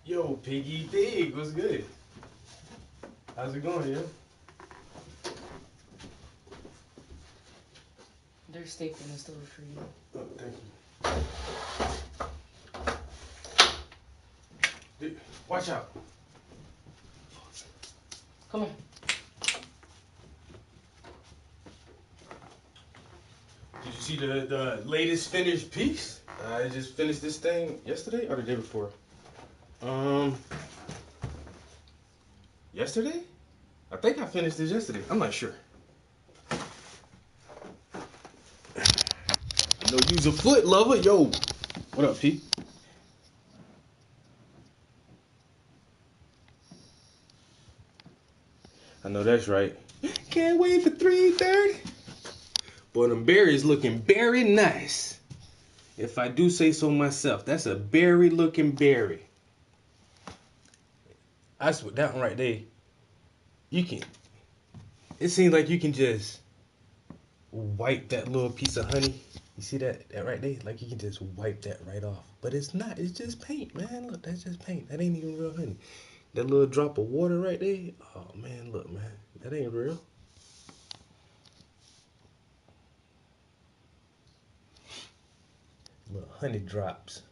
Yo, Piggy Pig, what's good? How's it going, yo? There's steak in the stove for you. Oh, thank you. Dude, watch out. Come here. Did you see the latest finished piece? I just finished this thing yesterday or the day before. Um, Yesterday? I think I finished this yesterday. I'm not sure. No, use a foot lover, yo. What up, P? I know that's right. Can't wait for 3:30. Boy, them berries looking very nice. If I do say so myself, that's a berry looking berry. I swear that one right there. You can. It seems like you can just wipe that little piece of honey. You see that right there? Like you can just wipe that right off. But it's not. It's just paint, man. Look, that's just paint. That ain't even real honey. That little drop of water right there. Oh man, look, man. That ain't real. Little honey drops.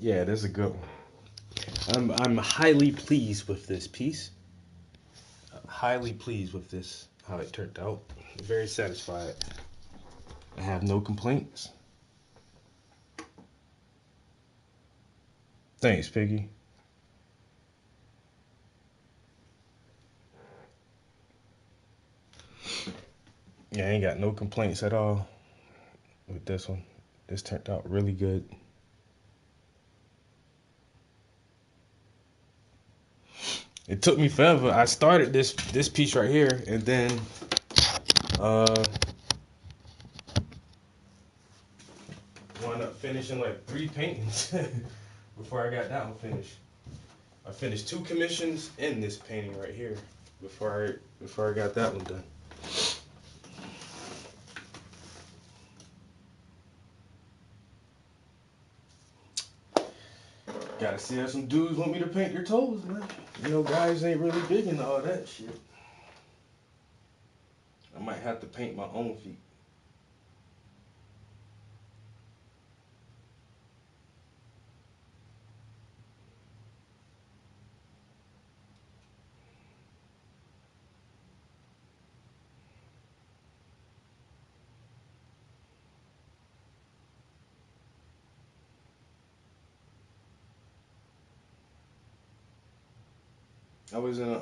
Yeah, that's a good one. I'm highly pleased with this piece. Highly pleased with this, how it turned out. Very satisfied. I have no complaints. Thanks, Piggy. Yeah, I ain't got no complaints at all with this one. This turned out really good. It took me forever. I started this piece right here, and then uh wound up finishing like 3 paintings before I got that one finished. I finished 2 commissions in this painting right here before I got that one done. Gotta see how some dudes want me to paint their toes, man. You know, guys ain't really big into all that shit. I might have to paint my own feet. I was in a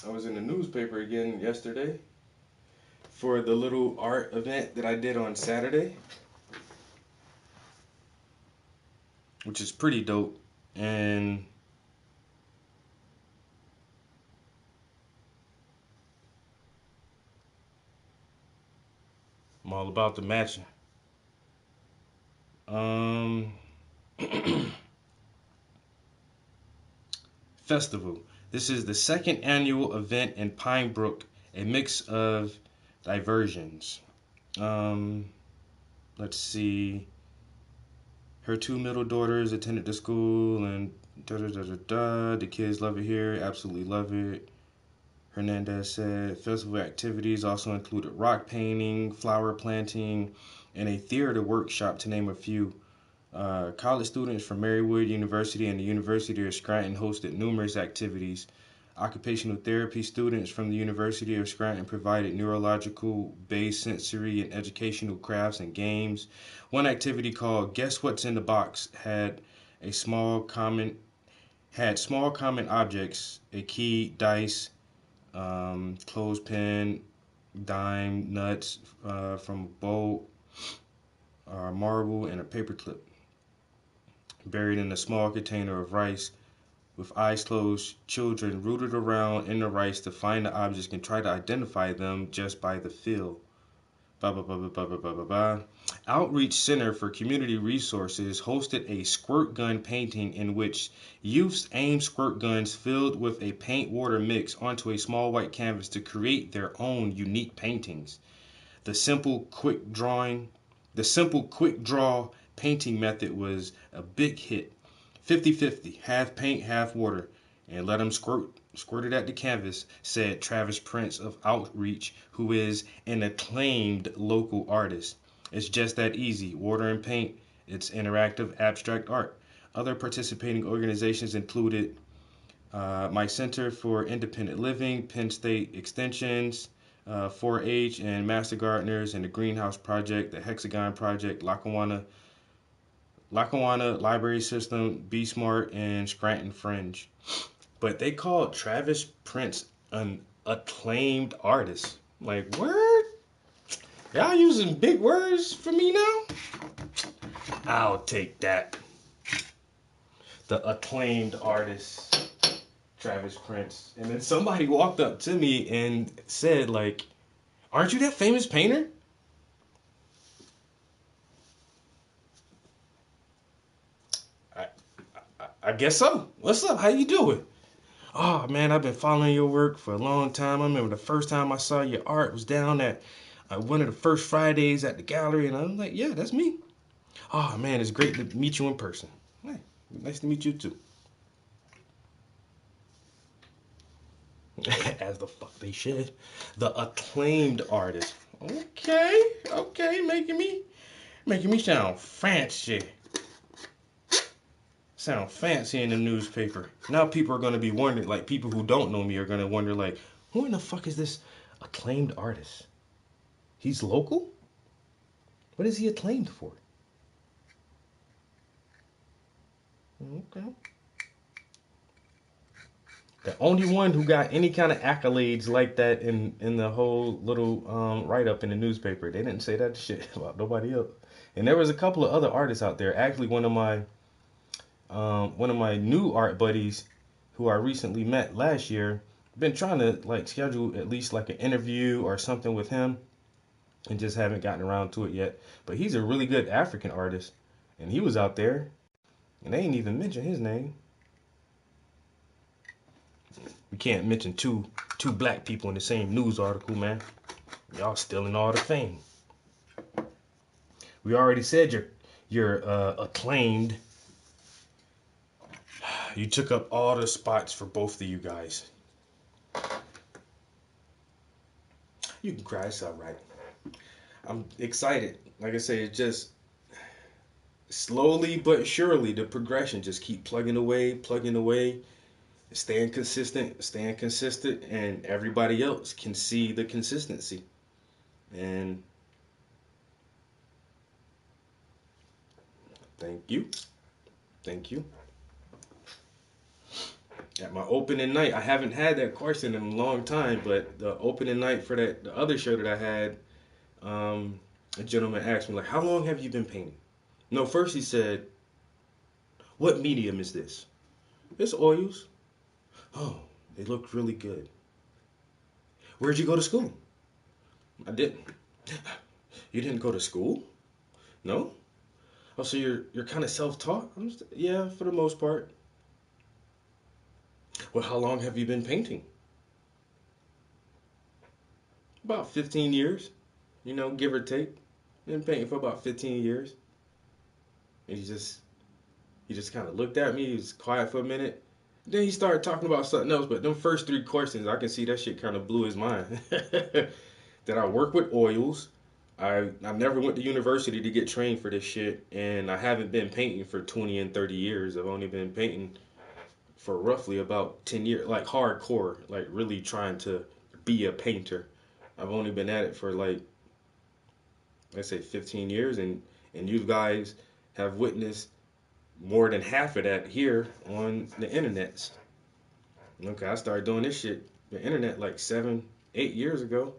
I was in the newspaper again yesterday for the little art event that I did on Saturday, which is pretty dope. And I'm all about the matching. Um, Festival. This is the second annual event in Pine Brook, a mix of diversions. Um, let's see. Her 2 middle daughters attended the school, and da da da da da. The kids love it here, absolutely love it. Hernandez said festival activities also included rock painting, flower planting, and a theater workshop, to name a few. College students from Marywood University and the University of Scranton hosted numerous activities. Occupational therapy students from the University of Scranton provided neurological based sensory and educational crafts and games. One activity called Guess What's in the Box a small common small common objects, a key, dice, clothespin, dime, nuts from a bowl, marble, and a paperclip buried in a small container of rice. with eyes closed, children rooted around in the rice to find the objects and try to identify them just by the feel. Blah, blah, blah, blah, blah, blah, blah, blah, blah. Outreach Center for Community Resources hosted a squirt gun painting in which youths aimed squirt guns filled with a paint water mix onto a small white canvas to create their own unique paintings. The simple quick draw painting method was a big hit. 50-50, half paint, half water, and let them squirt it at the canvas, said Travis Prince of Outreach, who is an acclaimed local artist. It's just that easy. Water and paint. It's interactive abstract art. Other participating organizations included my Center for Independent Living, Penn State Extensions, 4-H and Master Gardeners, and the Greenhouse Project, the Hexagon Project, Lackawanna Library System, Be Smart, and Scranton Fringe. But they called Travis Prince an acclaimed artist. Like, word? Y'all using big words for me now? I'll take that. The acclaimed artist, Travis Prince. And then somebody walked up to me and said, like, aren't you that famous painter? I guess so. What's up? How you doing? Oh man, I've been following your work for a long time. I remember the first time I saw your art was down at one of the first Fridays at the gallery, and I'm like, yeah, that's me. Oh man, it's great to meet you in person. Hey, nice to meet you too. As the fuck they should. The acclaimed artist. Okay, making me sound fancy. Sound fancy in the newspaper. Now people are gonna be wondering, like people who don't know me are gonna wonder, like, who in the fuck is this acclaimed artist? He's local? What is he acclaimed for? Okay. The only one who got any kind of accolades like that in the whole little write up in the newspaper. They didn't say that shit about nobody else. And there was a couple of other artists out there. Actually, one of my new art buddies who I recently met last year, been trying to like schedule at least like an interview or something with him and just haven't gotten around to it yet. But he's a really good African artist and he was out there and they ain't even mention his name. We can't mention two black people in the same news article, man. Y'all stealing all the fame. We already said you're acclaimed. You took up all the spots for both of you guys. You can cry, it's all right. I'm excited. Like I say, it's just slowly but surely the progression just keep plugging away, staying consistent, and everybody else can see the consistency. And thank you. Thank you. At my opening night, I haven't had that question in a long time, but the opening night for the other show that I had, a gentleman asked me, like, how long have you been painting? No, first he said, what medium is this? It's oils. Oh, they look really good. Where'd you go to school? I didn't. You didn't go to school? No? Oh, so you're kind of self-taught? Yeah, for the most part. Well, how long have you been painting? About 15 years, give or take. Been painting for about 15 years. And he just kind of looked at me. He was quiet for a minute. Then he started talking about something else. But them first three questions, I can see that shit kind of blew his mind. That I work with oils. I never went to university to get trained for this shit. And I haven't been painting for 20 and 30 years. I've only been painting for roughly about 10 years. Like hardcore. Like really trying to be a painter. I've only been at it for like, let's say 15 years. And you guys have witnessed more than half of that here on the internet. Okay, I started doing this shit, the internet, like 7, 8 years ago.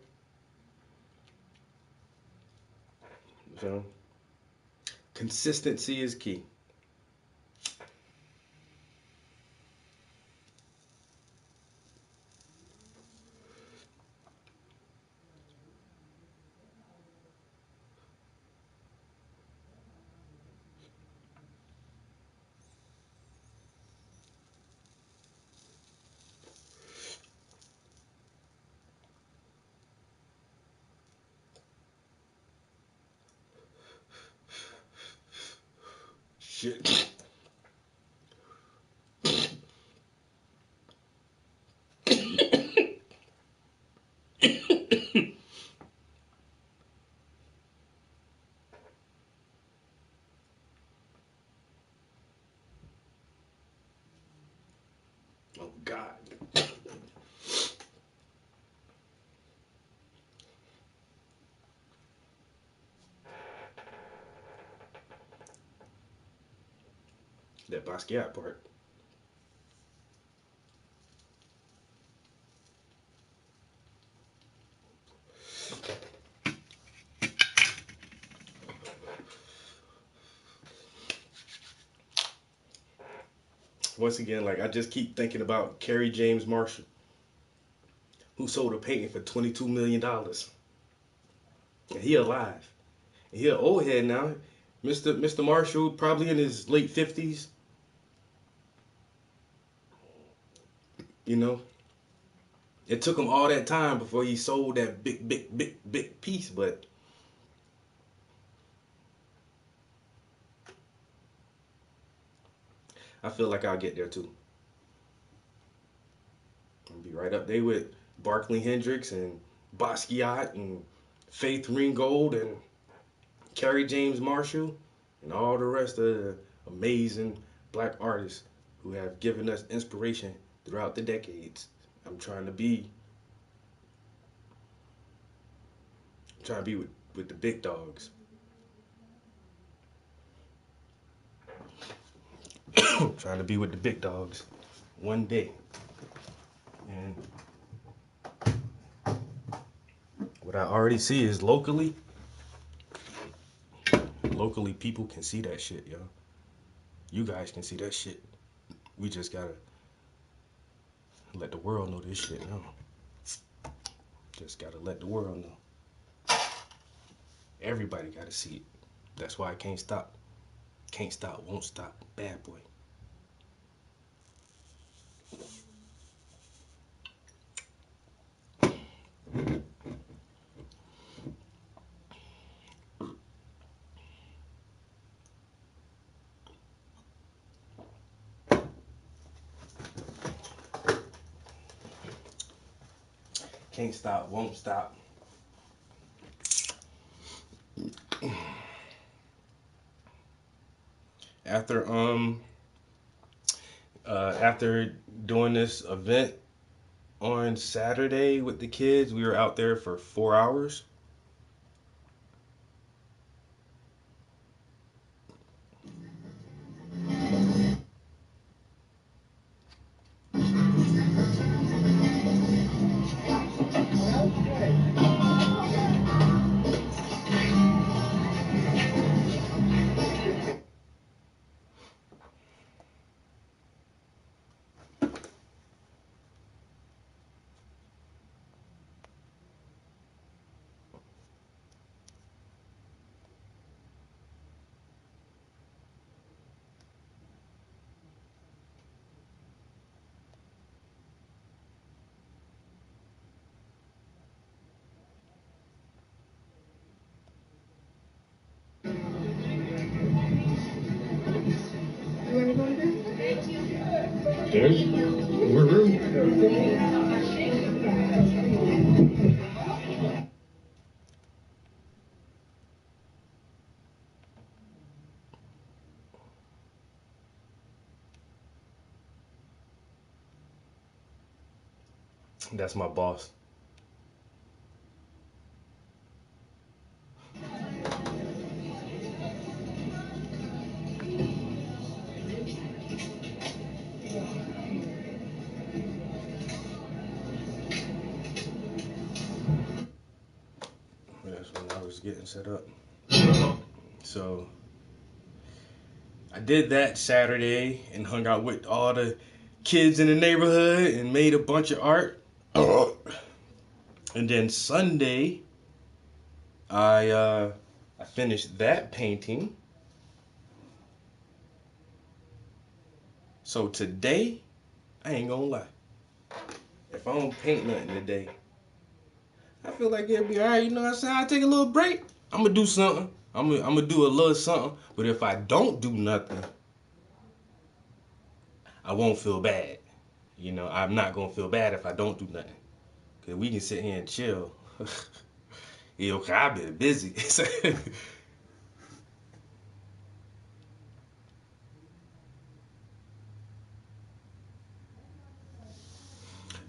So, consistency is key. Shit. Oh God. That Basquiat part. Once again, like I just keep thinking about Kerry James Marshall, who sold a painting for $22 million, and he alive. And he an old head now. Mr. Marshall probably in his late 50s. You know, it took him all that time before he sold that big piece, but I feel like I'll get there too. I'll be right up there with Barkley Hendricks and Basquiat and Faith Ringgold and Kerry James Marshall and all the rest of the amazing black artists who have given us inspiration throughout the decades. I'm trying to be with the big dogs. Trying to be with the big dogs one day. And what I already see is locally people can see that shit, yo. You guys can see that shit. We just gotta let the world know this shit now. Just gotta let the world know. Everybody gotta see it. That's why I can't stop. Can't stop, won't stop. Bad boy. Can't stop, won't stop. After doing this event on Saturday with the kids, we were out there for 4 hours. There's more room. That's my boss. That's when I was getting set up. So I did that Saturday and hung out with all the kids in the neighborhood and made a bunch of art. And then Sunday, I finished that painting. So today, I ain't gonna lie. If I don't paint nothing today, I feel like it'll be alright. You know what I'm saying? I take a little break. I'm gonna do something. I'm gonna do a little something, but if I don't do nothing, I won't feel bad. You know, I'm not gonna feel bad if I don't do nothing. Cause we can sit here and chill. Yeah, okay, I've been busy.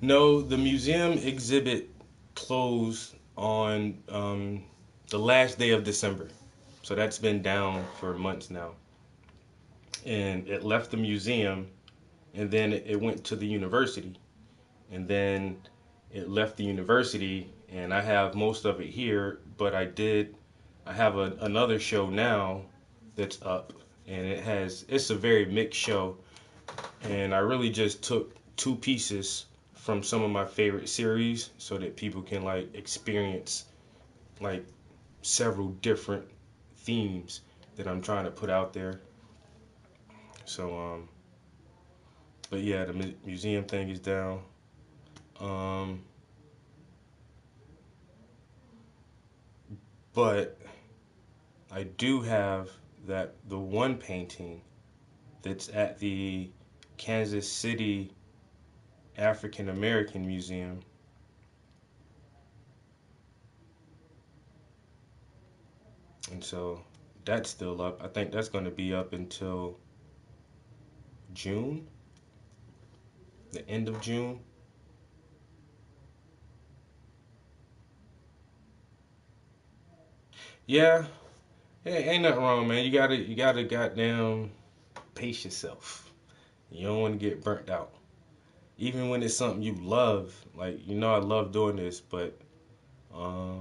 No, the museum exhibit closed on the last day of December. So that's been down for months now. And it left the museum and then it went to the university. And then it left the university and I have most of it here, but I have another show now that's up and it's a very mixed show and I really just took two pieces from some of my favorite series so that people can like experience like several different themes that I'm trying to put out there. So but yeah, the museum thing is down. Um but I do have that the one painting that's at the Kansas City African American Museum. And so that's still up. I think that's going to be up until June, the end of June. Yeah, hey, ain't nothing wrong, man. You gotta goddamn pace yourself. You don't want to get burnt out. Even when it's something you love, like I love doing this, but uh,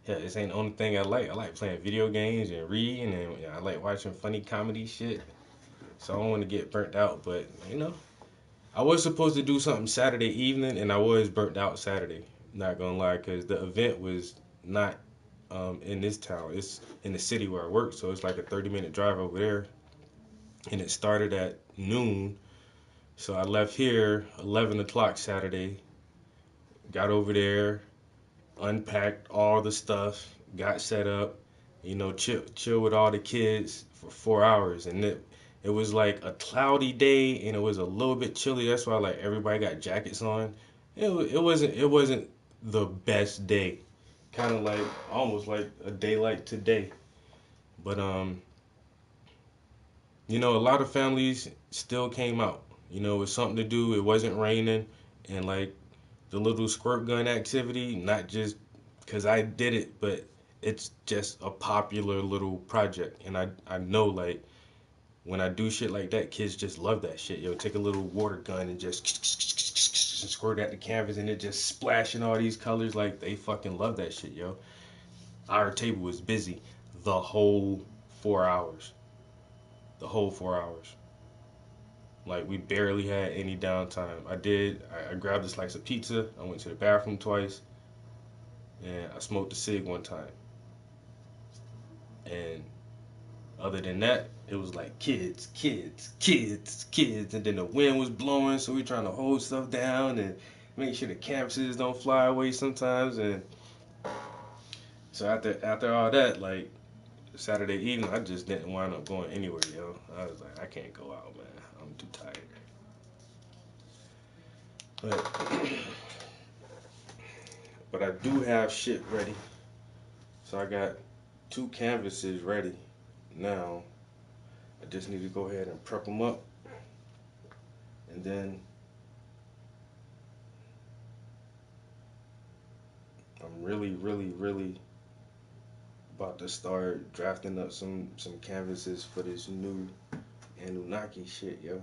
yeah, this ain't the only thing I like. I like playing video games and reading, and I like watching funny comedy shit. So I don't want to get burnt out, but I was supposed to do something Saturday evening, and I was burnt out Saturday. Not gonna lie, because the event was not in this town. It's in the city where I work, so it's like a 30-minute drive over there. And it started at noon. So I left here 11 o'clock Saturday, got over there, unpacked all the stuff, got set up, chill with all the kids for 4 hours. And it was like a cloudy day and it was a little bit chilly. That's why like everybody got jackets on. It wasn't the best day. Kind of like almost like a day like today. But a lot of families still came out. It was something to do. It wasn't raining, and like the little squirt gun activity, not just because I did it, but it's just a popular little project, and I know like when I do shit like that, kids just love that shit. Yo, take a little water gun and just squirt at the canvas, and it just splashing all these colors. Like they fucking love that shit, yo. Our table was busy the whole 4 hours. The whole 4 hours. Like we barely had any downtime. I grabbed a slice of pizza. I went to the bathroom twice, and I smoked a cig one time. And other than that, it was like kids, kids, kids, kids. And then the wind was blowing, so we trying to hold stuff down and make sure the canvases don't fly away sometimes. And so after all that, like Saturday evening, I just didn't wind up going anywhere, yo. I was like, I can't go out, man. I'm too tired. But but I do have shit ready. So I got two canvases ready now. I just need to go ahead and prep them up, and then I'm really, really, really about to start drafting up some canvases for this new Anunnaki shit, yo.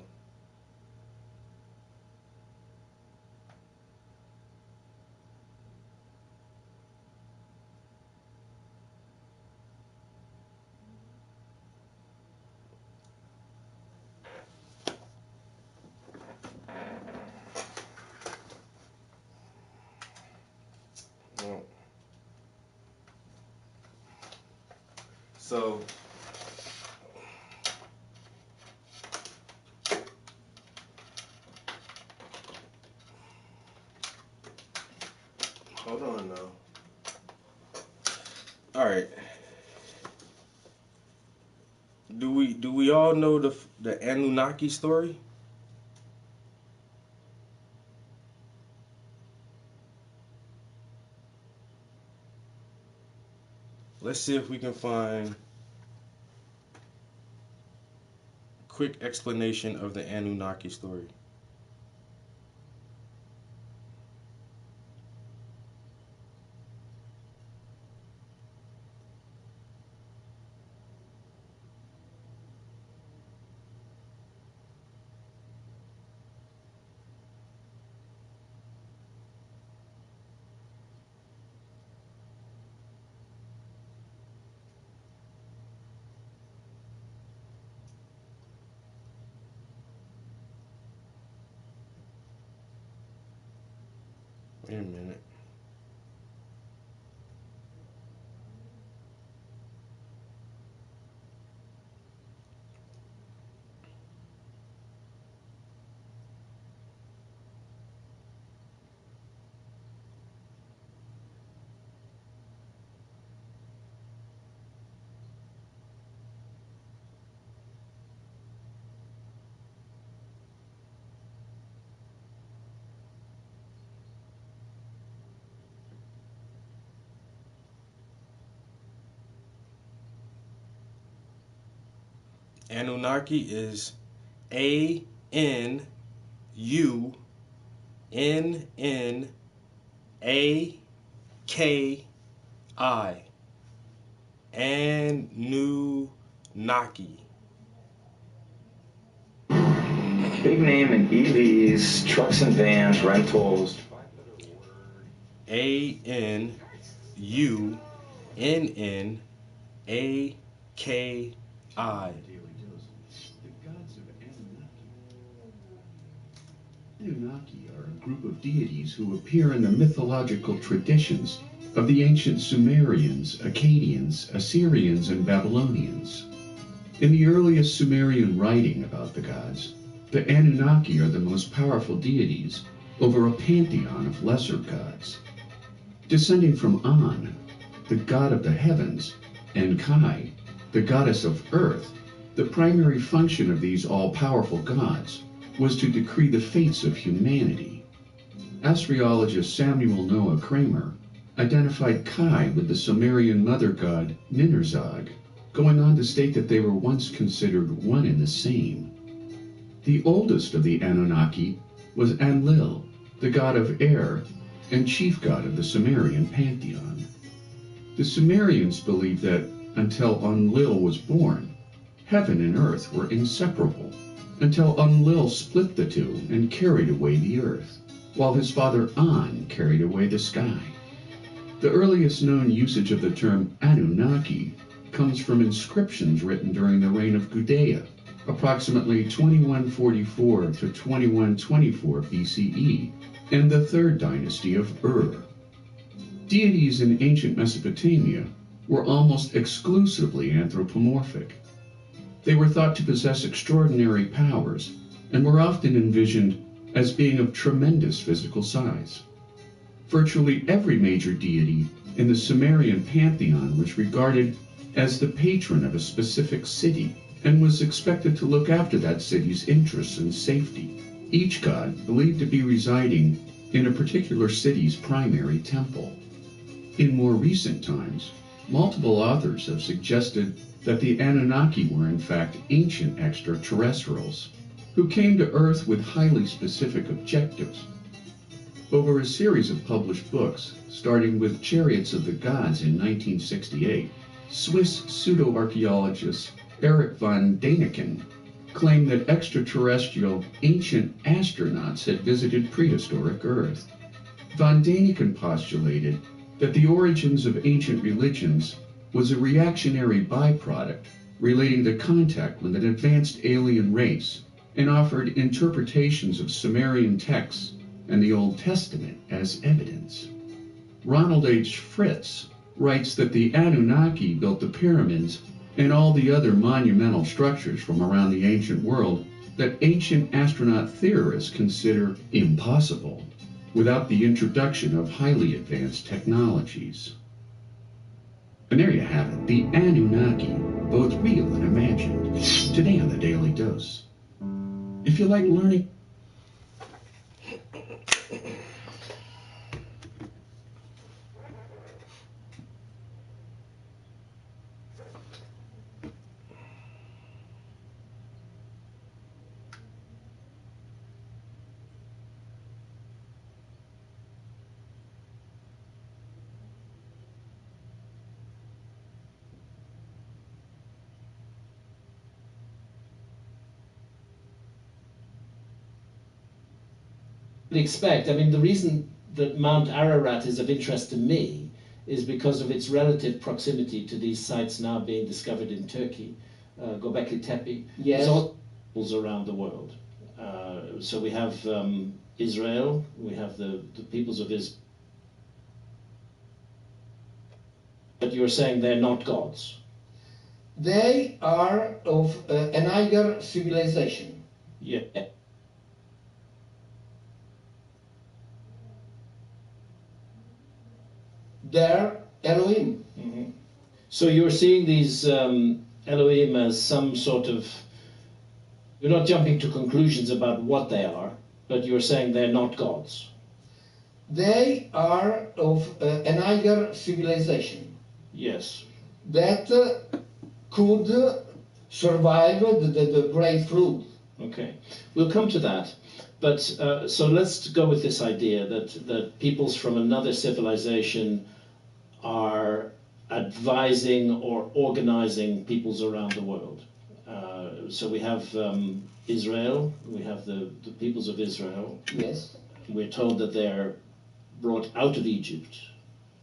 Well, so hold on now. All right. Do we all know the Anunnaki story? Let's see if we can find a quick explanation of the Anunnaki story. Wait a minute. Anunnaki is Anunnaki. Anunnaki. Big name in EVs, trucks and vans, rentals. Anunnaki. Anunnaki are a group of deities who appear in the mythological traditions of the ancient Sumerians, Akkadians, Assyrians, and Babylonians. In the earliest Sumerian writing about the gods, the Anunnaki are the most powerful deities over a pantheon of lesser gods. Descending from An, the god of the heavens, and Kai, the goddess of earth, the primary function of these all-powerful gods was to decree the fates of humanity. Assyriologist Samuel Noah Kramer identified Kai with the Sumerian mother god Ninurzag, going on to state that they were once considered one and the same. The oldest of the Anunnaki was Enlil, the god of air and chief god of the Sumerian pantheon. The Sumerians believed that until Enlil was born, heaven and earth were inseparable, until Enlil split the two and carried away the earth, while his father An carried away the sky. The earliest known usage of the term Anunnaki comes from inscriptions written during the reign of Gudea, approximately 2144 to 2124 BCE, and the third dynasty of Ur. Deities in ancient Mesopotamia were almost exclusively anthropomorphic. They were thought to possess extraordinary powers and were often envisioned as being of tremendous physical size. Virtually every major deity in the Sumerian pantheon was regarded as the patron of a specific city and was expected to look after that city's interests and safety. Each god believed to be residing in a particular city's primary temple. In more recent times, multiple authors have suggested that the Anunnaki were in fact ancient extraterrestrials who came to Earth with highly specific objectives. Over a series of published books, starting with Chariots of the Gods in 1968, Swiss pseudo-archaeologist Erich von Däniken claimed that extraterrestrial ancient astronauts had visited prehistoric Earth. Von Däniken postulated that the origins of ancient religions was a reactionary byproduct relating to contact with an advanced alien race, and offered interpretations of Sumerian texts and the Old Testament as evidence. Ronald H. Fritz writes that the Anunnaki built the pyramids and all the other monumental structures from around the ancient world that ancient astronaut theorists consider impossible without the introduction of highly advanced technologies. And there you have it, the Anunnaki. both real and imagined, today on the Daily Dose. If you like learning... expect. I mean, the reason that Mount Ararat is of interest to me is because of its relative proximity to these sites now being discovered in Turkey, Göbekli Tepe. Yes. There's all peoples around the world. So we have Israel, we have the peoples of Israel. But you're saying they're not gods. They are of an higher civilization. Yeah. They're Elohim. Mm-hmm. So you're seeing these Elohim as some sort of... You're not jumping to conclusions about what they are, but you're saying they're not gods. They are of an higher civilization. Yes. That could survive the great flood. Okay. We'll come to that. But so let's go with this idea that peoples from another civilization are advising or organizing peoples around the world. So we have Israel, we have the peoples of Israel. Yes. We're told that they're brought out of Egypt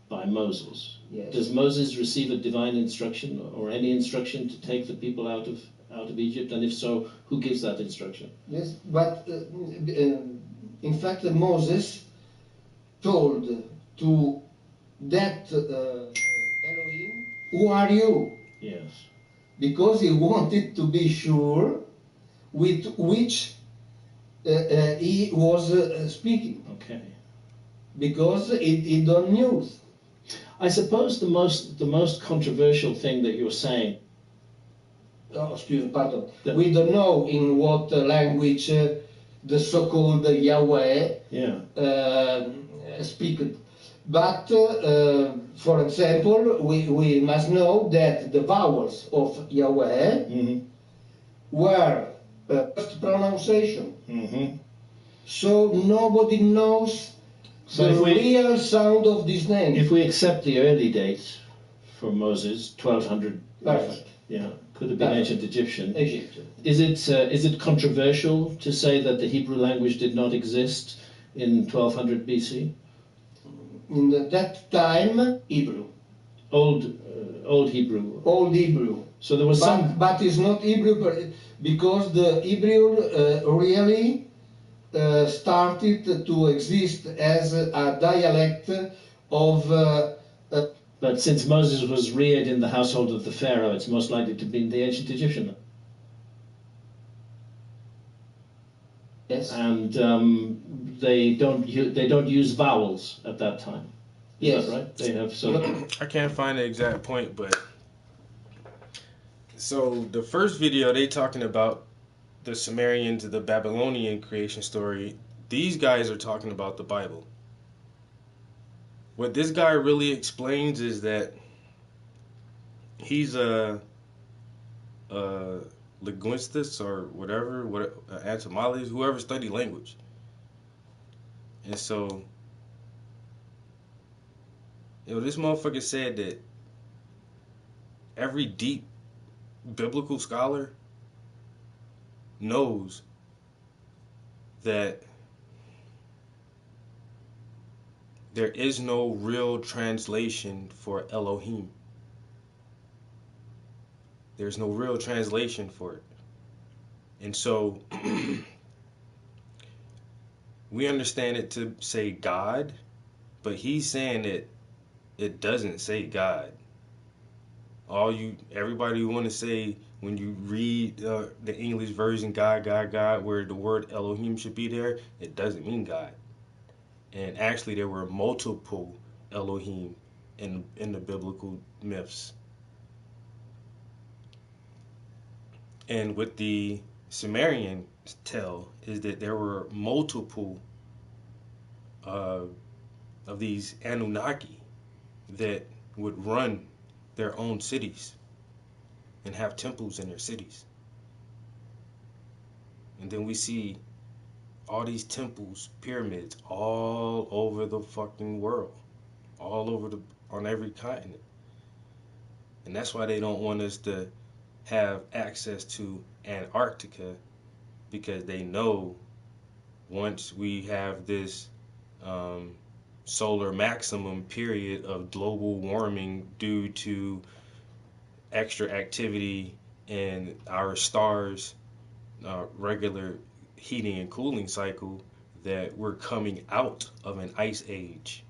by Moses. Yes. Does Moses receive a divine instruction or any instruction to take the people out of Egypt? And if so, who gives that instruction? Yes, but in fact Moses told to that Elohim, "Who are you?" Yes. Because he wanted to be sure with which he was speaking. Okay. Because he don't knew. I suppose the most controversial thing that you're saying. Oh, excuse me, pardon. We don't know in what language the so-called Yahweh speak. But, for example, we must know that the vowels of Yahweh were first pronunciation. So nobody knows the real sound of this name. If we accept the early date for Moses, 1200. Perfect. Yeah, could have been ancient Egyptian. Egypt. Is it controversial to say that the Hebrew language did not exist in 1200 BC? In that time, Hebrew. Old Hebrew. Old Hebrew. So there was but it's not Hebrew because the Hebrew really started to exist as a dialect of. But since Moses was reared in the household of the Pharaoh, it's most likely to be the ancient Egyptian. Yes. And they don't use vowels at that time. Is Yes. that right? They have I can't find the exact point, but so the first video they talking about the Sumerians, the Babylonian creation story. These guys are talking about the Bible. What this guy really explains is that he's a linguist or whatever, entomologist, whoever studied language. And so, this motherfucker said that every deep biblical scholar knows that there is no real translation for Elohim. There's no real translation for it. And so we understand it to say God, but he's saying that it doesn't say God. Everybody who want to say when you read the English version, God, where the word Elohim should be there, it doesn't mean God. And actually, there were multiple Elohim in the biblical myths. And what the Sumerians tell is that there were multiple of these Anunnaki that would run their own cities and have temples in their cities. And then we see all these temples, pyramids, all over the fucking world, all over on every continent. And that's why they don't want us to have access to Antarctica, because they know once we have this solar maximum period of global warming due to extra activity in our stars' regular heating and cooling cycle, that we're coming out of an ice age.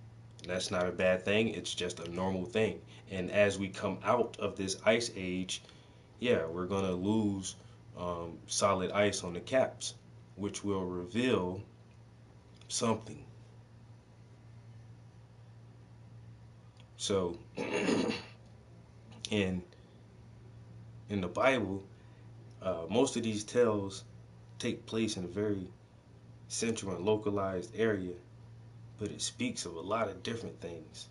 That's not a bad thing, it's just a normal thing. And as we come out of this ice age, yeah, we're gonna lose solid ice on the caps, which will reveal something. So, in the Bible, most of these tales take place in a very central and localized area, but it speaks of a lot of different things.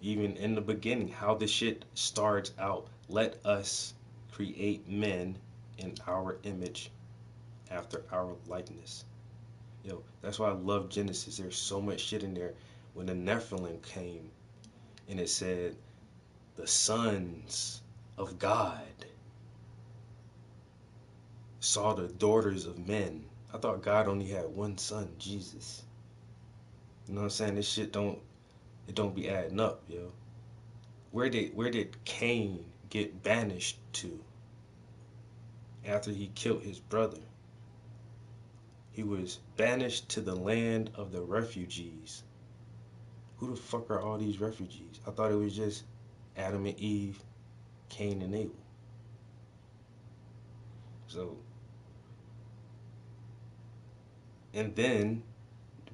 Even in the beginning, how the shit starts out. Let us create men in our image, after our likeness. Yo, that's why I love Genesis. There's so much shit in there. When the Nephilim came, and it said, the sons of God saw the daughters of men. I thought God only had one son, Jesus. You know what I'm saying? This shit don't be adding up, yo. Where did Cain get banished to after he killed his brother? He was banished to the land of the refugees. Who the fuck are all these refugees? I thought it was just Adam and Eve, Cain and Abel. So, and then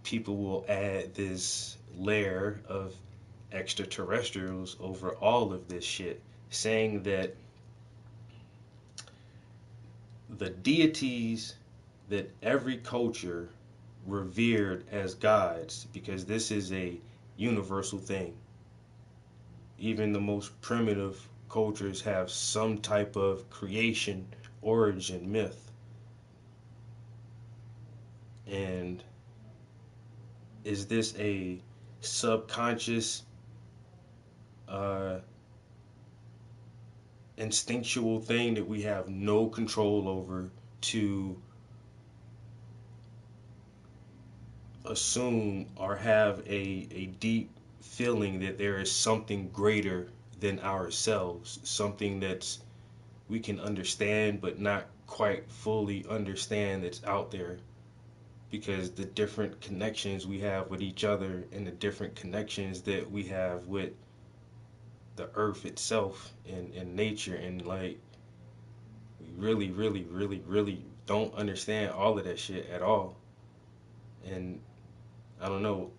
people will add this layer of extraterrestrials over all of this shit, saying that the deities that every culture revered as gods, because this is a universal thing. Even the most primitive cultures have some type of creation, origin, myth. And is this a subconscious, instinctual thing that we have no control over, to assume or have a deep feeling that there is something greater than ourselves, something that's we can understand but not quite fully understand, that's out there, because the different connections we have with each other and the different connections that we have with the earth itself and nature, and like we really don't understand all of that shit at all. And I don't know.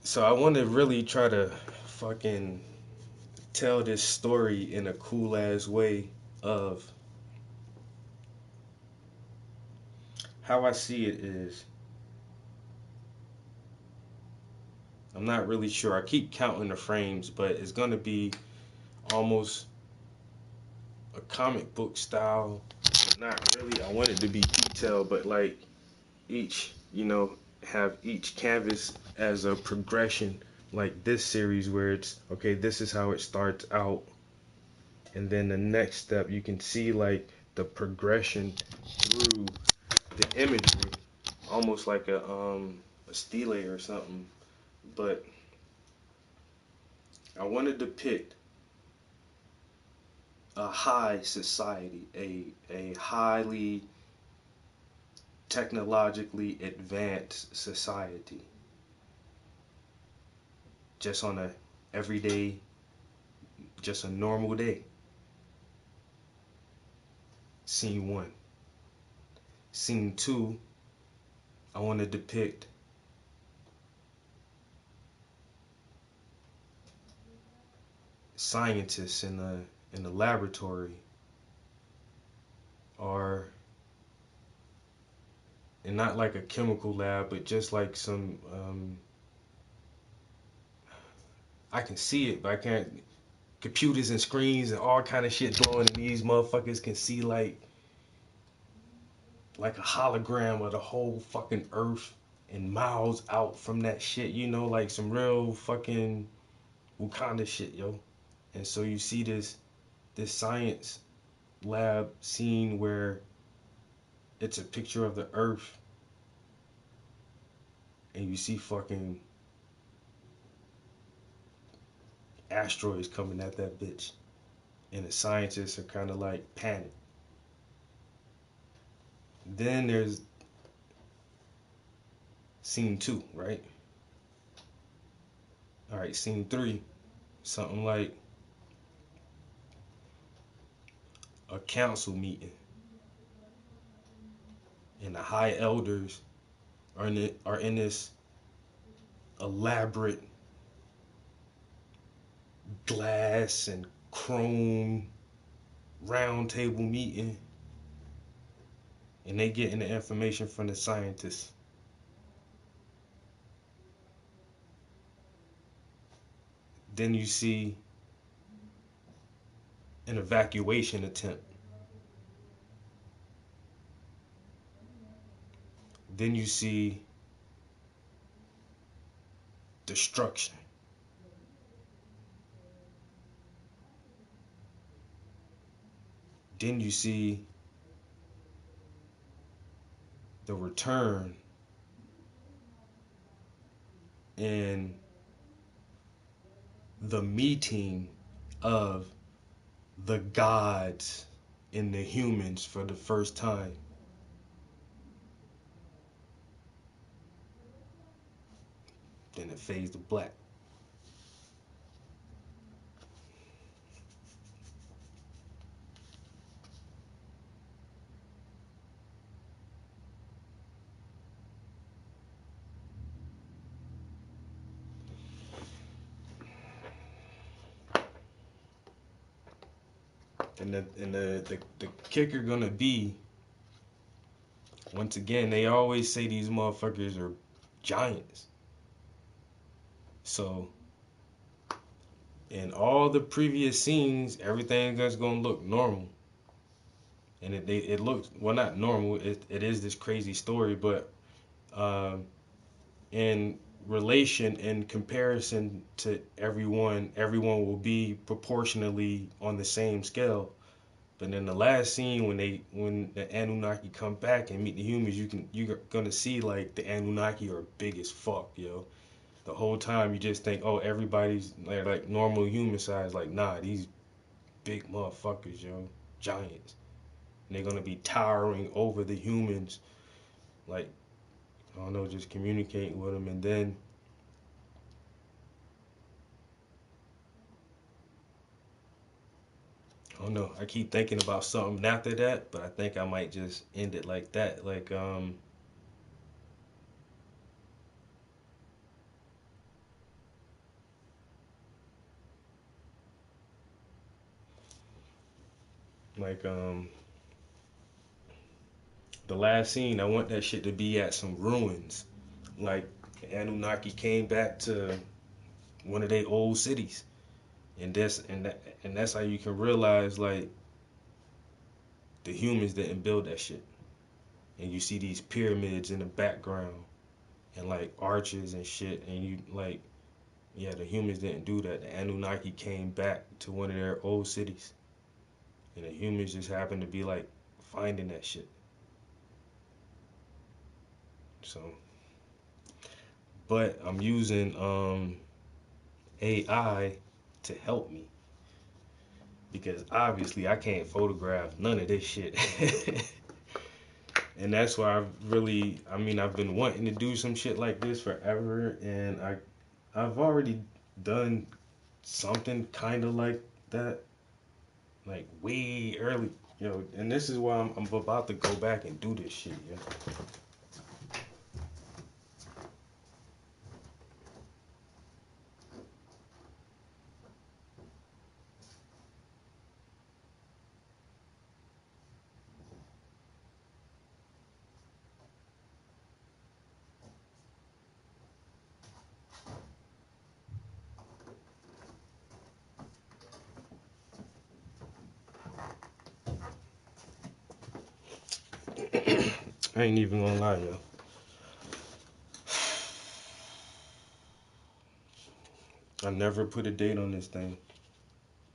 So I want to really try to fucking tell this story in a cool ass way of how I see it is. I'm not really sure. I keep counting the frames, but it's gonna be almost a comic book style. Not really. I want it to be detailed, but like each, have each canvas as a progression, like this series where it's okay, this is how it starts out, and then the next step you can see like the progression through the imagery, almost like a stele or something. But I want to depict a high society, a highly technologically advanced society, just on a everyday, just a normal day. Scene 1. Scene 2, I want to depict scientists in the laboratory are, and not like a chemical lab, but just like some, I can see it, but I can't, computers and screens and all kind of shit blowing, and these motherfuckers can see like a hologram of the whole fucking earth and miles out from that shit, you know, like some real fucking Wakanda shit, yo. And so you see this science lab scene where it's a picture of the earth and you see fucking asteroids coming at that bitch, and the scientists are kind of like panicked. Then there's scene 2, right? All right, scene 3, something like a council meeting, and the high elders are in this elaborate glass and chrome round table meeting, and they getting the information from the scientists. Then you see an evacuation attempt. Then you see destruction. Then you see the return and the meeting of the gods and the humans for the first time. Then it fades to black. And the kicker gonna be, once again, they always say these motherfuckers are giants. So in all the previous scenes, everything is gonna look normal. And it looks, well, not normal, it is this crazy story, but in relation, in comparison to everyone will be proportionally on the same scale. But in the last scene, when the Anunnaki come back and meet the humans, you're gonna see like the Anunnaki are big as fuck, yo. The whole time you just think, oh, everybody's like normal human size. Like, nah, these big motherfuckers, yo, giants. And they're gonna be towering over the humans, like, I don't know, just communicating with them. And then I don't know, I keep thinking about something after that, but I think I might just end it like that. Like the last scene, I want that shit to be at some ruins. Like Anunnaki came back to one of their old cities, and that's how you can realize like the humans didn't build that shit. And you see these pyramids in the background and like arches and shit, and you like, yeah, the humans didn't do that. The Anunnaki came back to one of their old cities, and the humans just happened to be like finding that shit. So, but I'm using AI to help me, because obviously I can't photograph none of this shit. And that's why I've been wanting to do some shit like this forever, and I've already done something kind of like that, like way early, and this is why I'm about to go back and do this shit, yo. I ain't even gonna lie, yo. I never put a date on this thing,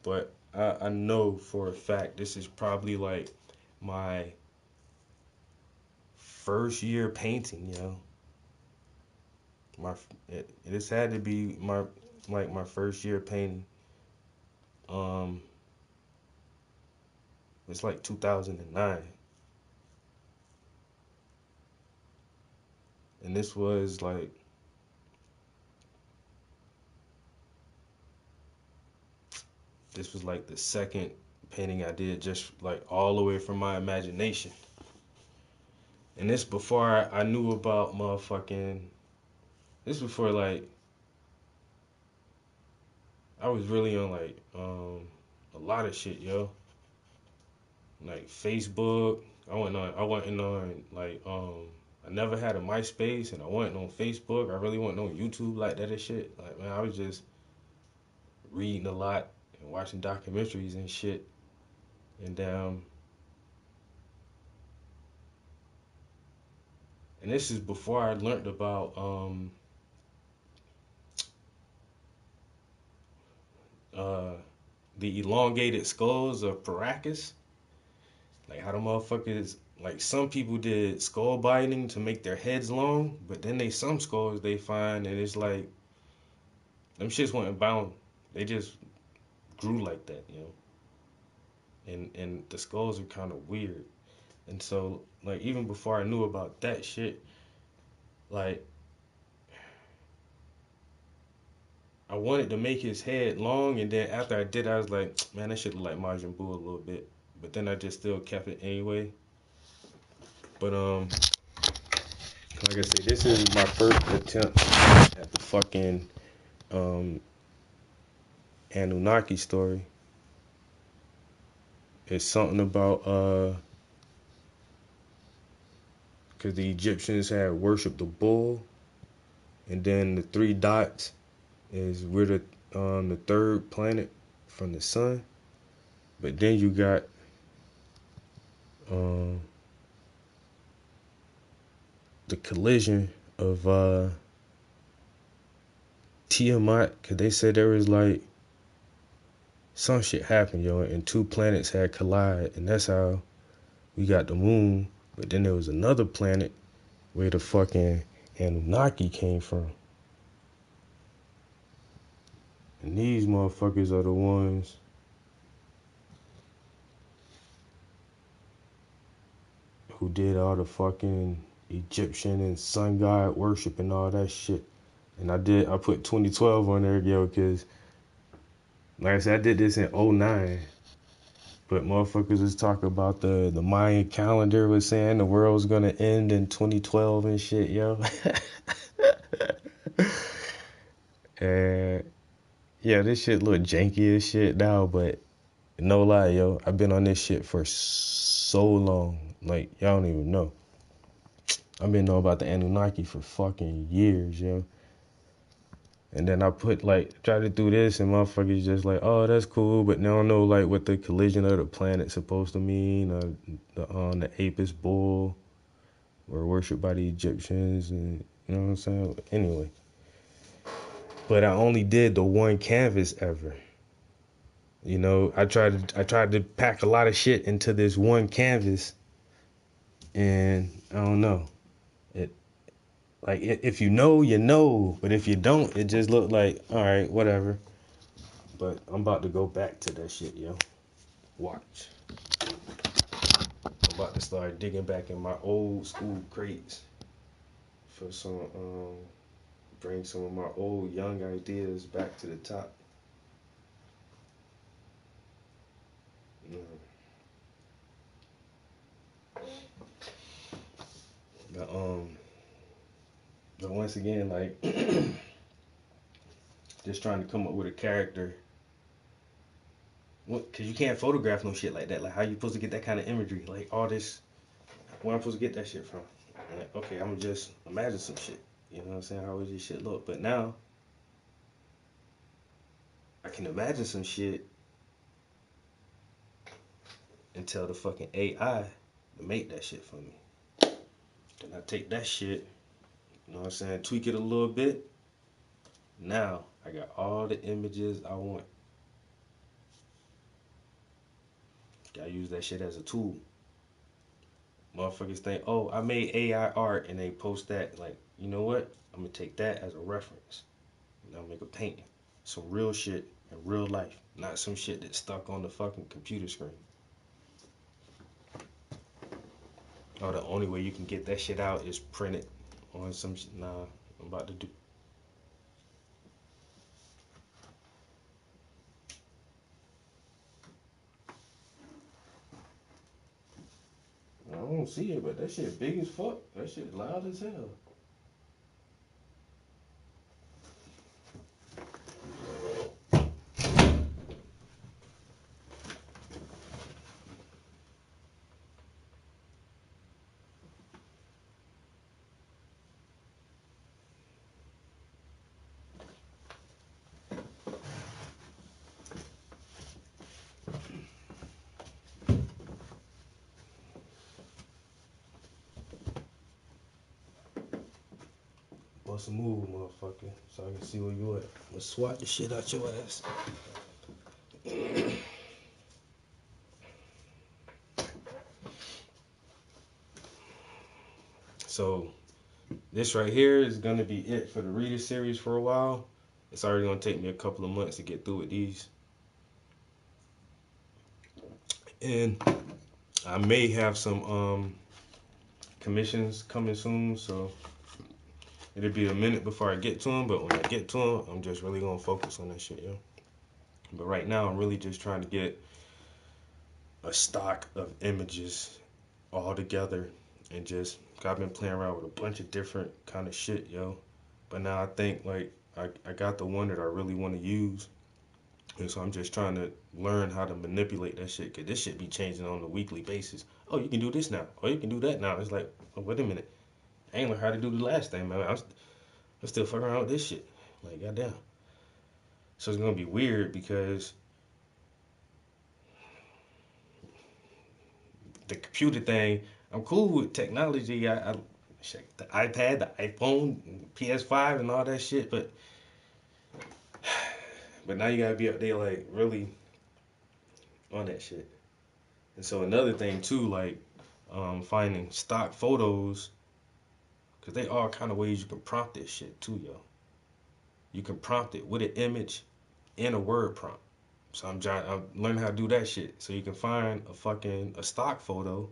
but I know for a fact this is probably like my first year painting, yo. This had to be my first year painting. Um, it's like 2009, and this was like the second painting I did, just like all the way from my imagination. And this before I knew about motherfucking. This before like I was really on like a lot of shit, yo. Like Facebook. I wasn't on like I never had a MySpace and I wasn't on Facebook. I really wasn't on YouTube like that and shit. Like man, I was just reading a lot and watching documentaries and shit. And and this is before I learned about uh the elongated skulls of Paracas. Like how the motherfuckers, like some people did skull binding to make their heads long, but then some skulls they find and it's like them shits weren't bound. They just grew like that, you know. And the skulls are kind of weird. And so like even before I knew about that shit, like I wanted to make his head long, and then after I did, I was like, man, that shit look like Majin Buu a little bit. But then I just still kept it anyway. But like I said, this is my first attempt at the fucking Anunnaki story. It's something about because the Egyptians had worshipped the bull, and then the three dots is we're the third planet from the sun. But then you got the collision of Tiamat, because they said there was like some shit happened, yo, and two planets had collided, and that's how we got the moon. But then there was another planet where the fucking Anunnaki came from. And these motherfuckers are the ones who did all the fucking Egyptian and sun god worship and all that shit. And I put 2012 on there, yo, because like I said, I did this in 2009. But motherfuckers was talking about the Mayan calendar was saying the world's gonna end in 2012 and shit, yo. And yeah, this shit look janky as shit now, but no lie, yo, I've been on this shit for so long. Like, y'all don't even know. I've been knowing about the Anunnaki for fucking years, yo. And then I try to do this, and motherfuckers just like, oh, that's cool, but now I don't know like what the collision of the planet's supposed to mean. The Apis bull were worshipped by the Egyptians, and you know what I'm saying. Anyway, but I only did the one canvas ever. You know, I tried to pack a lot of shit into this one canvas, and I don't know. If you know, you know. But if you don't, it just looked like, all right, whatever. But I'm about to go back to that shit, yo. Watch. I'm about to start digging back in my old school crates for some, bring some of my old young ideas back to the top. But once again, like, just trying to come up with a character. Well, cause you can't photograph no shit like that. Like, how you supposed to get that kind of imagery? Like, all this, where I'm supposed to get that shit from? Like, okay, I'm just imagine some shit. You know what I'm saying? How would this shit look? But now, I can imagine some shit and tell the fucking AI to make that shit for me. Then I take that shit, you know what I'm saying, tweak it a little bit. Now I got all the images I want. Gotta use that shit as a tool. Motherfuckers think, oh, I made AI art, and they post that. Like, you know what? I'm gonna take that as a reference. And I'll make a painting. Some real shit in real life, not some shit that's stuck on the fucking computer screen. Oh, the only way you can get that shit out is print it on some shit. Nah, I'm about to do. I don't see it, but that shit big as fuck. That shit loud as hell. Bust a move, motherfucker, so I can see where you at. I'm gonna swat the shit out your ass. So this right here is gonna be it for the reader series for a while. It's already gonna take me a couple of months to get through with these. And I may have some commissions coming soon, so it'll be a minute before I get to them, but when I get to them, I'm just really gonna focus on that shit, yo. But right now, I'm really just trying to get a stock of images all together and just, I've been playing around with a bunch of different kind of shit, yo. But now I think, like, I got the one that I really want to use. And so I'm just trying to learn how to manipulate that shit, because this shit be changing on a weekly basis. Oh, you can do this now. Oh, you can do that now. It's like, oh, wait a minute. I ain't learned how to do the last thing, man. I'm still fucking around with this shit. Like, goddamn. So it's going to be weird because the computer thing, I'm cool with technology. The iPad, the iPhone, PS5, and all that shit, but now you gotta be up there, like, really on that shit. And so another thing too, like, finding stock photos, because they all kind of ways you can prompt this shit too, yo. You can prompt it with an image and a word prompt. So I'm learning how to do that shit. So you can find a stock photo,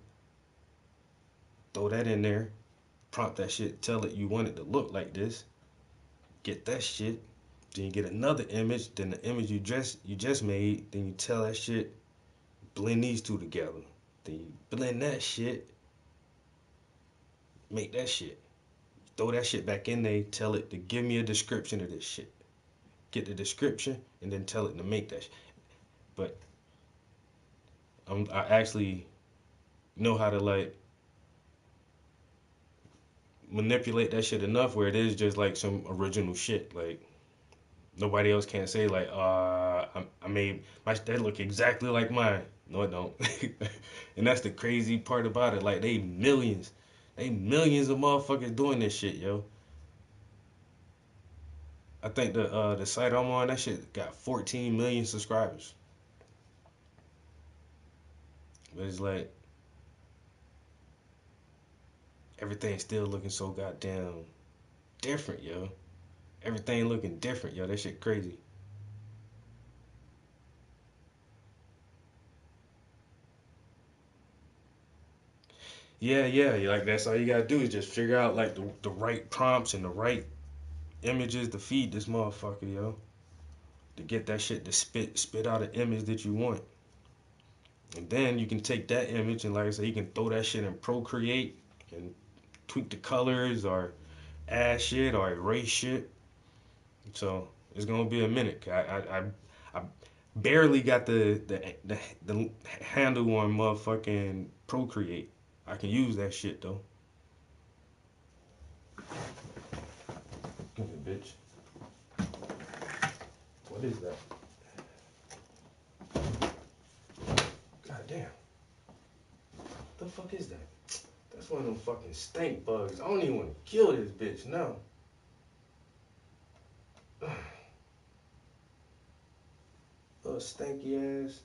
throw that in there, prompt that shit, tell it you want it to look like this, get that shit, then you get another image, then the image you just made, then you tell that shit, blend these two together. Then you blend that shit, make that shit. Throw that shit back in there, tell it to give me a description of this shit. Get the description, and then tell it to make that shit. But I actually know how to, like, manipulate that shit enough where it is just like some original shit. Like, nobody else can't say, like, I made that look exactly like mine. No, it don't. And that's the crazy part about it. Like, they millions of motherfuckers doing this shit, yo. I think the site I'm on, that shit got 14 million subscribers. But it's like, everything's still looking so goddamn different, yo. Everything looking different, yo. That shit crazy. Yeah, like, that's all you gotta do is just figure out, like, the right prompts and the right images to feed this motherfucker, yo. To get that shit to spit out an image that you want. And then you can take that image and, like I said, you can throw that shit in Procreate and tweak the colors or add shit or erase shit. So it's gonna be a minute. I barely got the handle on motherfucking Procreate. I can use that shit though. Come here, bitch. What is that? God damn. What the fuck is that? That's one of them fucking stink bugs. I don't even want to kill this bitch now. Little stinky ass.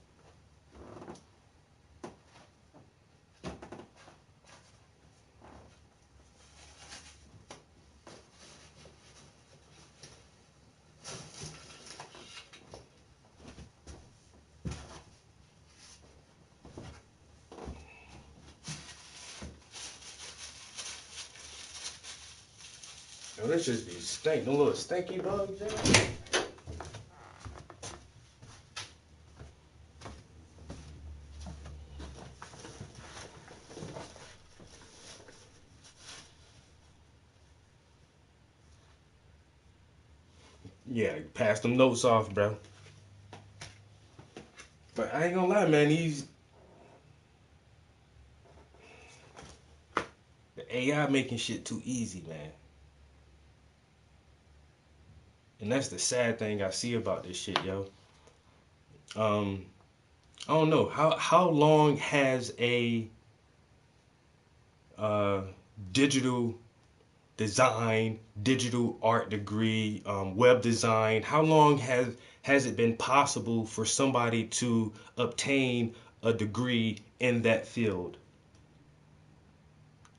Yo, this just be stink. Them little stinky bugs, yeah. Yeah, pass them notes off, bro. But I ain't gonna lie, man. The AI making shit too easy, man. And that's the sad thing I see about this shit, yo. I don't know how long has a uh, digital design, digital art degree, web design. How long has it been possible for somebody to obtain a degree in that field?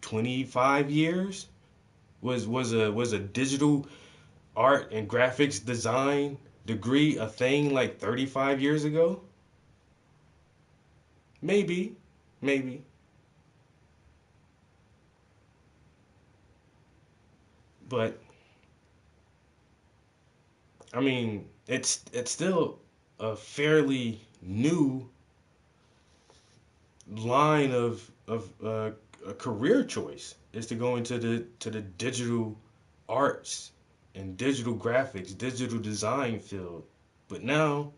25 years? Was a digital art and graphics design degree a thing like 35 years ago? Maybe, maybe. But I mean, it's still a fairly new line of a career choice is to go into the digital arts and digital graphics, digital design field. But now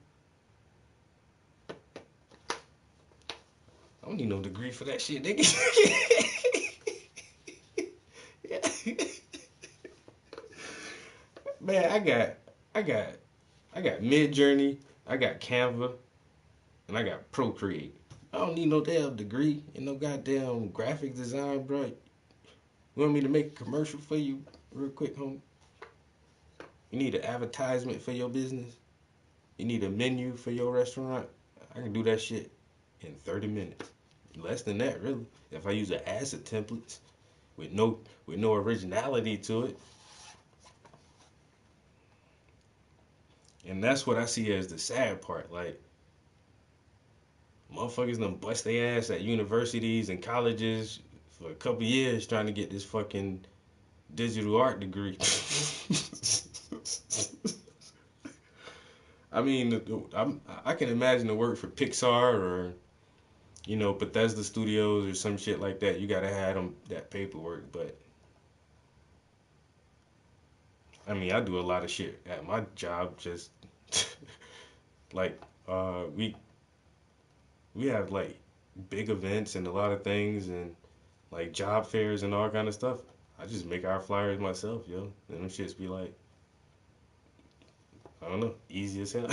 I don't need no degree for that shit, nigga. Man, I got Midjourney, I got Canva, and I got Procreate. I don't need no damn degree and no goddamn graphic design, bro. You want me to make a commercial for you real quick, homie? You need an advertisement for your business? You need a menu for your restaurant? I can do that shit in 30 minutes. Less than that, really. If I use an asset templates with no originality to it. And that's what I see as the sad part. Like, motherfuckers done bust their ass at universities and colleges for a couple years trying to get this fucking digital art degree. I mean, I can imagine the work for Pixar or, Bethesda Studios or some shit like that. You gotta have them that paperwork, but I mean, I do a lot of shit at my job. Just like we have like big events and a lot of things and like job fairs and all kind of stuff. I just make our flyers myself, yo. And them shits be like, I don't know, easy as hell.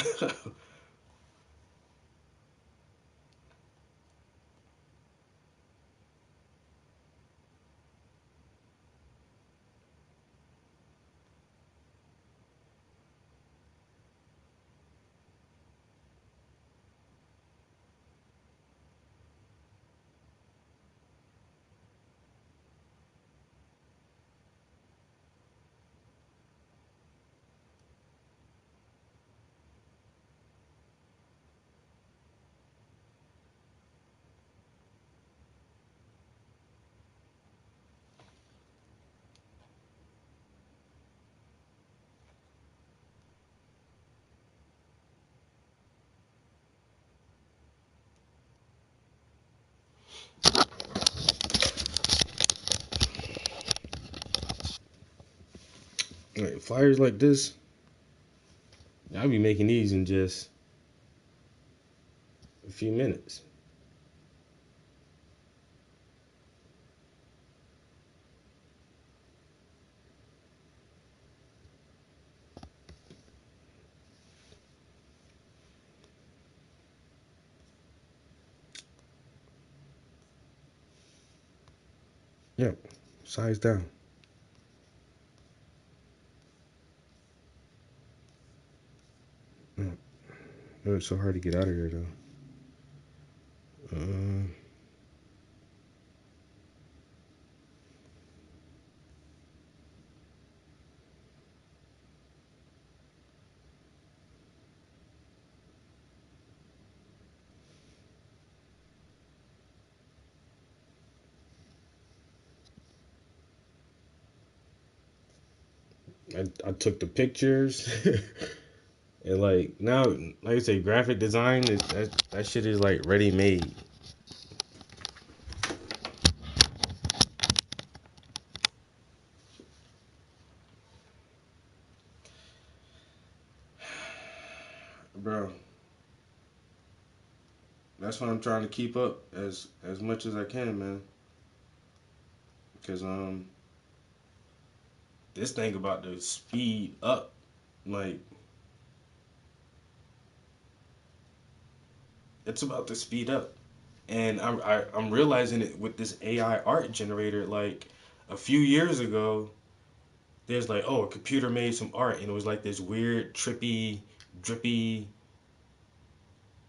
Like, flyers like this, I'll be making these in just a few minutes. Yeah, size down. Mm. Oh, it's so hard to get out of here though. I took the pictures and like now, like I say, graphic design is that shit is like ready made. Bro, that's why I'm trying to keep up as much as I can, man. Because this thing about to speed up, like it's about to speed up, and I'm realizing it with this AI art generator. Like a few years ago, there's like, oh, a computer made some art, and it was like this weird, trippy, drippy,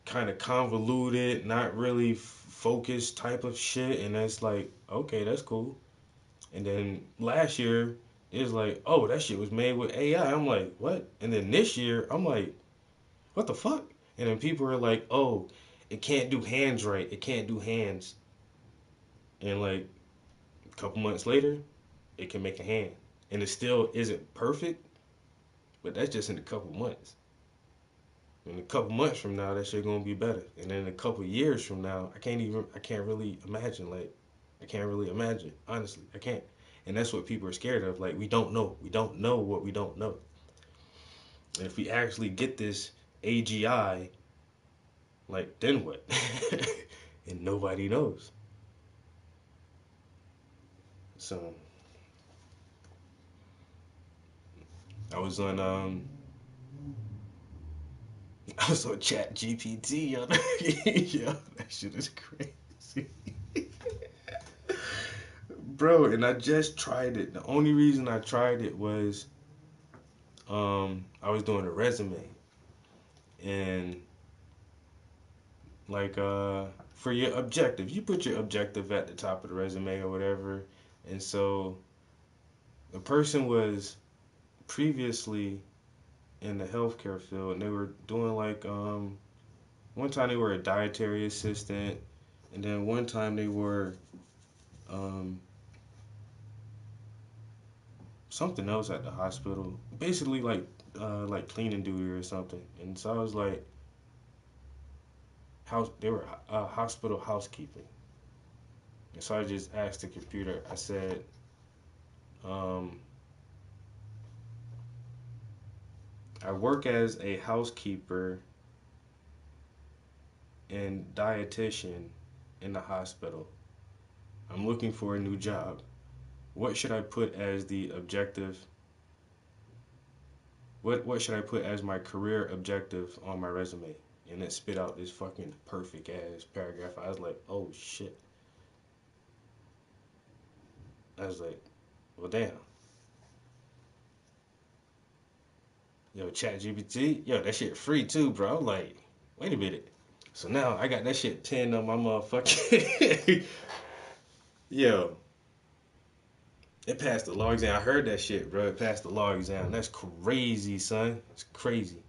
kind of convoluted, not really focused type of shit, and that's like, okay, that's cool. And then last year, it was like, oh, that shit was made with AI. I'm like, what? And then this year, I'm like, what the fuck? And then people are like, oh, it can't do hands right. It can't do hands. And like a couple months later, it can make a hand. And it still isn't perfect, but that's just in a couple months. In a couple months from now, that shit gonna be better. And then a couple years from now, I can't really imagine. Like, I can't really imagine. Honestly, I can't. And that's what people are scared of. Like, we don't know. We don't know what we don't know. And if we actually get this AGI, like, then what? And nobody knows. So I was on I was on Chat GPT. Yo, yo, that shit is crazy. Bro, and I just tried it. The only reason I tried it was I was doing a resume, and like for your objective, you put your objective at the top of the resume or whatever. And so the person was previously in the healthcare field, and they were doing like one time they were a dietary assistant, and then one time they were um something else at the hospital, basically like cleaning duty or something. And so I was like, they were hospital housekeeping. And so I just asked the computer. I said, um, I work as a housekeeper and dietitian in the hospital. I'm looking for a new job. What should I put as the objective? What should I put as my career objective on my resume? And it spit out this fucking perfect ass paragraph. I was like, oh shit. I was like, well damn. Yo, Chat GPT, yo, that shit free too, bro. I'm like, wait a minute. So now I got that shit pinned on my motherfucking yo. It passed the law exam. I heard that shit, bro. It passed the law exam. That's crazy, son. It's crazy.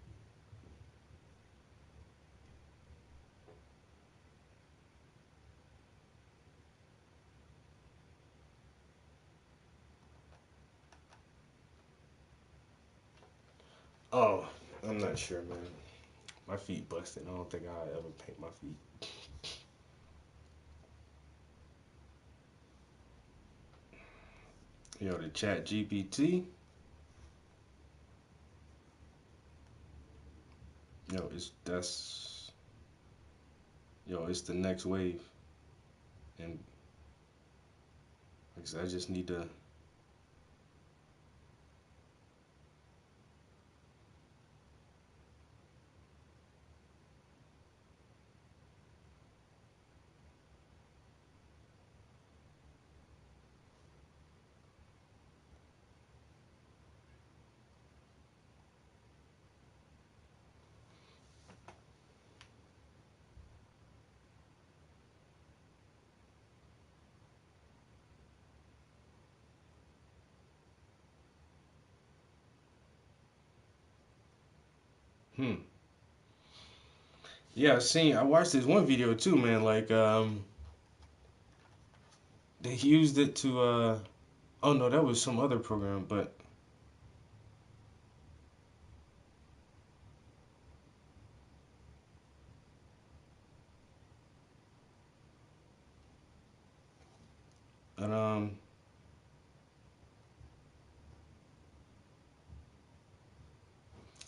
Oh, I'm not sure, man. My feet busted. I don't think I'll ever paint my feet. Yo, the Chat GPT. Yo, it's the next wave, and like I said, I just need to. Yeah, I watched this one video too, man. Like, they used it to, oh no, that was some other program, but, and,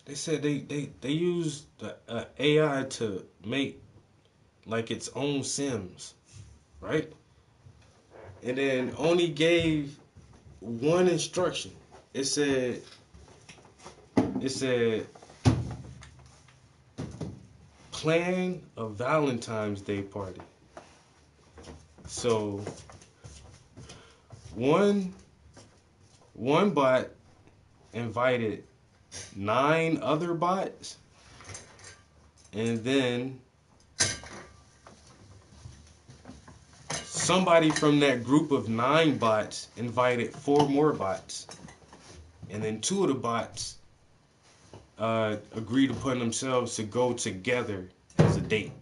they said they used the AI to make like its own Sims, right? And then only gave one instruction. It said plan a Valentine's Day party. So one bot invited 9 other bots, and then somebody from that group of 9 bots invited 4 more bots, and then 2 of the bots agreed upon themselves to go together as a date.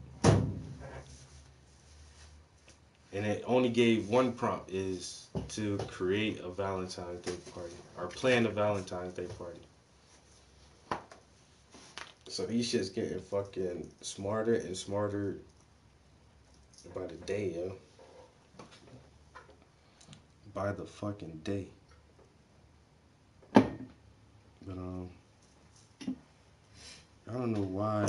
And it only gave one prompt, is to create a Valentine's Day party or plan a Valentine's Day party. So these shit's getting fucking smarter and smarter by the day, yo. By the fucking day. But I don't know why.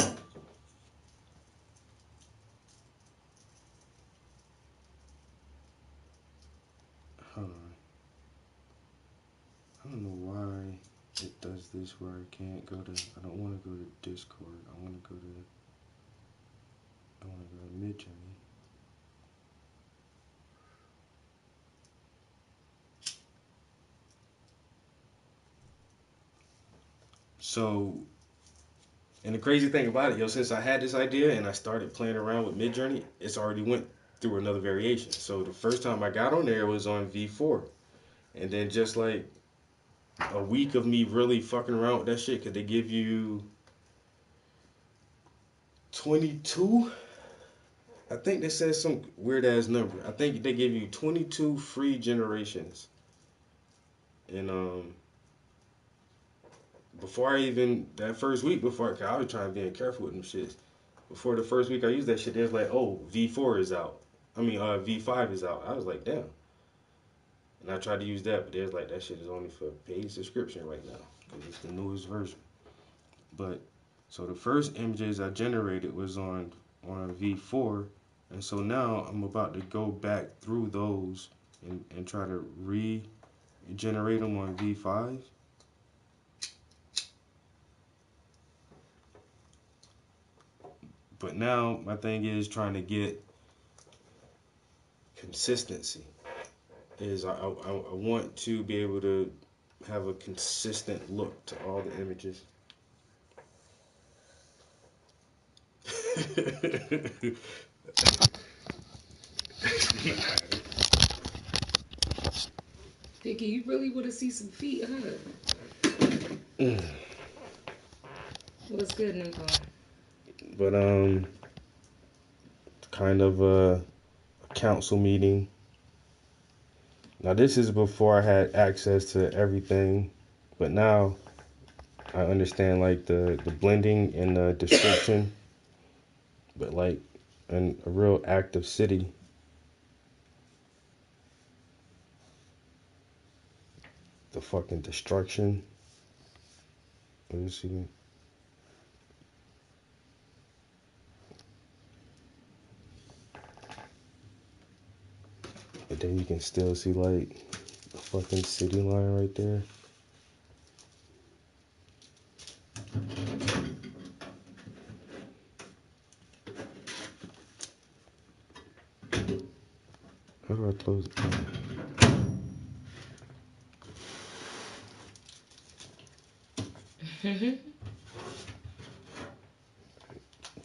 Hold on. I don't know why it does this where I can't go to. I don't want to go to Discord. I want to go to Midjourney. So, and the crazy thing about it, yo, since I had this idea and I started playing around with Midjourney, it's already went through another variation. So the first time I got on there was on V4. And then just like a week of me really fucking around with that shit, because they give you 22, I think they said some weird ass number. I think they give you 22 free generations. And before I even, that first week before, cause I was trying to be careful with them shits. Before the first week I used that shit, they was like, oh, V4 is out. V5 is out. I was like, damn. And I tried to use that, but they was like, that shit is only for paid subscription right now, because it's the newest version. But, so the first images I generated was on V4, and so now I'm about to go back through those and try to regenerate them on V5. But now my thing is trying to get consistency. Is I want to be able to have a consistent look to all the images. Dickie, you really want to see some feet, huh? What's good, Nico? But kind of a council meeting. Now this is before I had access to everything, but now I understand like the blending and the description. But like in a real active city, the fucking destruction. Let me see. But then you can still see like the fucking city line right there. How do I close it?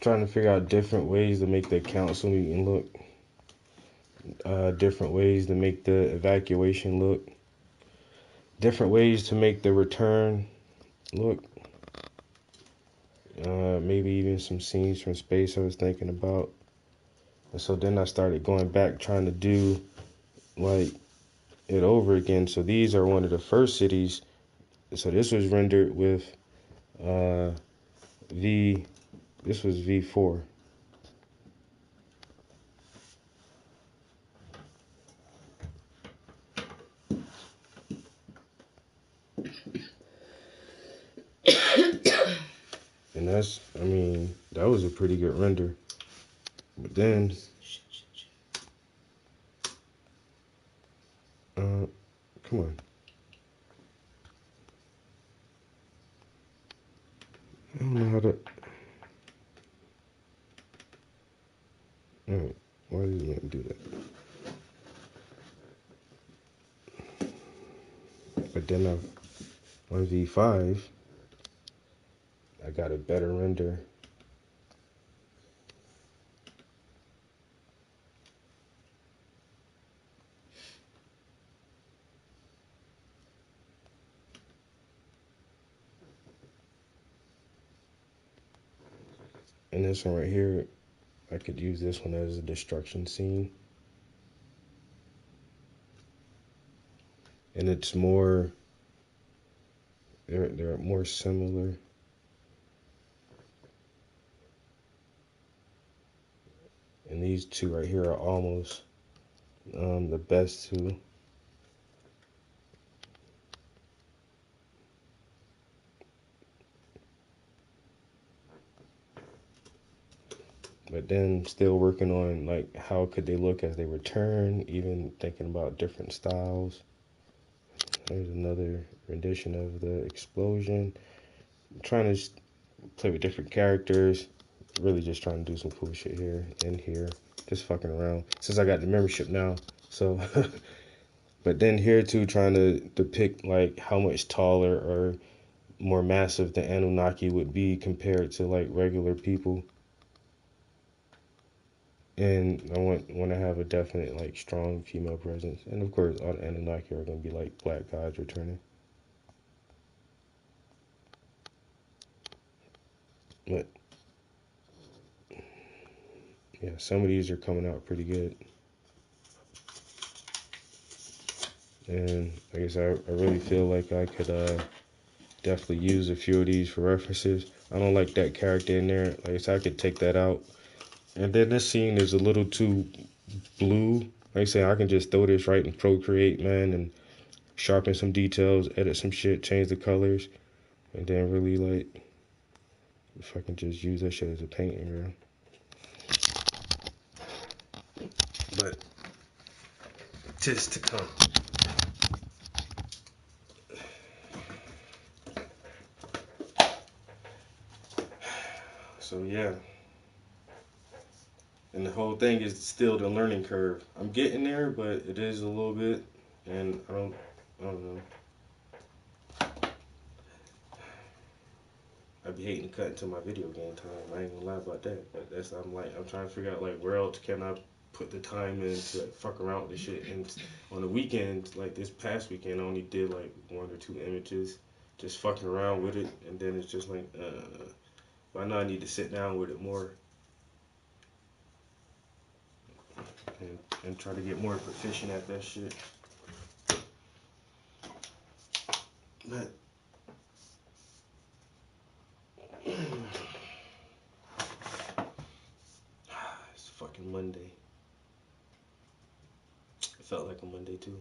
Trying to figure out different ways to make the council meeting look. Different ways to make the evacuation look. Different ways to make the return look. maybe even some scenes from space I was thinking about. And so then I started going back trying to do like it over again. So these are one of the first cities. So this was rendered with this was V4. And that's, I mean, that was a pretty good render. But then, come on. I don't know how to. Alright, why did you do that? But then on V5, I got a better render. And this one right here, I could use this one as a destruction scene. And it's more, they're more similar. And these two right here are almost the best two. But then still working on like how could they look as they return, even thinking about different styles. There's another rendition of the explosion. I'm trying to play with different characters. Really just trying to do some cool shit here and here. Just fucking around. Since I got the membership now. So but then here too, trying to depict like how much taller or more massive the Anunnaki would be compared to like regular people. And I want to have a definite, like, strong female presence. And of course, all the Anunnaki are going to be like black gods returning. But, yeah, some of these are coming out pretty good. And I guess I really feel like I could definitely use a few of these for references. I don't like that character in there. Like I said, I could take that out. And then this scene is a little too blue. Like I said, I can just throw this right in Procreate, man, and sharpen some details, edit some shit, change the colors, and then really like, if I can just use that shit as a painting, bro. But just to come. So yeah. And the whole thing is still the learning curve. I'm getting there, but it is a little bit, and I don't know. I be hating to cut into my video game time. I ain't gonna lie about that. But that's I'm trying to figure out like where else can I put the time in to like, fuck around with this shit. And on the weekend, like this past weekend, I only did like 1 or 2 images, just fucking around with it, and then it's just like, but I know I need to sit down with it more. And try to get more proficient at that shit. But it's fucking Monday. It felt like a Monday too.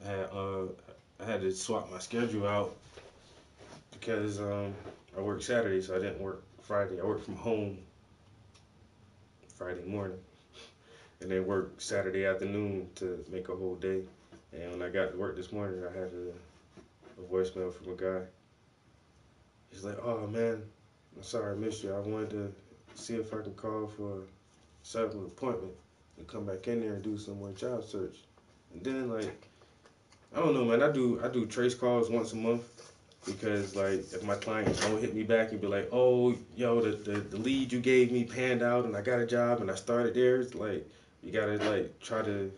I had to swap my schedule out because I work Saturday, so I didn't work Friday. I work from home Friday morning, and then work Saturday afternoon to make a whole day. And when I got to work this morning, I had a voicemail from a guy. He's like, "Oh man, I'm sorry I missed you. I wanted to see if I can call for set up an appointment and come back in there and do some more job search." And then like, I don't know, man. I do trace calls once a month because like if my clients don't hit me back and be like, "Oh, yo, the lead you gave me panned out and I got a job and I started there," it's like you gotta like try to.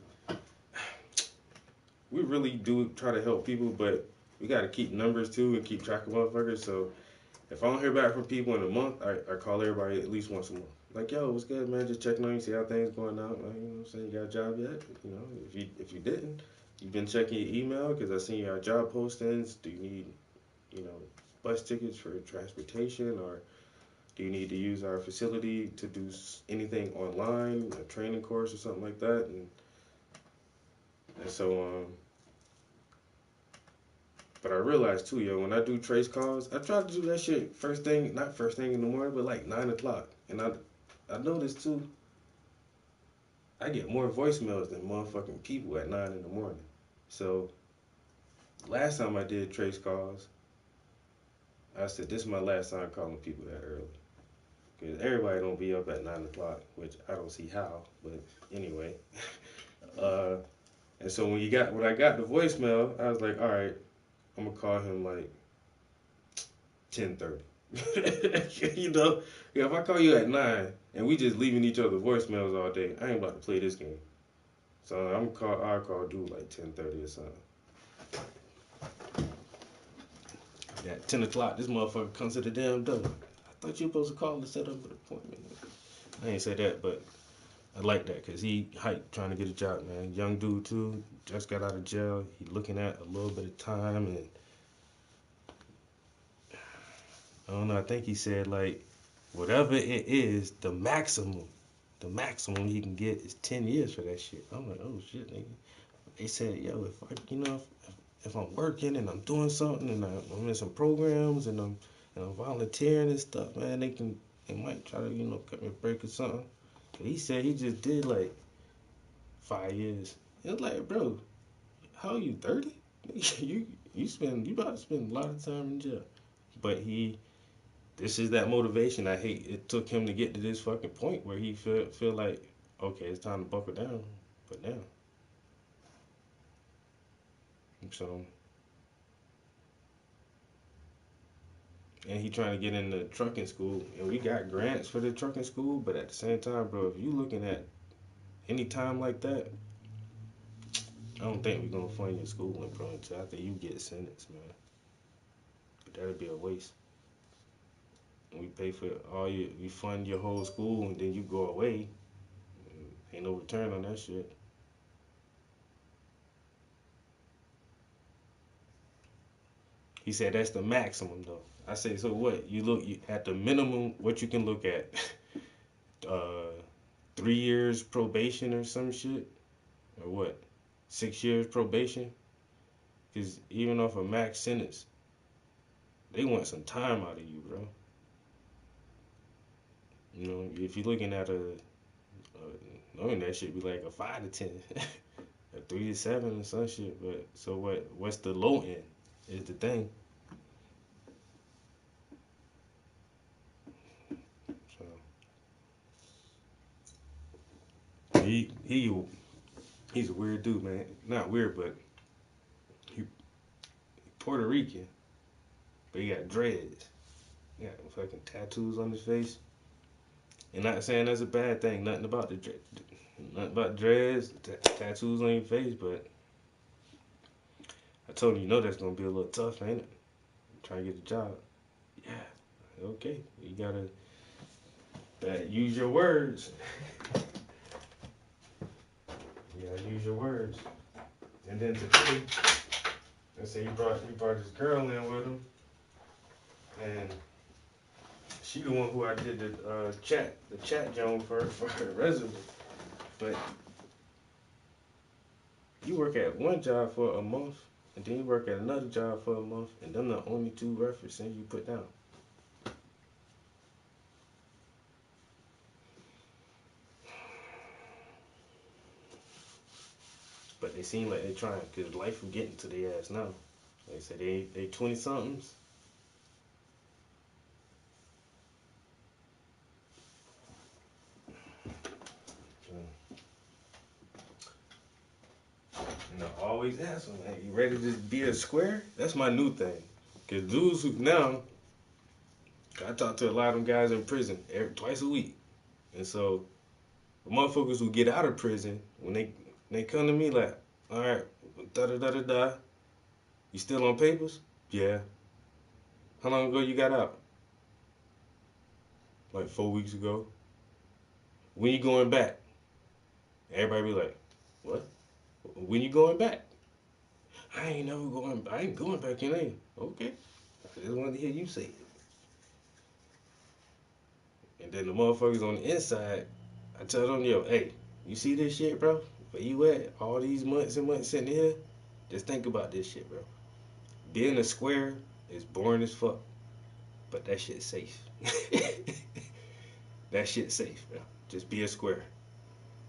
We really do try to help people, but we gotta keep numbers too and keep track of motherfuckers. So If I don't hear back from people in a month, I call everybody at least once a month. Like, yo, what's good, man? Just checking on you, see how things going out. Like, you know what I'm saying? You got a job yet? You know, if you didn't, you've been checking your email because I seen your job postings. Do you need, you know, bus tickets for transportation, or do you need to use our facility to do anything online, a training course or something like that? And so but I realized too, yo, when I do trace calls, I try to do that shit not first thing in the morning, but like 9 o'clock. And I noticed too, I get more voicemails than motherfucking people at 9 in the morning. So last time I did trace calls, I said this is my last time calling people that early. Because everybody don't be up at 9 o'clock, which I don't see how, but anyway. And so when I got the voicemail, I was like, all right, I'm gonna call him like 10:30. You know, yeah, if I call you at 9 and we just leaving each other voicemails all day, I ain't about to play this game. So I'll call dude like 10:30 or something. At 10 o'clock, this motherfucker comes to the damn door. I thought you were supposed to call to set up an appointment. I ain't say that, but I like that because he hyped trying to get a job, man. Young dude too, just got out of jail. He looking at a little bit of time, and I don't know. I think he said like whatever it is, the maximum he can get is 10 years for that shit. I'm like, oh shit, nigga. They said, yo, if I'm working and I'm doing something and I'm in some programs and I'm volunteering and stuff, man, they might try to cut me a break or something. He said he just did like 5 years. It's like, bro, how are you, 30? you about to spend a lot of time in jail. But this is that motivation. I hate it took him to get to this fucking point where he feel like, okay, it's time to buckle down. But now, so, and he trying to get into trucking school, and we got grants for the trucking school. But at the same time, bro, if you looking at any time like that, I don't think we're gonna fund your schooling, bro, until after you get sentenced, man. But that'd be a waste. We pay for we fund your whole school, and then you go away. Ain't no return on that shit. He said that's the maximum though. I say, so what? You at the minimum what you can look at. 3 years probation or some shit, or what? 6 years probation. Because even off a max sentence, they want some time out of you, bro. You know, if you're looking at knowing that shit be like a 5 to 10, a 3 to 7 or some shit. But so what? What's the low end? Is the thing. So he's a weird dude, man. Not weird, but he Puerto Rican, but he got dreads. He got fucking tattoos on his face. And not saying that's a bad thing. Nothing about dreads, tattoos on your face, but I told him, that's gonna be a little tough, ain't it? Trying to get a job. Yeah, okay. You gotta use your words. You gotta use your words. And then today, let's say he brought this girl in with him, and she the one who I did the chat joint for her resume. But you work at one job for a month, and then you work at another job for a month, and them the only 2 references you put down. But they seem like they trying, because life is getting to their ass now. They say they 20-somethings. And I always ask them, hey, you ready to be a square? That's my new thing. Because dudes who now, I talk to a lot of them guys in prison twice a week. And so, the motherfuckers who get out of prison, when they come to me like, all right, da-da-da-da-da, you still on papers? Yeah. How long ago you got out? like 4 weeks ago. When you going back? Everybody be like, what? When you going back? I ain't going back in there. Okay. I just wanted to hear you say it. And then the motherfuckers on the inside, I tell them, yo, hey, you see this shit, bro? Where you at? All these months and months sitting here? Just think about this shit, bro. Being a square is boring as fuck, but that shit's safe. That shit's safe, bro. Just be a square.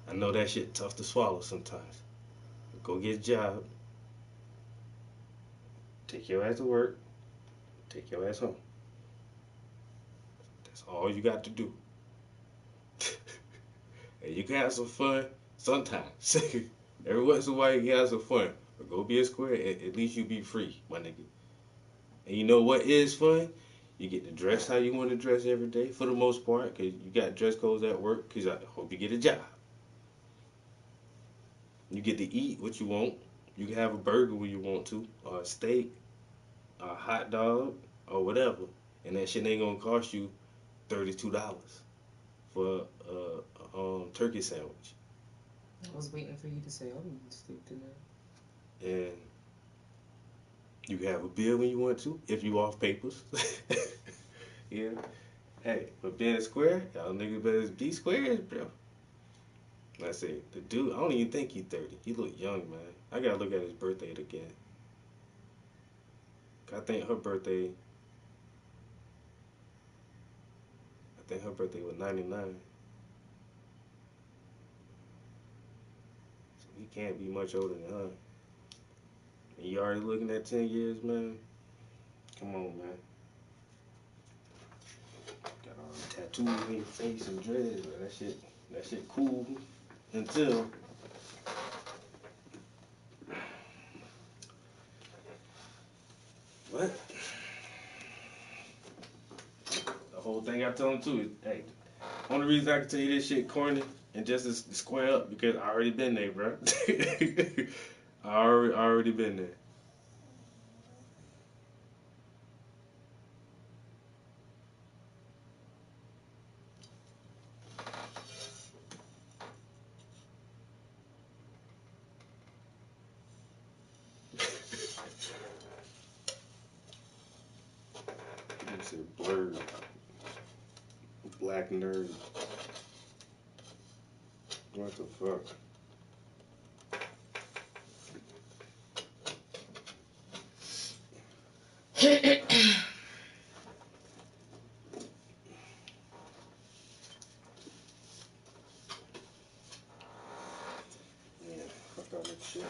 I know that shit tough to swallow sometimes. Go get a job. Take your ass to work. Take your ass home. That's all you got to do. And you can have some fun sometimes. Every once in a while you can have some fun. But go be a square, at least you be free, my nigga. And you know what is fun? You get to dress how you want to dress every day, for the most part, because you got dress codes at work, because I hope you get a job. You get to eat what you want. You can have a burger when you want to, or a steak, or a hot dog, or whatever. And that shit ain't going to cost you $32 for a turkey sandwich. I was waiting for you to say, I'm going to sleep tonight. And you can have a beer when you want to, if you off papers. Yeah. Hey, but being a square, y'all niggas better be squares, bro. I say, the dude, I don't even think he's 30. He look young, man. I gotta look at his birthday again. I think her birthday was 99. So he can't be much older than her. And you already looking at 10 years, man? Come on, man. Got all the tattoos on your face and dreads, man. That shit cool until what? The whole thing I tell him too is, hey, only reason I can tell you this shit corny and just to square up because I already been there, bro. I already been there. It's a blurred black nerd. What the fuck? Yeah, fuck all that shit.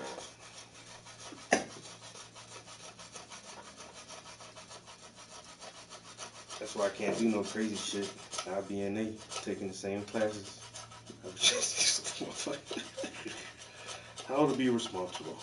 That's why I can't do no crazy shit. I'll be in there taking the same classes. I was just how to be responsible.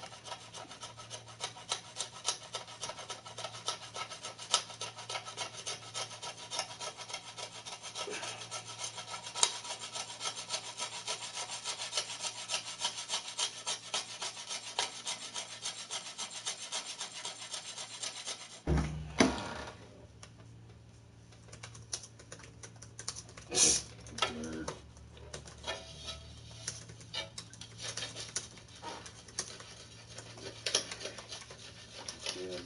Nerd. Yeah,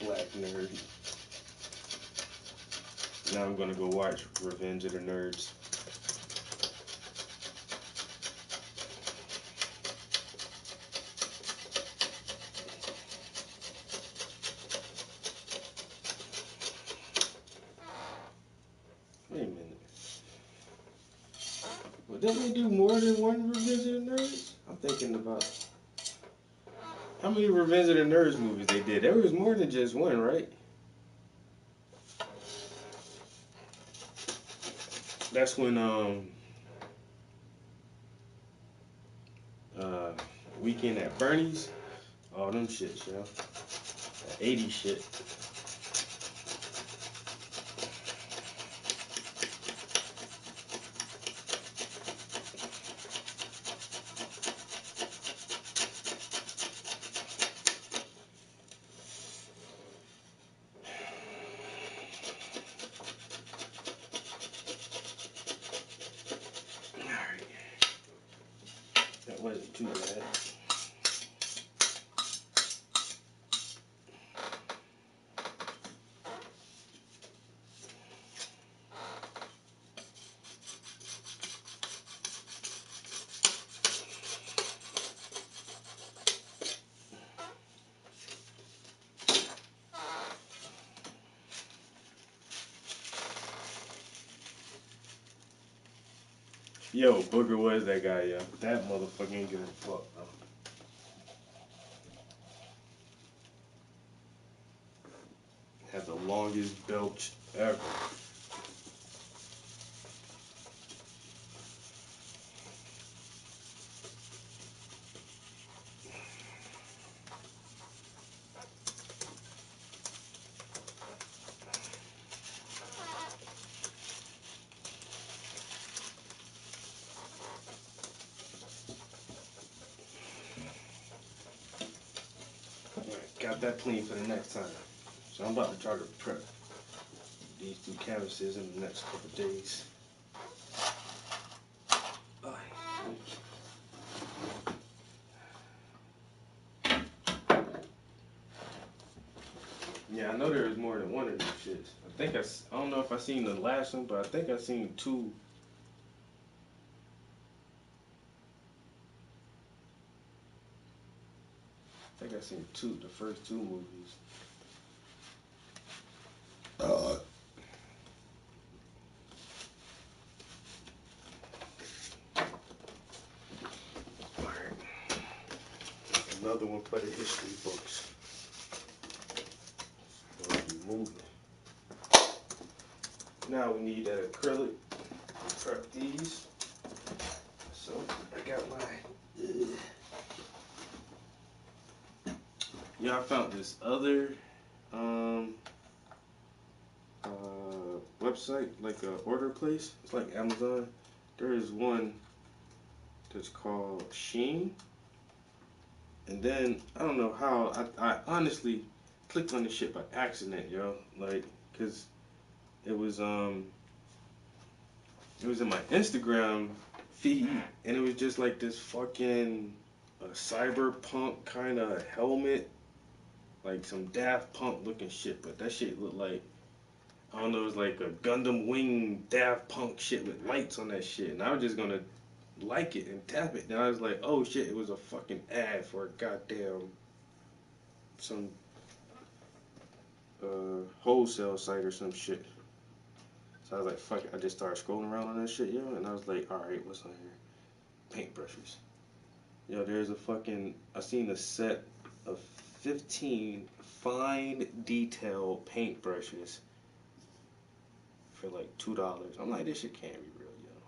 black nerd. Now I'm gonna go watch Revenge of the Nerds. Wait a minute. Well, didn't they do more than one Revenge of the Nerds? I'm thinking about how many Revenge of the Nerds movies they did. There was more than just one, right? That's when Weekend at Bernie's, all them shits, yo. That 80s shit. too bad. Yo, Booger was that guy, yo. That motherfucker ain't giving a fuck, bro. Had the longest belch ever. Alright, got that clean for the next time. So I'm about to try to prep these two canvases in the next couple of days. Yeah, I know there was more than one of these shits. I don't know if I seen the last one, but I think I seen two. I think I seen two, the first two movies. Alright. Another one for the history books. We'll be moving. Now we need that acrylic. Prep these. So I got my. Yeah, I found this other website, like a order place. It's like Amazon. There is one that's called Shein. And then I don't know how I honestly clicked on this shit by accident, yo. Like, cause it was in my Instagram feed, and it was just like this fucking cyberpunk kind of helmet, like some Daft Punk looking shit. But that shit looked like, I don't know, it was like a Gundam Wing Daft Punk shit with lights on that shit, and I was just gonna like it and tap it. Then I was like, oh shit, it was a fucking ad for a goddamn some wholesale site or some shit. So I was like, fuck it. I just started scrolling around on that shit, yo, and I was like, alright, what's on here? Paintbrushes. Yo, there's a fucking, I seen a set of 15 fine detail paintbrushes for like $2. I'm like, this shit can't be real, yo.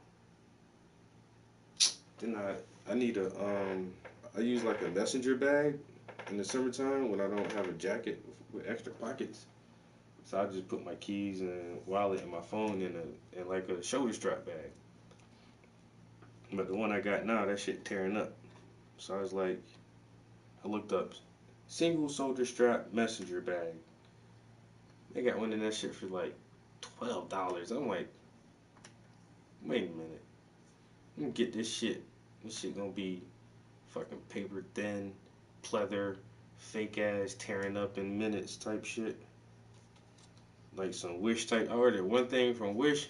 Then I need I use like a messenger bag in the summertime when I don't have a jacket with extra pockets. So I just put my keys and wallet and my phone in like a shoulder strap bag. But the one I got now, that shit tearing up. So I was like, I looked up single shoulder strap messenger bag. They got one in that shit for like $12. I'm like, wait a minute. I'm gonna get this shit. This shit gonna be fucking paper thin, pleather, fake ass, tearing up in minutes type shit. Like some Wish type. I ordered one thing from Wish.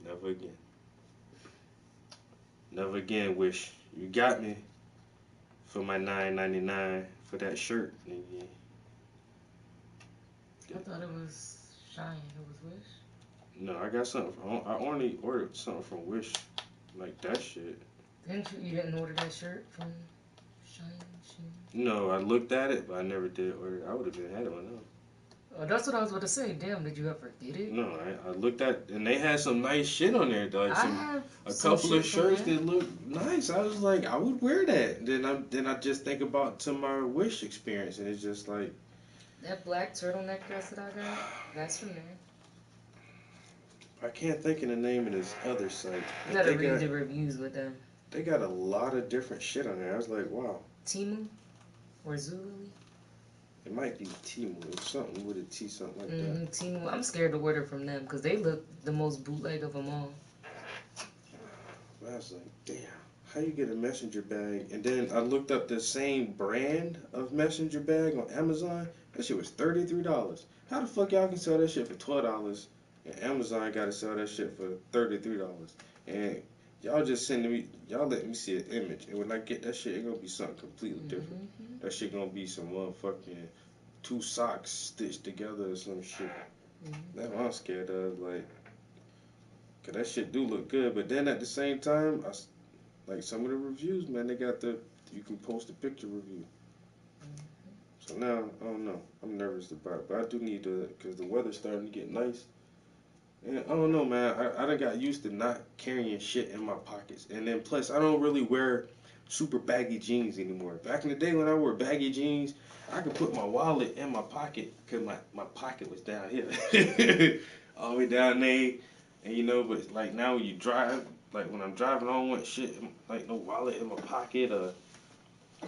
Never again. Never again, Wish. You got me for my $9.99 for that shirt, nigga. I thought it was Shine. It was Wish. No, I got something from, I only ordered something from Wish. Like that shit. You didn't order that shirt from Shine? No, I looked at it, but I never did order it. I would have been had one now. Oh, that's what I was about to say. Damn, did you ever get it? No, I looked at, and they had some nice shit on there. Like a some couple of shit shirts from there. that looked nice. I was like, I would wear that. Then I just think about to my Wish experience, and it's just like That black turtleneck dress that I got, that's from there. I can't think of the name of this other site. You gotta read the reviews with them. They got a lot of different shit on there. I was like, wow. Temu or Zulu? It might be Temu or something with a T, something like that. Temu. I'm scared to order from them because they look the most bootleg of them all. But I was like, damn, how you get a messenger bag? And then I looked up the same brand of messenger bag on Amazon. That shit was $33. How the fuck y'all can sell that shit for $12 and Amazon gotta sell that shit for $33? And y'all just sending me, y'all let me see an image. And when I get that shit, it gonna be something completely different. That shit gonna be some motherfucking 2 socks stitched together or some shit. That's what I'm scared of. Like, cause that shit do look good, but then at the same time, like some of the reviews, man, they got you can post a picture review. So now, I don't know. I'm nervous about it, but I do need to, because the weather's starting to get nice. And I don't know, man. I done got used to not carrying shit in my pockets. And then plus, I don't really wear super baggy jeans anymore. Back in the day when I wore baggy jeans, I could put my wallet in my pocket because my pocket was down here. All the way down there. And you know, but like now when you drive, like when I'm driving, I don't want shit, like no wallet in my pocket or, I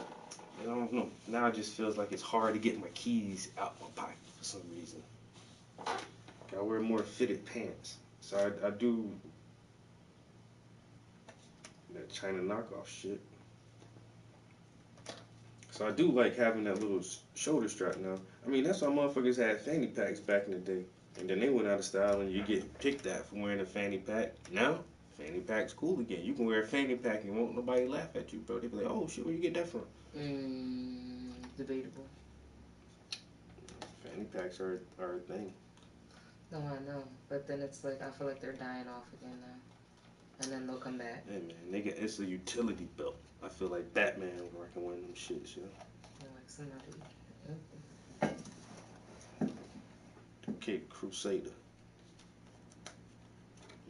don't know. Now it just feels like it's hard to get my keys out my pocket for some reason. I wear more fitted pants. So I do that China knockoff shit. So I do like having that little shoulder strap now. I mean, that's why motherfuckers had fanny packs back in the day. And then they went out of style and you get picked at for wearing a fanny pack. Now, fanny pack's cool again. You can wear a fanny pack and won't nobody laugh at you, bro. They be like, oh shit, where you get that from? Debatable. Fanny packs are a thing. No, I know. But then it's like, I feel like they're dying off again now. And then they'll come back. Hey man, it's a utility belt. I feel like Batman working one of them shits, you know? Like somebody. Okay, Crusader.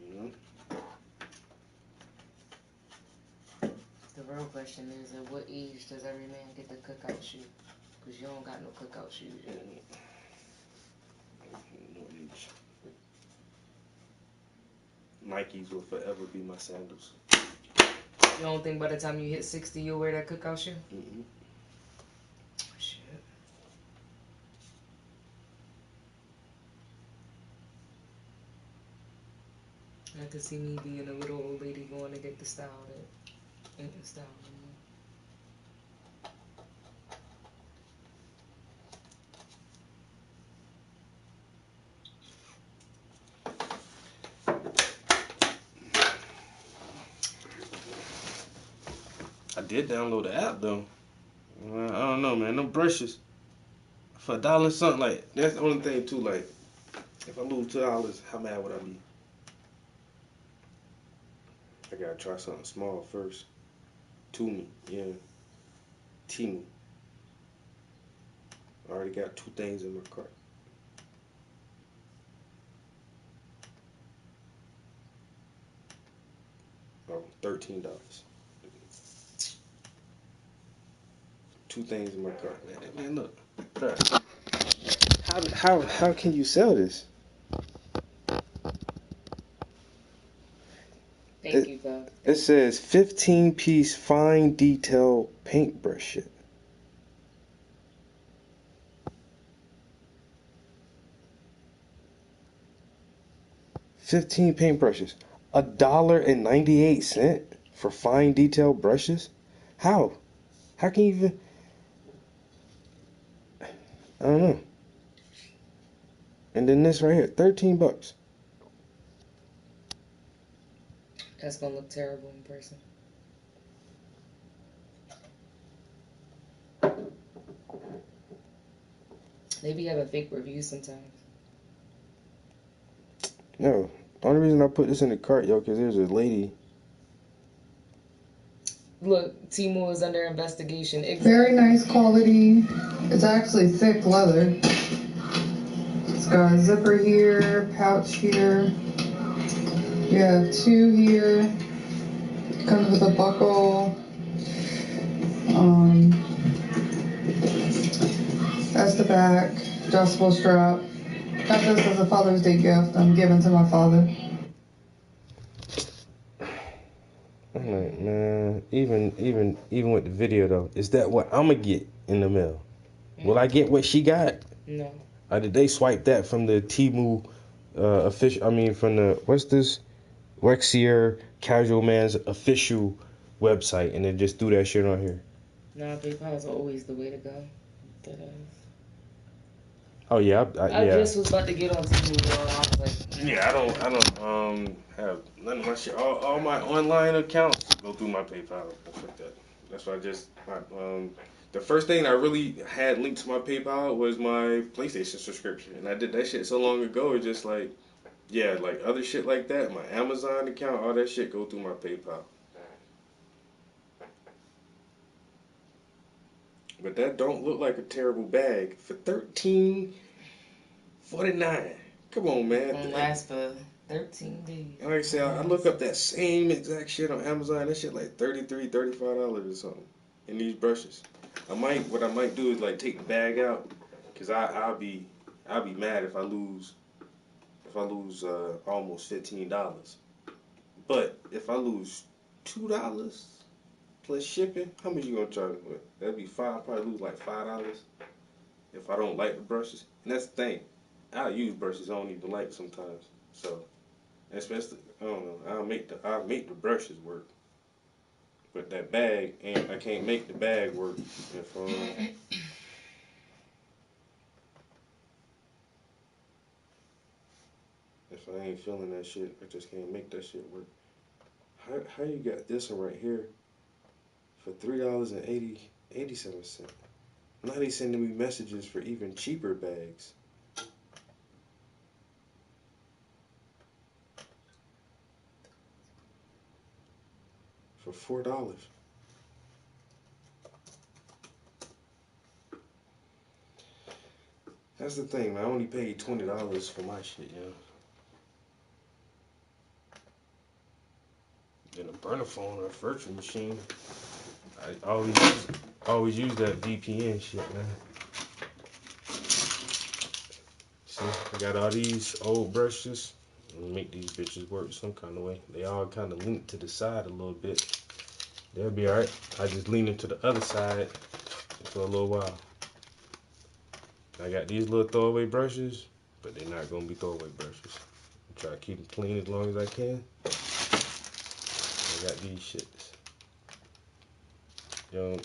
You know? The real question is, at what age does every man get the cookout shoe? Because you don't got no cookout shoes yet. No age. Nikes will forever be my sandals. You don't think by the time you hit 60 you'll wear that cookout shoe? Mm-hmm. Shit. I could see me being a little old lady going to get the style that ain't the style I did download the app though. I don't know, man. Them brushes for $1 something, like that's the only thing too. Like, if I lose $2, how mad would I be? I gotta try something small first. Tumi, yeah. Timu. I already got 2 things in my cart. Oh, $13. 2 things in my cart. Man, look. How can you sell this? Thank you, God. It says 15-piece fine detail paintbrush shit. $15 paintbrushes. $1.98 for fine detail brushes? How? How can you even? I don't know. And then this right here, $13. That's gonna look terrible in person. They be having fake reviews sometimes. No. Only reason I put this in the cart, yo, because there's a lady. Look, Temu is under investigation. Very nice quality. It's actually thick leather. It's got a zipper here, pouch here. You have 2 here. Comes with a buckle. That's the back. Adjustable strap. Got this as a Father's Day gift I'm giving to my father. I'm like, man, even with the video though, is that what I'm gonna get in the mail? Will I get what she got? No. Or did they swipe that from the Temu official? I mean, from the what's this? Wexier Casual Man's official website and then just do that shit on here. Nah, PayPal is always the way to go. That is. Oh yeah, I yeah. just was about to get on Temu, though. I was like, Yeah, I don't have none of my shit. All my online accounts go through my PayPal. That's like that. That's why the first thing I really had linked to my PayPal was my PlayStation subscription, and I did that shit so long ago. It's just like, yeah, like other shit like that. My Amazon account, all that shit go through my PayPal. But that don't look like a terrible bag for $13.49. Come on, man. it's gonna last for 13 days. Like I said, I look up that same exact shit on Amazon. That shit like $33, $35 or something. In these brushes. What I might do is like take the bag out, cause I'll be mad if I lose almost $15. But if I lose $2 plus shipping, how much you gonna charge me with? That'd be five. I'll probably lose like $5 if I don't like the brushes. And that's the thing. I use brushes I don't even like sometimes. So. Especially, I don't know. I'll make the brushes work, but that bag I can't make the bag work if I ain't feeling that shit. I just can't make that shit work. How you got this one right here for $3.87? Now they sending me messages for even cheaper bags. For $4. That's the thing, man. I only paid $20 for my shit, yo. Then a burner phone or a virtual machine. I always use that VPN shit, man. See, I got all these old brushes. I'm gonna make these bitches work some kind of way. They all kind of lean to the side a little bit. They'll be alright. I just lean them to the other side for a little while. I got these little throwaway brushes, but they're not gonna be throwaway brushes. I try to keep them clean as long as I can. I got these shits. You know,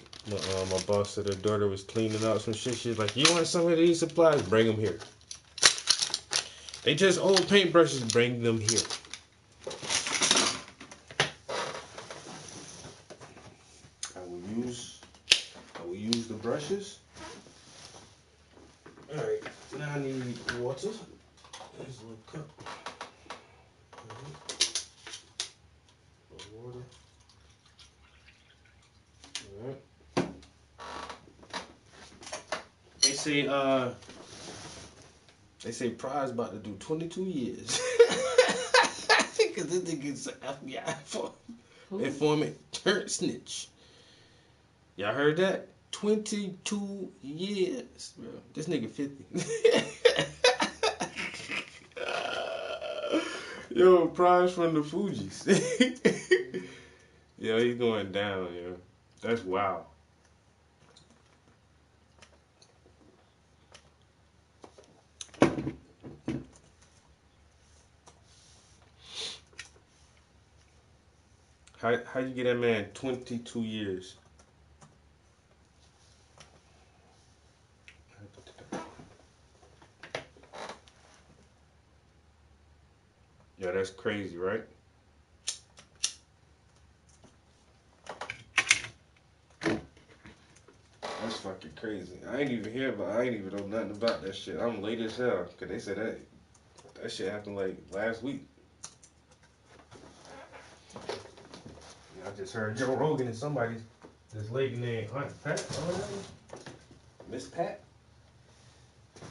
my boss said her daughter was cleaning out some shit. She's like, "You want some of these supplies? Bring them here." They just old paintbrushes. Bring them here. I will use the brushes. All right, now I need water. There's a little cup. Water. All right. They say Prize about to do 22 years. Because this nigga's an FBI informant turned snitch. Y'all heard that? 22 years, bro. This nigga 50. Yo, Prize from the Fugees. Yo, he's going down, yo. That's wild. How you get that man 22 years? Yeah, that's crazy, right? That's fucking crazy. I ain't even know nothing about that shit. I'm late as hell, cause they said that shit happened like last week. I just heard Joe Rogan and this lady named Aunt Pat, Miss Pat.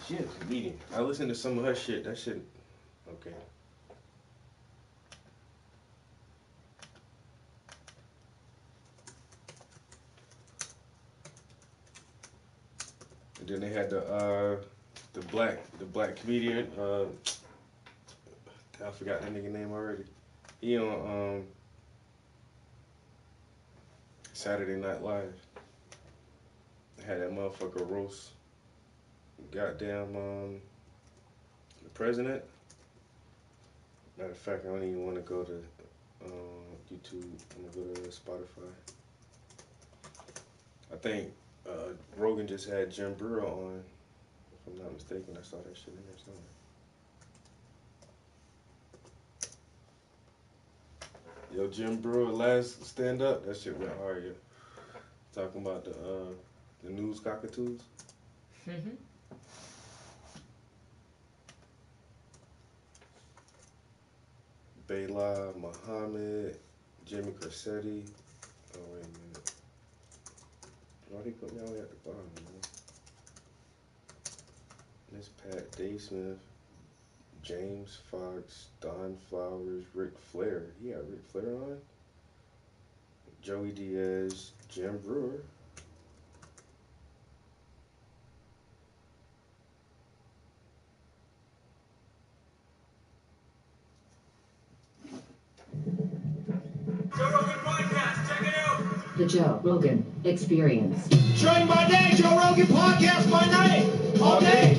She a comedian. I listened to some of her shit. That shit, okay. And then they had the black comedian. I forgot that nigga name already. He on Saturday Night Live. Had that motherfucker roast goddamn the president. Matter of fact, I don't even want to go to YouTube, and then go to Spotify. I think Rogan just had Jim Brewer on. If I'm not mistaken, I saw that shit in there somewhere. Yo, Jim Brewer last stand up, that shit went hard. Yeah. Talking about the news cockatoos. Mhm. Bela Muhammad, Jimmy Corsetti. Oh wait a minute. Why they put me all the way at the bottom, man? Miss Pat, Dave Smith, James Fox, Don Flowers, Ric Flair. He got Ric Flair on. Joey Diaz, Jim Brewer. Joe Rogan Podcast, check it out. The Joe Rogan Experience. Train by day, Joe Rogan Podcast by night. All day.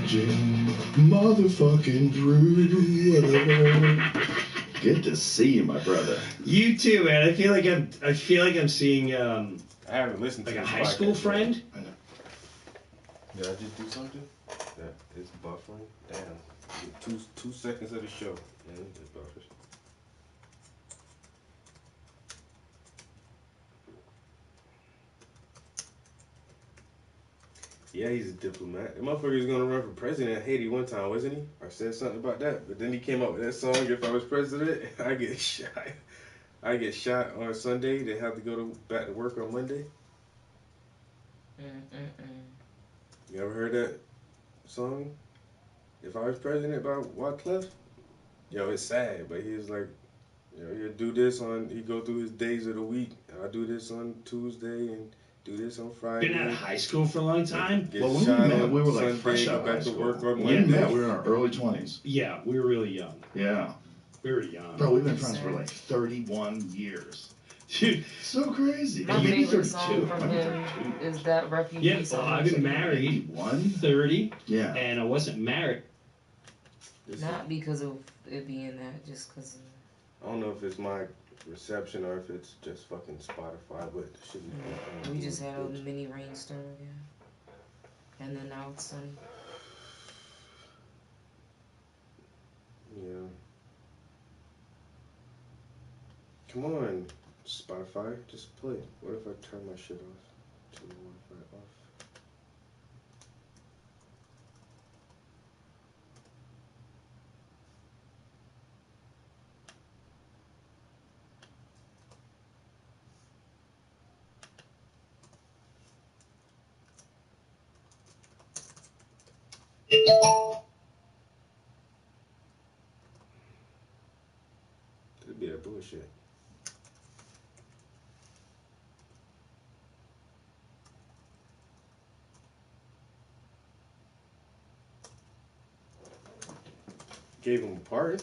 Jim motherfucking Brewer. Good to see you, my brother. You too, man. I feel like I'm seeing I haven't listened to like a this high school podcast friend. yet. Did I just do something? Yeah, it's buffering. Damn. 2 seconds of the show. Yeah, it just buffers. Yeah, he's a diplomat. The motherfucker was gonna run for president of Haiti one time, wasn't he? I said something about that, but then he came up with that song. If I was president, I get shot. I get shot on Sunday. They have to go back to work on Monday. You ever heard that song? If I was president by Wyclef? Yo, it's sad, but he was like, you know, he'll do this on. He go through his days of the week. I do this on Tuesday and do this on Friday. Been out of high school for a long time. Get Well, when we shot met, on we were like Sunday, fresh go out of high back to school. work on When we Monday. met, we were in our early 20s. Yeah, we were really young. Yeah. We were young. Bro, we've been friends for like 31 years. Dude, So crazy. My Maybe favorite 32. song from him is that Refugee yeah, song. well, I've been married 1? 30, Yeah. and I wasn't married. Not because of it being that, just because. I don't know if it's my reception or if it's just fucking Spotify, but the shit is We just had a mini rainstorm again. And then now it's sunny. Yeah. Come on, Spotify, just play. What if I turn my shit off? Turn the Wi-Fi off. That'd be that bullshit. Gave him a pardon.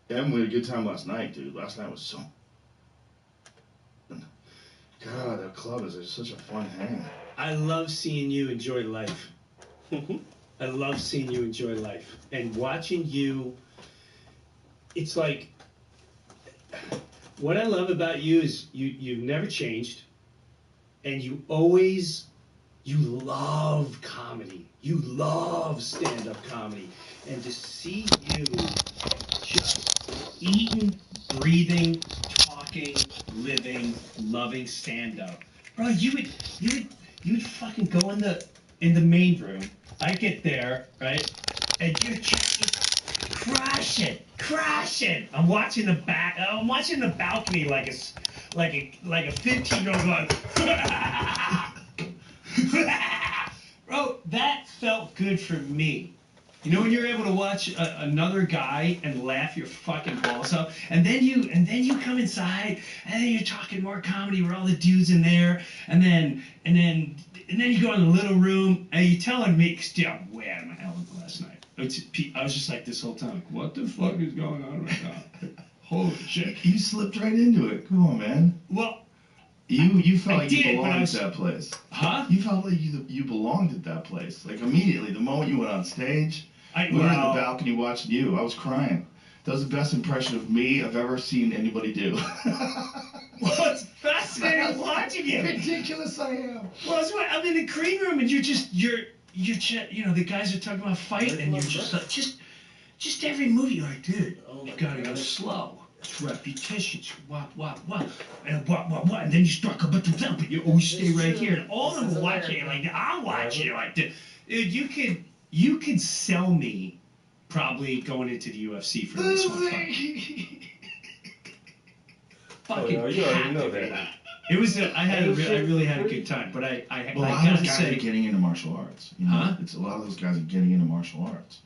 Yeah, we had a good time last night, dude. Last night was so... God, that club is such a fun hang. I love seeing you enjoy life. I love seeing you enjoy life. And watching you, it's like, what I love about you is you've never changed. And you love comedy. You love stand-up comedy. And to see you just eating, breathing, talking, living, loving stand-up. Bro, you would fucking go in the main room. I get there, right? And you're just crush it. I'm watching the balcony like a 15-year-old going. Bro, that felt good for me. You know when you're able to watch another guy and laugh your fucking balls up, and then you come inside, and then you're talking more comedy with all the dudes in there, and then you go in the little room, and you're telling me, dude, I'm way out of my element last night. I was just like this whole time, like, what the fuck is going on right now? Holy shit! You slipped right into it. Come on, man. Well. You felt like you did, belonged at that place. Huh? You felt like you belonged at that place. Like immediately, the moment you went on stage, we were in the balcony watching you. I was crying. That was the best impression of me I've ever seen anybody do. Well, it's fascinating watching you. Ridiculous I am. Well, that's why I'm in the green room and you're you know, the guys are talking about fighting and you're just like, just every movie you're like, dude, you gotta go slow. It's repetitions, wah, and wah, and then you start going, but you always stay right here. And all of them watching it like that. I'm watching it like that. Dude, you could sell me probably going into the UFC for this one. Fucking you already know that. It was. I really had a good time, but I a lot of those guys are getting into martial arts. You know, Huh? It's a lot of those guys are getting into martial arts.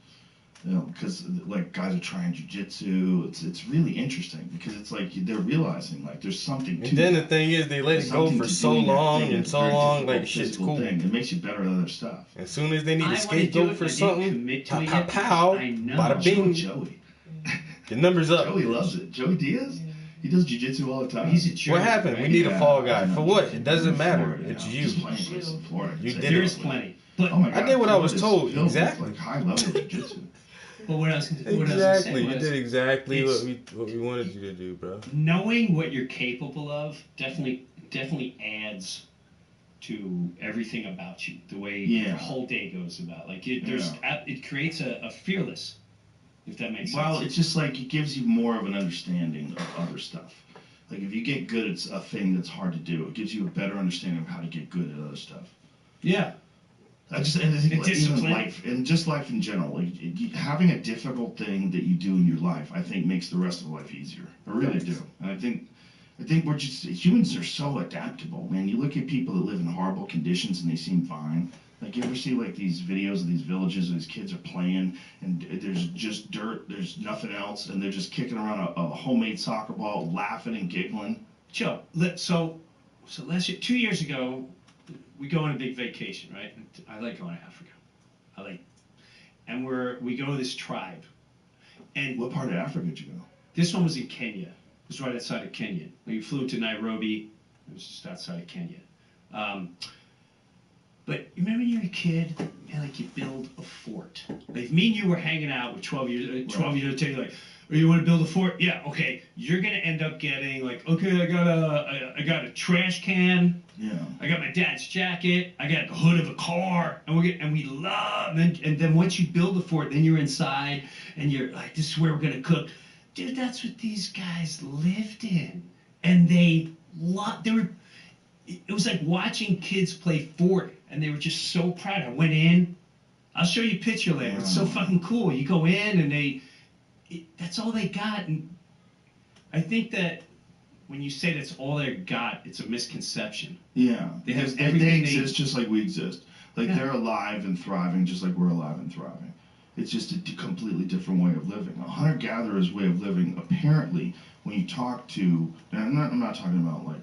You know, because like guys are trying jujitsu. It's really interesting because it's like they're realizing like there's something to And then it. the thing is, they let it go for so long and so long, like shit's cool. It makes you better at other stuff. As soon as they need a I wanna do scapegoat it, for I didn't something, commit to pow, it pow, yet pow, because I know. bada bing, Joey. your number's up. Joey loves it. Joey Diaz. He does jujitsu all the time. He's a jerk. What happened? Right? We need a fall guy. I know. For what? It doesn't matter. Florida, It's yeah. you. Just playing place in Florida. You Say did There it. is plenty. But, Oh my God, I did what I was Florida's told. filled with, Exactly. like high level jiu-jitsu. but what I was going to say Exactly. You was, did exactly it's- what we wanted you to do, bro. knowing what you're capable of definitely adds to everything about you. The way Yeah. the whole day goes about. Like it creates a fearless, if that makes Well, sense. it's just like it gives you more of an understanding of other stuff. Like if you get good at a thing that's hard to do, it gives you a better understanding of how to get good at other stuff. Yeah. I think like, even discipline. life and just life in general. Like having a difficult thing that you do in your life, I think makes the rest of life easier. I really do. And I think we're just humans are so adaptable, man. You look at people that live in horrible conditions and they seem fine. Like you ever see like these videos of these villages where these kids are playing and there's just dirt, there's nothing else, and they're just kicking around a homemade soccer ball, laughing and giggling. Joe, so last year, 2 years ago, we go on a big vacation, right? I like going to Africa. And we go to this tribe. And What part of Africa did you go? this one was in Kenya. It was right outside of Kenya. We flew to Nairobi. It was just outside of Kenya. But you remember when you were a kid and like you build a fort? Like if me and you were hanging out with 12 years old, you're like, oh, you want to build a fort? Yeah, okay. You're gonna end up getting like, okay, I got a trash can. Yeah. I got my dad's jacket. I got the hood of a car, and we love. And then once you build the fort, then you're inside, and you're like, this is where we're gonna cook, dude. That's what these guys lived in, and they were. It was like watching kids play fort, and they were just so proud. I went in. I'll show you a picture later. It's so fucking cool. You go in, and that's all they got. And I think that when you say that's all they got, it's a misconception. Yeah. They have They everything exist just like we exist. Like they're alive and thriving just like we're alive and thriving. It's just a completely different way of living. A hunter-gatherer's way of living, apparently, when you talk to, and I'm not talking about like,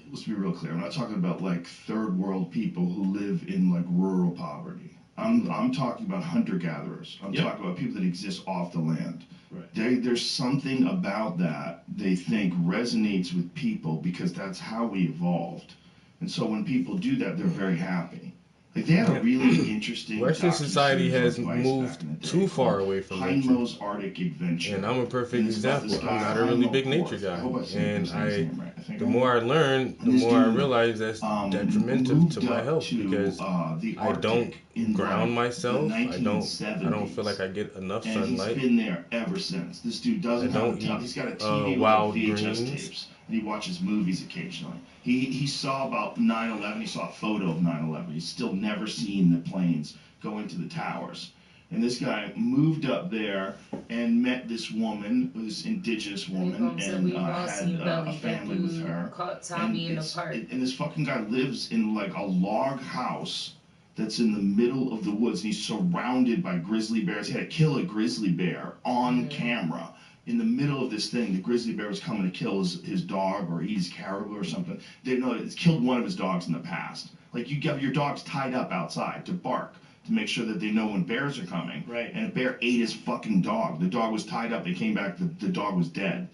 let's be real clear, I'm not talking about like third world people who live in like rural poverty. I'm talking about hunter-gatherers. I'm talking about people that exist off the land. Right. There's something about that they think resonates with people because that's how we evolved. And so when people do that, they're very happy. Like they had a really interesting Western society has docuseries on Vice moved back in the day too far called away from nature. Heino's Arctic Adventure. And I'm a perfect And it's about example. this I'm guy, not a really Heino big nature Forth. guy. I hope I said And his name right. I think the I more I did. learn, the And this more I dude, realize that's detrimental to my health to, because the I don't Arctic in ground like myself. the I don't 1970s. feel like I get enough And sunlight. he's been there ever since. This dude doesn't I have don't a top. eat, He's got a TV with wild VHS greens. tapes, and he watches movies occasionally. He saw about 9/11. He saw a photo of 9/11. He's still never seen the planes go into the towers. And this guy moved up there and met this woman, this indigenous woman, and had a family with her. Caught Tommy in the park. And this fucking guy lives in like a log house that's in the middle of the woods, and he's surrounded by grizzly bears. He had to kill a grizzly bear on camera. In the middle of this thing, the grizzly bear was coming to kill his dog or eat his caribou or something. It's killed one of his dogs in the past. Like, you have your dogs tied up outside to bark, to make sure that they know when bears are coming. Right. And a bear ate his fucking dog. The dog was tied up. They came back. The dog was dead,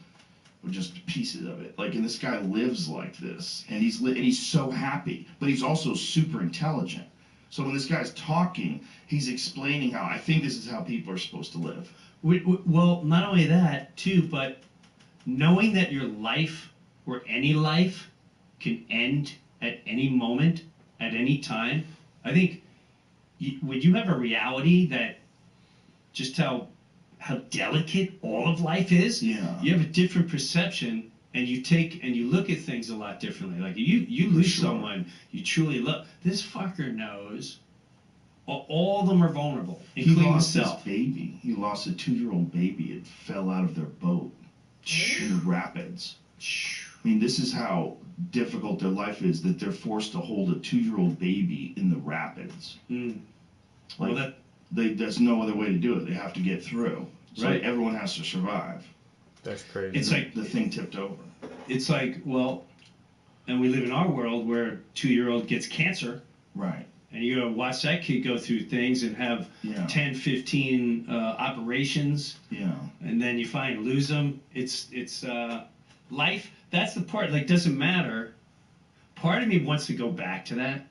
or just pieces of it. Like, and this guy lives like this, and he's so happy, but he's also super intelligent. So when this guy's talking, he's explaining how I think this is how people are supposed to live. Well, not only that too, but knowing that your life or any life can end at any moment, at any time. I think when you have a reality that just how delicate all of life is, you have a different perception, and you look at things a lot differently. Like you lose someone you truly love. This fucker knows all of them are vulnerable, including himself. His baby. He lost a 2-year-old baby. It fell out of their boat in the rapids. I mean, this is how difficult their life is, that they're forced to hold a 2-year-old baby in the rapids. Like, there's no other way to do it. They have to get through. So everyone has to survive. That's crazy. It's like the thing tipped over. It's like, well, and we live in our world where a 2-year-old gets cancer. Right. And you go watch that kid go through things and have 10, 15 operations. Yeah. And then you finally lose them. It's life. That's the part. Like, doesn't matter. Part of me wants to go back to that.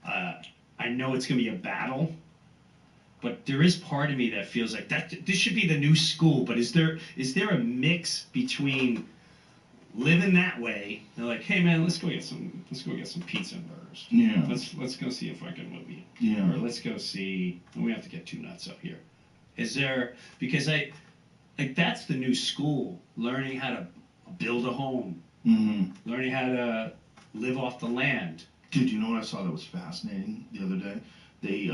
I know it's gonna be a battle, but there is part of me that feels like this should be the new school. But is there a mix between living that way and like, hey man, let's go get some pizza and burgers. Yeah. Let's go see a fucking movie. Yeah. Or let's go see. We have to get too nuts up here. Is there, because that's the new school, learning how to build a home, learning how to live off the land. Dude, you know what I saw that was fascinating the other day? They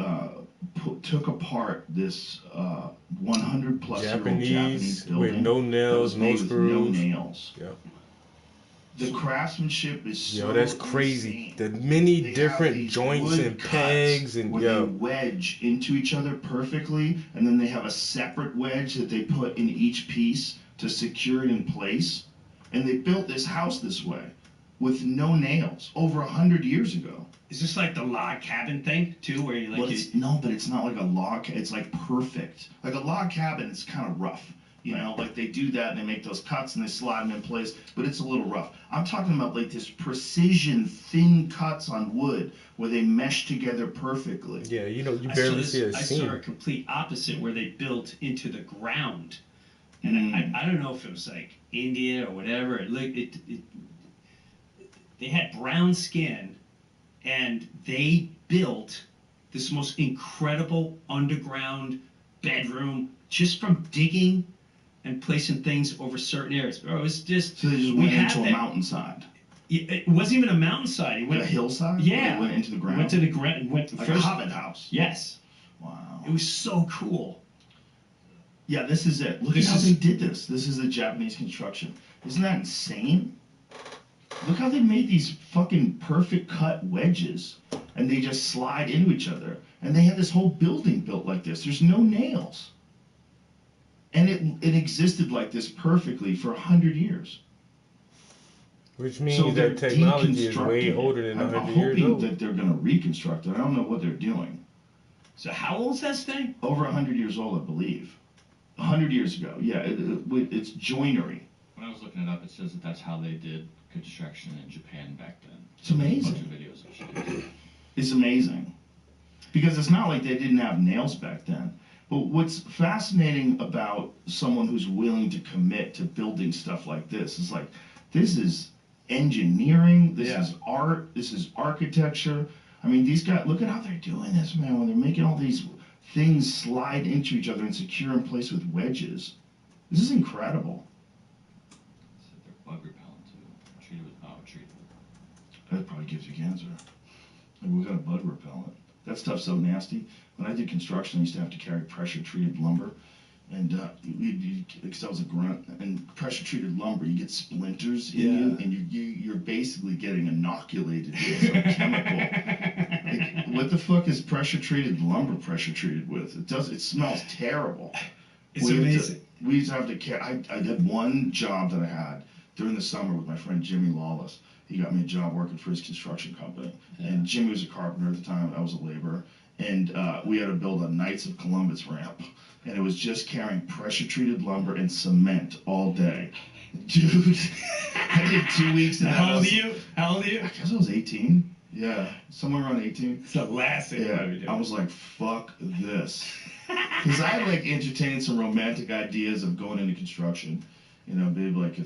took apart this 100-plus-year-old Japanese building with no nails, no screws, no nails. Yep. The craftsmanship is so that's crazy. The many different joints and pegs and where they wedge into each other perfectly, and then they have a separate wedge that they put in each piece to secure it in place. And they built this house this way with no nails over 100 years ago. Is this like the log cabin thing too, where you like? No, but it's not like a log. It's like perfect. Like a log cabin, it's kind of rough. You know, like they do that and they make those cuts and they slide them in place, but it's a little rough. I'm talking about like this precision, thin cuts on wood where they mesh together perfectly. Yeah, you barely see a seam. I saw a complete opposite where they built into the ground, and I don't know if it was like India or whatever. They had brown skin, and they built this most incredible underground bedroom just from digging and placing things over certain areas. Bro, it was just... So they just went into a mountainside. It wasn't even a mountainside. It went a hillside? Yeah. It went into the ground? Went to the ground. Like a hobbit house? Yes. Wow. It was so cool. Yeah, this is it. Look at how they did this. This is the Japanese construction. Isn't that insane? Look how they made these fucking perfect cut wedges, and they just slide into each other. And they had this whole building built like this. There's no nails. And it existed like this perfectly for 100 years. Which means that technology is way older than 100 years old. I'm hoping that they're going to reconstruct it. I don't know what they're doing. So how old is that thing? Over 100 years old, I believe. 100 years ago. Yeah, it's joinery. When I was looking it up, it says that that's how they did construction in Japan back then. It's amazing. A bunch of videos of shit. It's amazing. Because it's not like they didn't have nails back then. But what's fascinating about someone who's willing to commit to building stuff like this is like, this is engineering, this is art, this is architecture. I mean, these guys, look at how they're doing this, man, when they're making all these things slide into each other and secure in place with wedges. This is incredible. They're bug repellent too. Treated with That probably gives you cancer. Like, we got a bug repellent. That stuff's so nasty. When I did construction, I used to have to carry pressure-treated lumber, and because I was a grunt, and pressure-treated lumber, you get splinters in you, and you're basically getting inoculated with some chemical. like, what the fuck is pressure treated lumber pressure treated with? It smells terrible. It's amazing. We used to have to I did one job that I had during the summer with my friend Jimmy Lawless. He got me a job working for his construction company. And Jimmy was a carpenter at the time. I was a laborer. And we had to build a Knights of Columbus ramp. And it was just carrying pressure-treated lumber and cement all day. Dude, I did 2 weeks. How old are you? I guess I was 18. Yeah, somewhere around 18. It's the last thing I would do. I was like, fuck this. Because I had like entertained some romantic ideas of going into construction. You know, maybe like a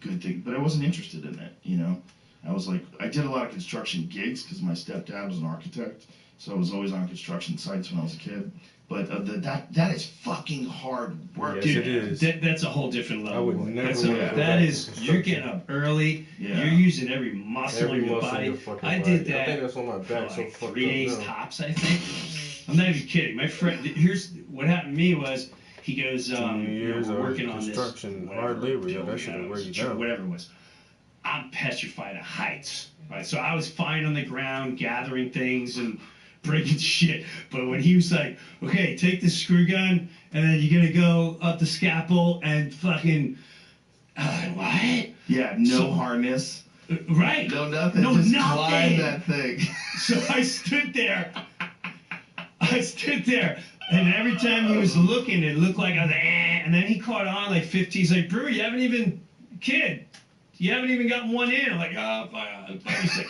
good thing. But I wasn't interested in it, you know. I was like, I did a lot of construction gigs because my stepdad was an architect. So I was always on construction sites when I was a kid. But that is fucking hard work. Yes, dude, it is. That's a whole different level. I would never. That is, you're getting up early. Yeah. You're using every muscle in your body. I did that. I think that's on my back. For like so 3 days now. tops, I think. I'm not even kidding. My friend, here's what happened to me was he goes, years we're of working on this construction, hard labor. Yeah, that should wear you down. Whatever it was. I'm petrified of heights. Right, so I was fine on the ground, gathering things and breaking shit. But when he was like, okay, take this screw gun, and then you're gonna go up the scaffold and fucking, what? Yeah, no harness. Right. No nothing. No just nothing. climb that thing. So I stood there, and every time he was looking, it looked like I was and then he caught on like 50. He's like, Brewer, you haven't even gotten one in. I'm like, oh, fuck.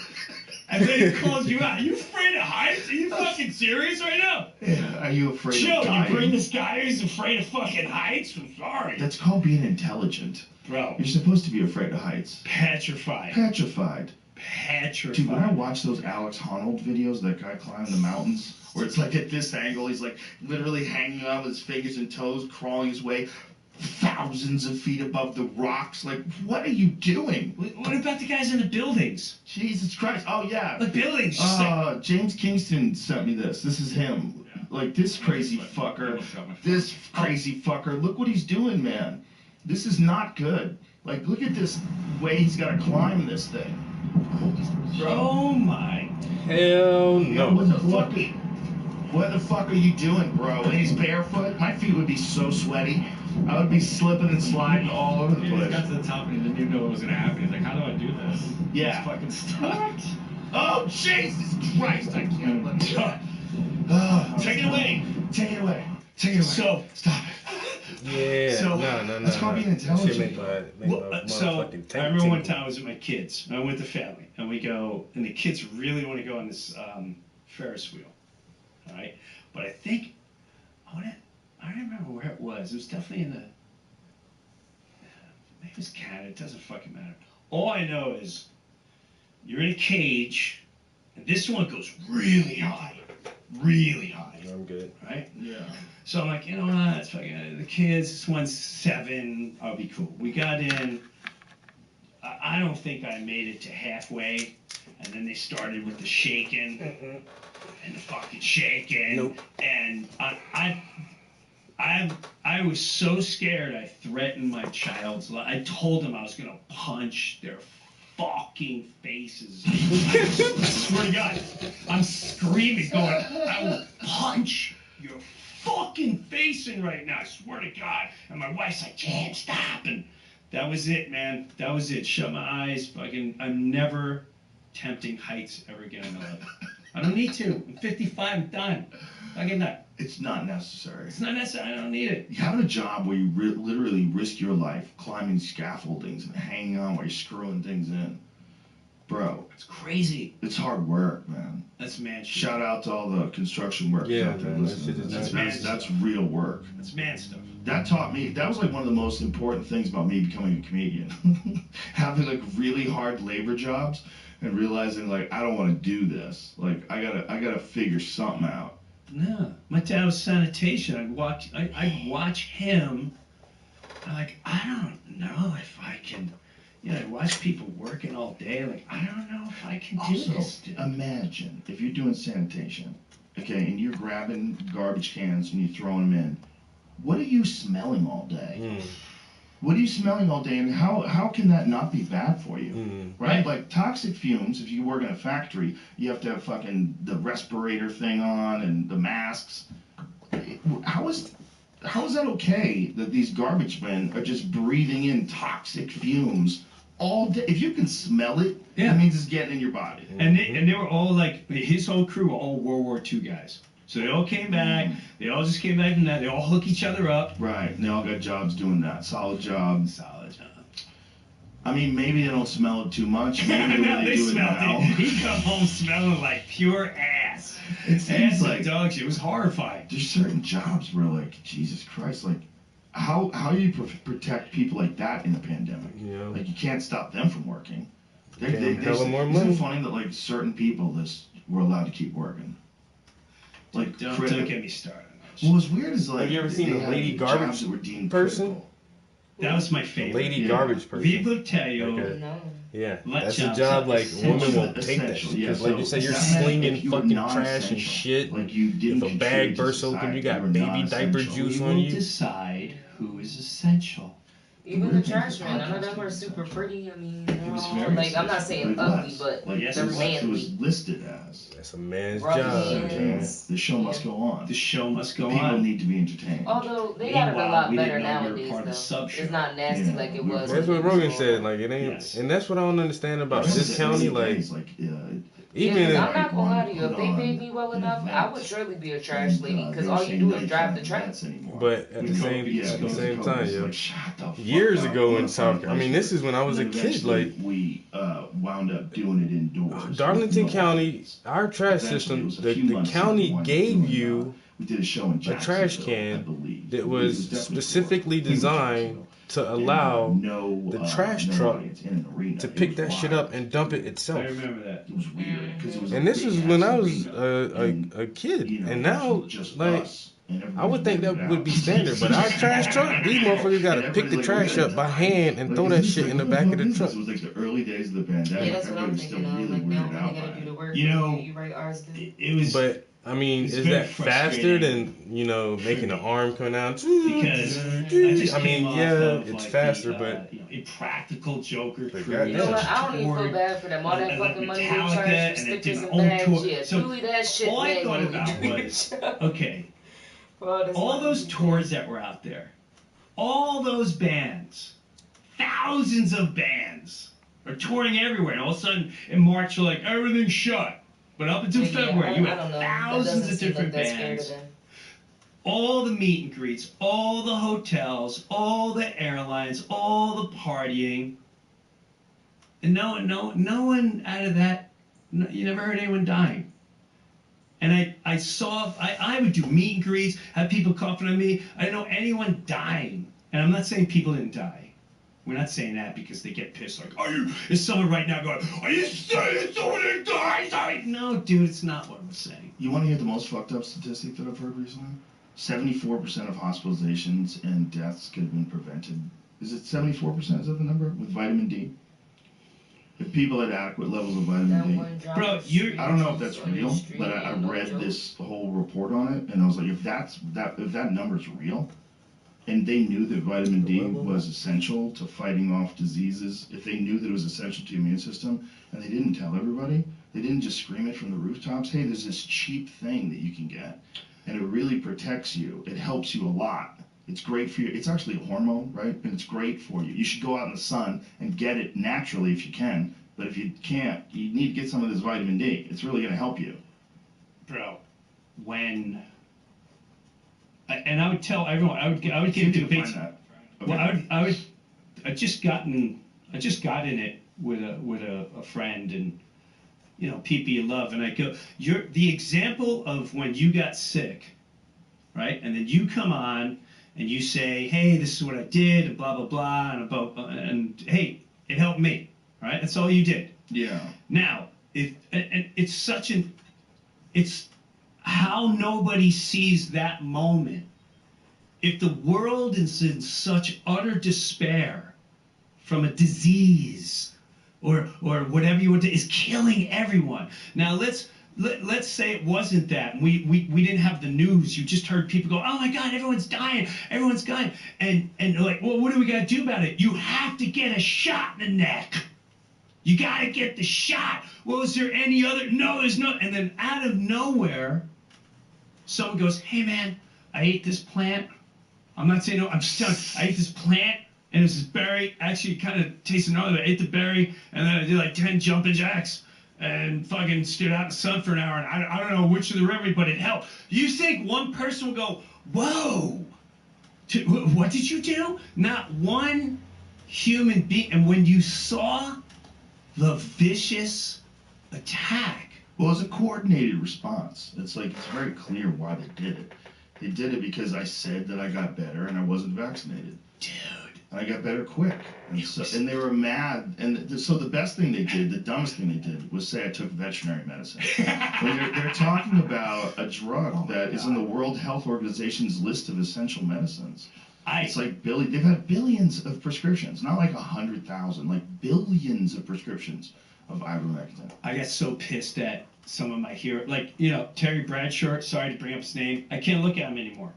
And then he calls you out. Are you afraid of heights? Are you fucking serious right now? Yeah, are you afraid Joe, of dying? you bring this guy who's afraid of fucking heights? I'm sorry. That's called being intelligent. Bro. You're supposed to be afraid of heights. Petrified. Dude, when I watch those Alex Honnold videos, that guy climbing the mountains, where it's like at this angle, he's like literally hanging on with his fingers and toes, crawling his way thousands of feet above the rocks. Like, what are you doing? What about the guys in the buildings? Jesus Christ. Oh, yeah. The buildings. James Kingston sent me this. This is him. Like, this crazy fucker. This crazy fucker. Look what he's doing, man. This is not good. Like, look at this way he's got to climb this thing. Oh, my. Hell no. What the fuck are you doing, bro? And he's barefoot? My feet would be so sweaty. I would be slipping and sliding all over the He place. just got to the top and he didn't even know what was going to happen. He's like, how do I do this? Yeah. He's fucking stuck. Oh, Jesus Christ. I can't let it go. Take it away. Take it away. Take it away. So, stop it. Yeah. So, no. That's called being intelligent. So I remember one time I was with my kids. I went with the family, and we go, and the kids really want to go on this Ferris wheel, all right? But I think I don't remember where it was. It was definitely in the maybe it was Canada. It doesn't fucking matter. All I know is you're in a cage, and this one goes really high, really high. I'm good. Right? Yeah. So I'm like, you know what? It's fucking the kids. This one's 7. I'll be cool. We got in. I don't think I made it to halfway, and then they started with the shaking and the fucking shaking. Nope. And I was so scared. I threatened my child's life. I told them I was gonna punch their fucking faces. I swear to God, I'm screaming, going, I will punch your fucking face in right now. I swear to God. And my wife's like, can't stop. And that was it, man. That was it. Shut my eyes. Fucking, I'm never tempting heights ever again in my life. I don't need to. I'm 55. I'm done. Fucking not. It's not necessary. It's not necessary. I don't need it. Having a job where you literally risk your life climbing scaffoldings and hanging on while you're screwing things in. Bro. It's crazy. It's hard work, man. That's man shit. Shout out to all the construction workers Yeah, out there man, listening. That's real work. That's man stuff. That taught me, that was like one of the most important things about me becoming a comedian. Having like really hard labor jobs and realizing like, I don't want to do this. Like, I gotta figure something out. No, my dad was sanitation. I'd watch him. I'm like, I don't know if I can. You know, I watch people working all day. Like, I don't know if I can do this. Imagine if you're doing sanitation, okay, and you're grabbing garbage cans and you're throwing them in. What are you smelling all day? What are you smelling all day, and how can that not be bad for you? Right? Like toxic fumes, if you work in a factory, you have to have fucking the respirator thing on and the masks. How is that okay that these garbage men are just breathing in toxic fumes all day? If you can smell it, that means it's getting in your body. And they were all like, his whole crew were all World War II guys. So they all came back. They all just came back from that. They all hook each other up. Right. And they all got jobs doing that. Solid job. I mean, maybe they don't smell it too much. Maybe they do it now. He come home smelling like pure ass. It seems Ass like and dog shit. It was horrifying. There's certain jobs where, like, Jesus Christ, like, how do you protect people like that in a pandemic? Yeah. Like, you can't stop them from working. Pay them more isn't money. it funny that, like, certain people were allowed to keep working? Like, Don't get me started. Well, what's weird is, like, have you ever seen they a lady had garbage jobs that were deemed person? critical. That was my favorite. Lady garbage person. We will tell you. Okay. Yeah, Let that's a jobs job up. like women Essential, won't take that shit. yeah, Because like you so said, you're that meant slinging if you were fucking trash and non-essential, shit. like you didn't if a bag contribute to bursts open, society, you got you were baby diaper non-essential. juice We on will you. decide who is essential. Even the trash men, none of them are super pretty. I mean, they're was all, very like, I'm not saying Like ugly, less. but Like, yes, they're it was manly. listed as. That's a man's Rough job. hands. The show must go on. The show must go People on. need to be entertained. Although they got it a Meanwhile, lot we better didn't know we were nowadays, part of the though. sub-show. It's not nasty Yeah, like it we were was. That's when what it was Rogan on. said. Like it ain't, Yes. and that's what I don't understand about Remember this the county. early Like days, even Yeah, 'cause in, I'm not gonna lie to you. If Put they on paid me well an enough, I event. would surely be a trash lady. And, Because they all were you saying do no, is you drive can't the have trash. events anymore. but at the Because same yeah, at the because same of time, COVID, yo. like, shut the fuck Years up. ago We're in gonna South, find I mean, this is when I was a and kid. eventually Like we wound up doing it indoors. Darlington with no County, audience. our trash Eventually, system, it was a the few months county into one gave doing, you we did a show in a trash Jacksonville, I can believe. that It was definitely specifically Florida. designed to And, allow no, the trash no truck audience in an arena. to It pick was that shit wild. up and dump it itself. I remember that. It was weird because it was. And a this was big when ass I was arena. And, a kid, you know, and it now wasn't just like us, and I everybody's would think that weirded would out. be standard, but our trash truck, these motherfuckers got to And pick the everybody's trash like, up by hand and like, throw is that this shit like, in the what back of fuck the is truck. this? It was like the early days of the pandemic. Yeah, that's what Everybody I'm was still thinking of. really Like, now weirded when out they by gotta do it. the work, You know, you write ours good. It was But I mean, It's is very that faster frustrating than making an arm come down? because I just I mean, came off yeah, of, it's like, faster, the, but Impractical Joker But crew. goddamn. You know what? I don't even feel bad for them. All that fucking money they charge for stickers and bags. Yeah, do that shit all I thought manually. about was, okay, All this all money those you tours that were out there, all those bands, thousands of bands are touring everywhere, and all of a sudden in March they're like everything's shut. But up until Yeah, February, you I had don't know. That thousands doesn't of seem different like that's fair to bands. them. All the meet and greets, all the hotels, all the airlines, all the partying, and no one out of that. No, you never heard anyone dying. And I would do meet and greets, have people coughing on me. I didn't know anyone dying. And I'm not saying people didn't die. We're not saying that because they get pissed. Like, is someone right now going, are you saying someone didn't die? No, dude, it's not what I'm saying. You want to hear the most fucked up statistic that I've heard recently? 74% of hospitalizations and deaths could have been prevented. Is it 74%? Is that the number? With vitamin D? If people had adequate levels of vitamin D. Bro, I don't know if that's real, but I read this whole report on it, and I was like, if that number's real, and they knew that vitamin D was essential to fighting off diseases, if they knew that it was essential to your immune system, and they didn't tell everybody, they didn't just scream it from the rooftops, hey, there's this cheap thing that you can get, and it really protects you. It helps you a lot. It's great for you. It's actually a hormone, right? And it's great for you. You should go out in the sun and get it naturally if you can. But if you can't, you need to get some of this vitamin D. It's really going to help you. Bro, when... And I would tell everyone, I would get into debates. Well, I just got in it with a friend, and you know, people you love, and I go, you're the example of when you got sick, right? And then you come on and you say, hey, this is what I did, and blah blah blah, and hey, it helped me, right? That's all you did. Yeah. Now, it's how nobody sees that moment. If the world is in such utter despair from a disease or whatever you want to, is killing everyone. Now let's let's say it wasn't that. We didn't have the news. You just heard people go, oh my God, everyone's dying. Everyone's dying. And they're like, well, what do we got to do about it? You have to get a shot in the neck. You got to get the shot. Well, is there any other? No, there's no. And then out of nowhere, someone goes, hey man, I ate this plant. I'm not saying no, I'm just telling you, I ate this plant. And it was this berry. Actually, kind of tasted another. I ate the berry, and then I did like 10 jumping jacks, and fucking stood out in the sun for an hour. And I don't know which of the remedy, but it helped. You think one person will go, whoa, what did you do? Not one human being. And when you saw the vicious attack. Well, it's a coordinated response. It's like, it's very clear why they did it. They did it because I said that I got better and I wasn't vaccinated. Dude. And I got better quick. And they were mad. And so the best thing they did, the dumbest thing they did, was say I took veterinary medicine. they're talking about a drug that is in the World Health Organization's list of essential medicines. It's like they've had billions of prescriptions, not like 100,000, like billions of prescriptions of ivermectin. I got so pissed at some of my heroes, like, you know, Terry Bradshaw, sorry to bring up his name. I can't look at him anymore.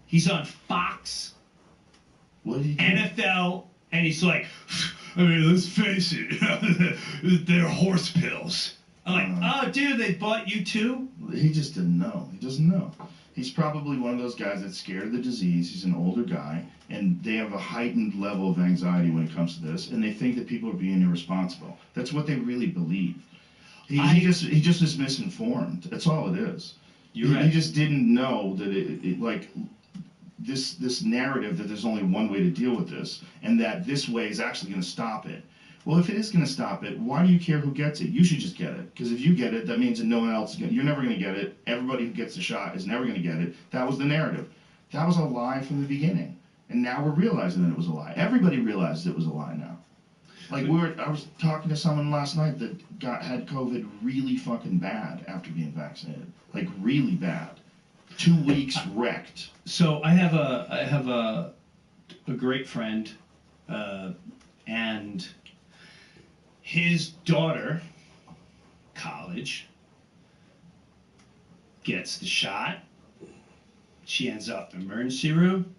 He's on Fox, what did he do? NFL, and he's like, I mean, let's face it, they're horse pills. I'm like, oh, dude, they bought you too? He just didn't know. He doesn't know. He's probably one of those guys that's scared of the disease. He's an older guy, and they have a heightened level of anxiety when it comes to this, and they think that people are being irresponsible. That's what they really believe. He just is misinformed. That's all it is. You're right. He just didn't know that it like this narrative that there's only one way to deal with this, and that this way is actually going to stop it. Well, if it is going to stop it, why do you care who gets it? You should just get it. Because if you get it, that means that no one else is going to. You're never going to get it. Everybody who gets the shot is never going to get it. That was the narrative. That was a lie from the beginning. And now we're realizing that it was a lie. Everybody realizes it was a lie now. Like, I was talking to someone last night that had COVID really fucking bad after being vaccinated. Like, really bad. 2 weeks wrecked. So I have a great friend, and his daughter, college, gets the shot. She ends up in the emergency room,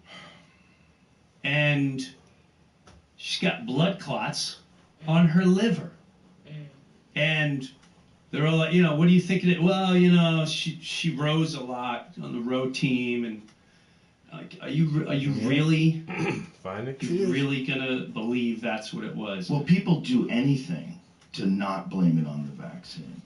and she's got blood clots on her liver. And they're all like, you know, what do you think of it? Well, you know, she rose a lot on the row team, and like, are you really really gonna believe that's what it was? Well, people do anything to not blame it on the vaccine.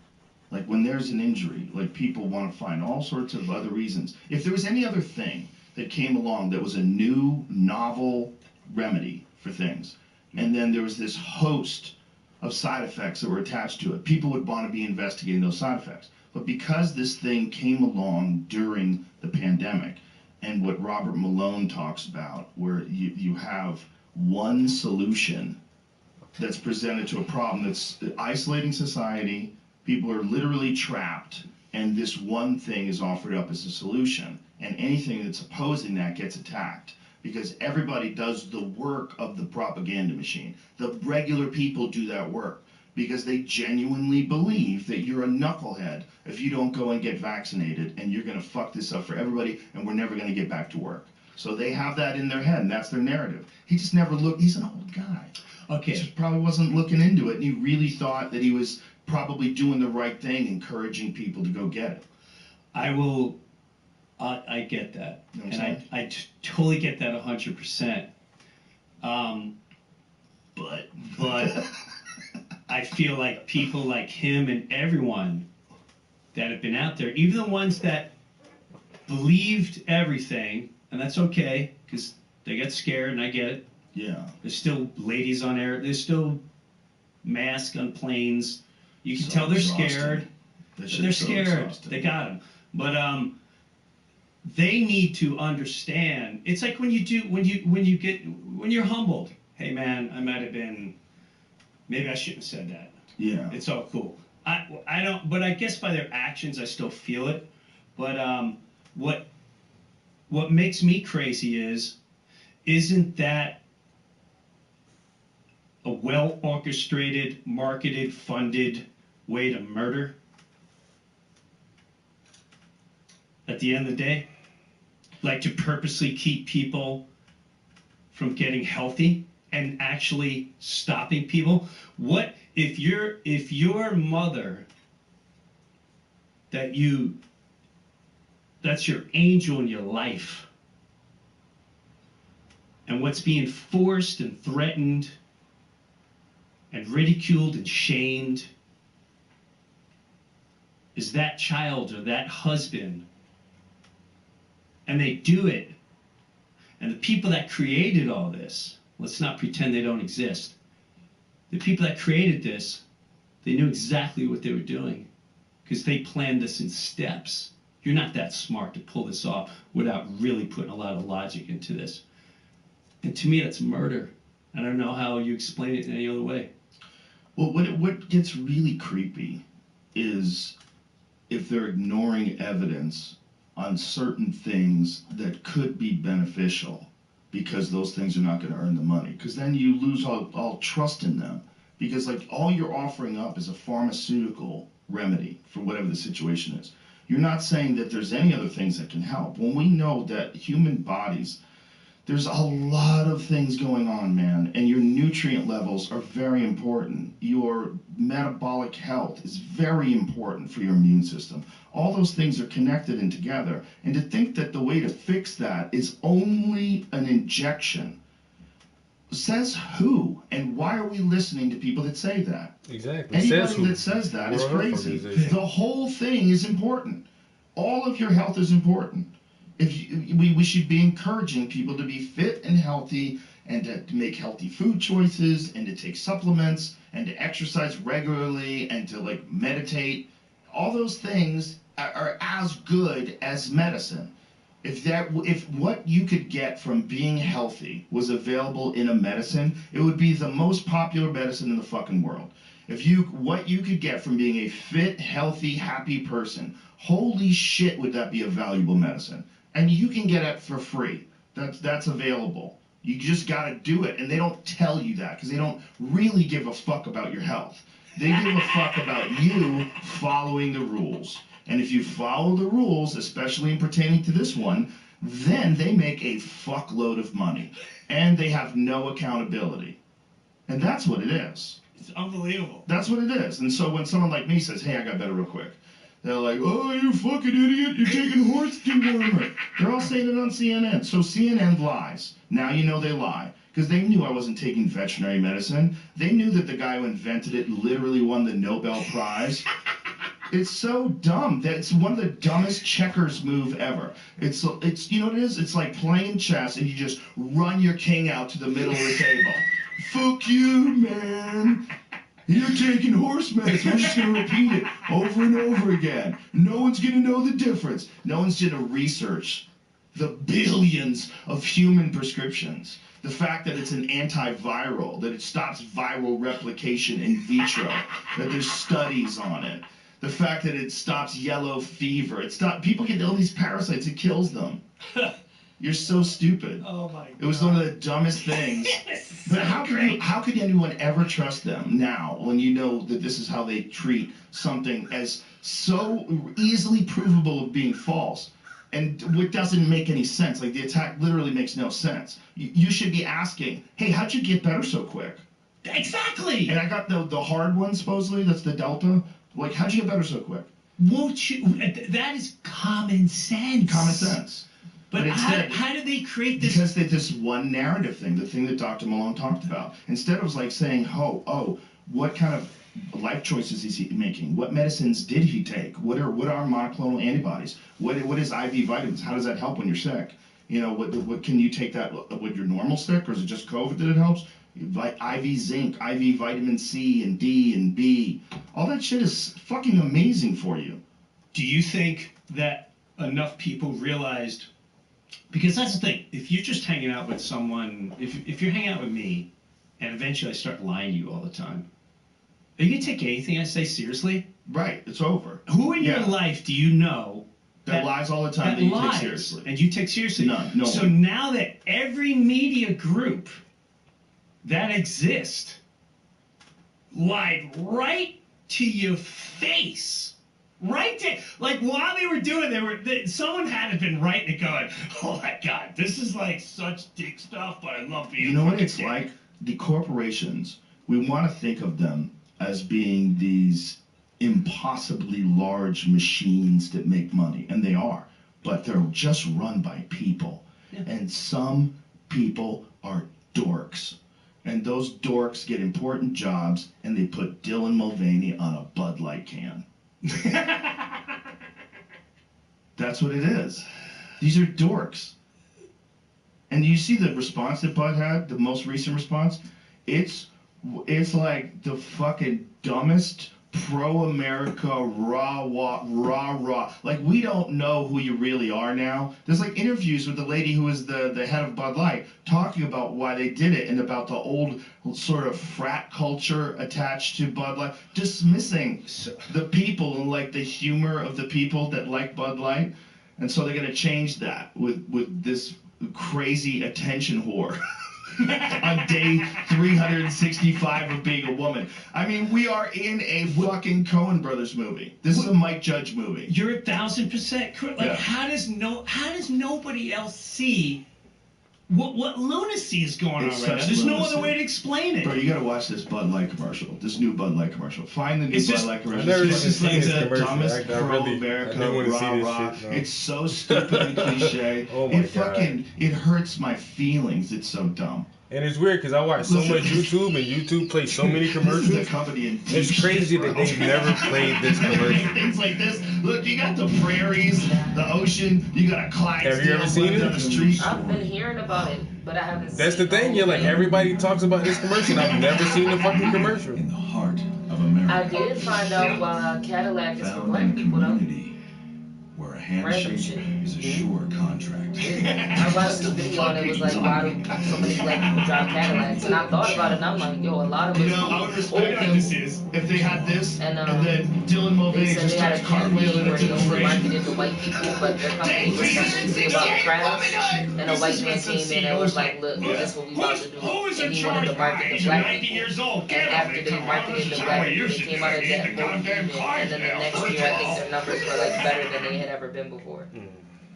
Like, when there's an injury, like, people want to find all sorts of other reasons. If there was any other thing that came along that was a new, novel remedy for things, and then there was this host of side effects that were attached to it, people would want to be investigating those side effects. But because this thing came along during the pandemic, and what Robert Malone talks about, where you have one solution that's presented to a problem that's isolating society, people are literally trapped, and this one thing is offered up as a solution, and anything that's opposing that gets attacked. Because everybody does the work of the propaganda machine. The regular people do that work because they genuinely believe that you're a knucklehead if you don't go and get vaccinated, and you're going to fuck this up for everybody, and we're never going to get back to work. So they have that in their head, and that's their narrative. He just never looked. He's an old guy. Okay. He just probably wasn't looking into it, and he really thought that he was probably doing the right thing, encouraging people to go get it. I get that, you know and I totally get that 100%. But I feel like people like him and everyone that have been out there, even the ones that believed everything, and that's okay because they get scared, and I get it. Yeah. There's still ladies on air. There's still masks on planes. You can tell they're scared. They're scared. They got them. But they need to understand. It's like when you're humbled. Hey man, I might have been. Maybe I shouldn't have said that. Yeah. It's all cool. I don't. But I guess by their actions, I still feel it. But what makes me crazy isn't that a well orchestrated, marketed, funded way to murder at the end of the day? Like to purposely keep people from getting healthy and actually stopping people? What if your mother that's your angel in your life, and what's being forced and threatened and ridiculed and shamed is that child or that husband, and they do it, and the people that created all this, let's not pretend they don't exist. The people that created this, they knew exactly what they were doing because they planned this in steps. You're not that smart to pull this off without really putting a lot of logic into this. And to me, that's murder. I don't know how you explain it in any other way. Well, what gets really creepy is if they're ignoring evidence on certain things that could be beneficial because those things are not going to earn the money. Because then you lose all trust in them. Because like all you're offering up is a pharmaceutical remedy for whatever the situation is. You're not saying that there's any other things that can help. When we know that human bodies, there's a lot of things going on, man, and your nutrient levels are very important. Your metabolic health is very important for your immune system. All those things are connected and together. And to think that the way to fix that is only an injection, says who? And why are we listening to people that say that? Exactly. Anybody that says that is crazy. The whole thing is important. All of your health is important. We should be encouraging people to be fit and healthy and to make healthy food choices and to take supplements and to exercise regularly and to like meditate. All those things are as good as medicine. If what you could get from being healthy was available in a medicine, it would be the most popular medicine in the fucking world. What you could get from being a fit, healthy, happy person, holy shit, would that be a valuable medicine? And you can get it for free. That's available. You just got to do it. And they don't tell you that because they don't really give a fuck about your health. They give a fuck about you following the rules. And if you follow the rules, especially in pertaining to this one, then they make a fuckload of money. And they have no accountability. And that's what it is. It's unbelievable. That's what it is. And so when someone like me says, hey, I got better real quick, they're like, oh, you fucking idiot, you're taking horse dewormer. They're all saying it on CNN. So CNN lies. Now you know they lie. Because they knew I wasn't taking veterinary medicine. They knew that the guy who invented it literally won the Nobel Prize. It's so dumb. That's one of the dumbest checkers move ever. It's you know what it is? It's like playing chess and you just run your king out to the middle of the table. Fuck you, man. You're taking horse medicine. We're just going to repeat it over and over again. No one's going to know the difference. No one's going to research the billions of human prescriptions. The fact that it's an antiviral, that it stops viral replication in vitro, that there's studies on it. The fact that it stops yellow fever. People get all these parasites. It kills them. You're so stupid. Oh my God. It was one of the dumbest things. But how could anyone ever trust them now when you know that this is how they treat something as so easily provable of being false? And what doesn't make any sense. Like the attack literally makes no sense. You should be asking, hey, how'd you get better so quick? Exactly. And I got the hard one supposedly, that's the Delta. Like, how'd you get better so quick? Won't you? That is common sense. Common sense. But how do they create this? Because they this one narrative thing, the thing that Dr. Malone talked about. Instead of like saying, oh, what kind of life choices is he making? What medicines did he take? What are monoclonal antibodies? What is IV vitamins? How does that help when you're sick? You know, what can you take that with your normal sick, or is it just COVID that it helps? IV zinc, IV vitamin C and D and B. All that shit is fucking amazing for you. Do you think that enough people realized? Because that's the thing. If you're just hanging out with someone, if you're hanging out with me, and eventually I start lying to you all the time, are you going to take anything I say seriously? Right. It's over. Who in your life do you know that lies all the time that you take seriously? And you take seriously? None. No so one. Now that every media group that exists lied right to your face. Right there. Like, while they were doing it, someone had been writing it going, oh my God, this is like such dick stuff, but I love being. You know what it's like? The corporations, we want to think of them as being these impossibly large machines that make money, and they are, but they're just run by people. Yeah. And some people are dorks. And those dorks get important jobs, and they put Dylan Mulvaney on a Bud Light can. That's what it is. These are dorks. And you see the response that Bud had, the most recent response? It's like the fucking dumbest pro-America rah. Like, we don't know who you really are now. There's like interviews with the lady who is the head of Bud Light talking about why they did it and about the old sort of frat culture attached to Bud Light, dismissing the people and like the humor of the people that like Bud Light. And so they're going to change that with this crazy attention whore. On day 365 of being a woman. I mean, we are in a fucking Coen Brothers movie. This is a Mike Judge movie. You're 1,000% correct. Like, Yeah. how does nobody else see what lunacy is going on right now? There's no other way to explain it. Bro, you gotta watch this Bud Light commercial. This new Bud Light commercial. Find the new It's Bud just- Light I've commercial. never It's seen just like this the commercial. dumbest I really- pro-America I do wanna see this rah-rah. shit, no. It's so stupid and cliche. Oh my It hurts my feelings. It's so dumb. And it's weird because I watch so much YouTube, and YouTube plays so many commercials. This is a company in deep It's crazy shit, that bro. they've never played this commercial. Things like this. Look, you got the prairies, the ocean, you got a Clydesdale. Have you ever seen running it? down the street. I've been hearing about it, but I haven't That's the seen thing. You're like, everybody talks about this commercial. I've never seen the fucking commercial. In the heart of America. I did find out why Cadillac is for Found black in people, though. community, where a handshake is a sure contract. I watched this video and it was like, why do so many black people drive Cadillacs? And I thought about it and I'm like, yo, a lot of You us know, I would old respect people. this if they had this, and then Dylan They Mulvaney said just they had starts a campaign cartwheeling where into they the only frame. marketed to white people, but their company was specifically about crafts. And a white man came in and was like, look, this is what we about to do. And he wanted to market to black people. And after they marketed to black people, they came out of that movement. And then the next year, I think their numbers were like better than they had ever been before.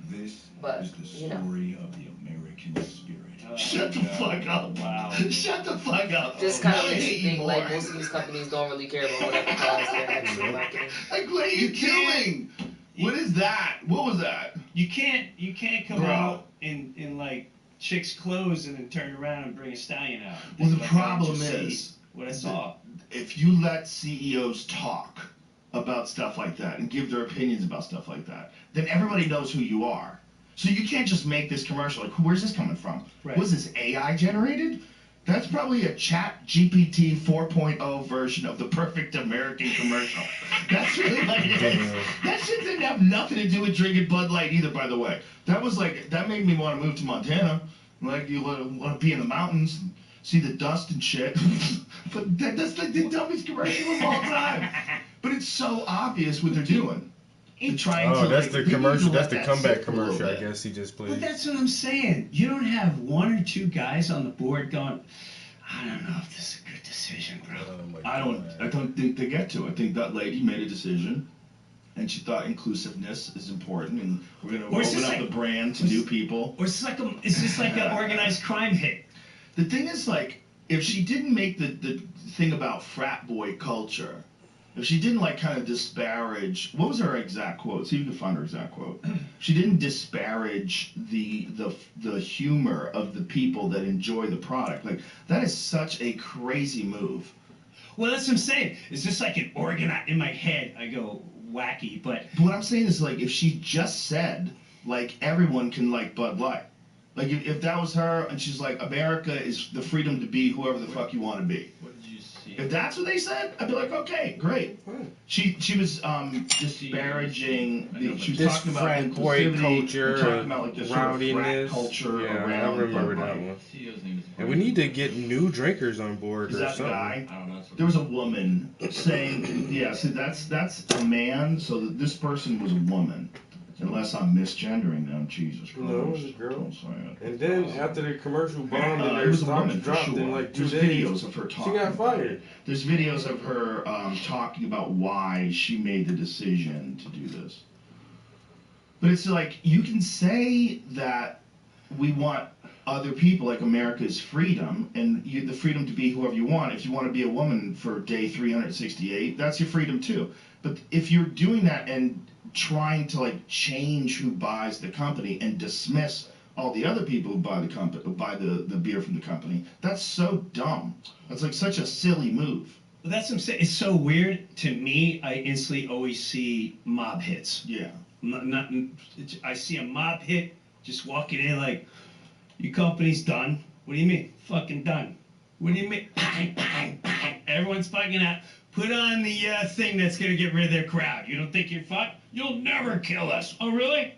This But, is the you know. story of the American spirit. Shut the fuck up. Wow. Shut the fuck up. Just kind of I makes hate you think more. like most of these companies don't really care about whatever cause they're actually marketing. Like, what are you doing? What is that? What was that? You can't come Bro. out in like chick's clothes and then turn around and bring a stallion out. Well, the Like, problem just see is what I saw. if you let CEOs talk about stuff like that and give their opinions about stuff like that, then everybody knows who you are. So you can't just make this commercial. Like, where's this coming from? Right. Was this AI generated? That's probably a Chat GPT 4.0 version of the perfect American commercial. That's really what it is. That shit didn't have nothing to do with drinking Bud Light either, by the way. That was like, that made me want to move to Montana. Like, you want to be in the mountains and see the dust and shit. But that's like the dumbest commercial of all time. But it's so obvious what they're doing. They're trying to, that's like, the we need to commercial. let That's the that comeback sit for a little commercial. I bit. guess he just But played. that's what I'm saying. You don't have one or two guys on the board going, I don't know if this is a good decision, bro. I don't think they get to. I think that lady made a decision, and she thought inclusiveness is important, and we're gonna Or is open this up like- the brand to new people. Or is this like an organized crime hit? The thing is, like, if she didn't make the thing about frat boy culture, if she didn't like kind of disparage, what was her exact quote? See if you can find her exact quote. She didn't disparage the humor of the people that enjoy the product. Like, that is such a crazy move. Well, that's what I'm saying. It's just like an organized, in my head, I go wacky, but What I'm saying is, like, if she just said, like, everyone can like Bud Light. Like, if that was her and she's like, America is the freedom to be whoever the fuck you want to be. What did you see? If that's what they said, I'd be like, okay, great. She was disparaging. She was This talking about frat boy inclusivity, culture, talking about like this sort of frat rowdiness. culture Yeah, I around remember Bud that Light. one. CEO's name is And we need to get new drinkers on board Is or that the something. guy? I don't know. That's what There was a woman saying, yeah, so that's a man, so this person was a woman Unless I'm misgendering them, Jesus Christ. No, it was a girl. Don't say it. And then after the commercial bombed and it their was a stock woman, for dropped sure. in like 2 There's days, videos of her talking. she got fired. There's videos of her talking about why she made the decision to do this. But it's like, you can say that we want other people, like America's freedom, and the freedom to be whoever you want. If you want to be a woman for day 368, that's your freedom too. But if you're doing that and trying to like change who buys the company and dismiss all the other people who buy the company, who buy the beer from the company, that's so dumb. That's like such a silly move. Well, that's what I'm saying. It's so weird to me. I instantly always see mob hits. Yeah. I see a mob hit just walking in like, your company's done. What do you mean? Fucking done. What do you mean? Bang, bang, bang. Everyone's fucking out. Put on the thing that's going to get rid of their crowd. You don't think you're fucked? You'll never kill us. Oh, really?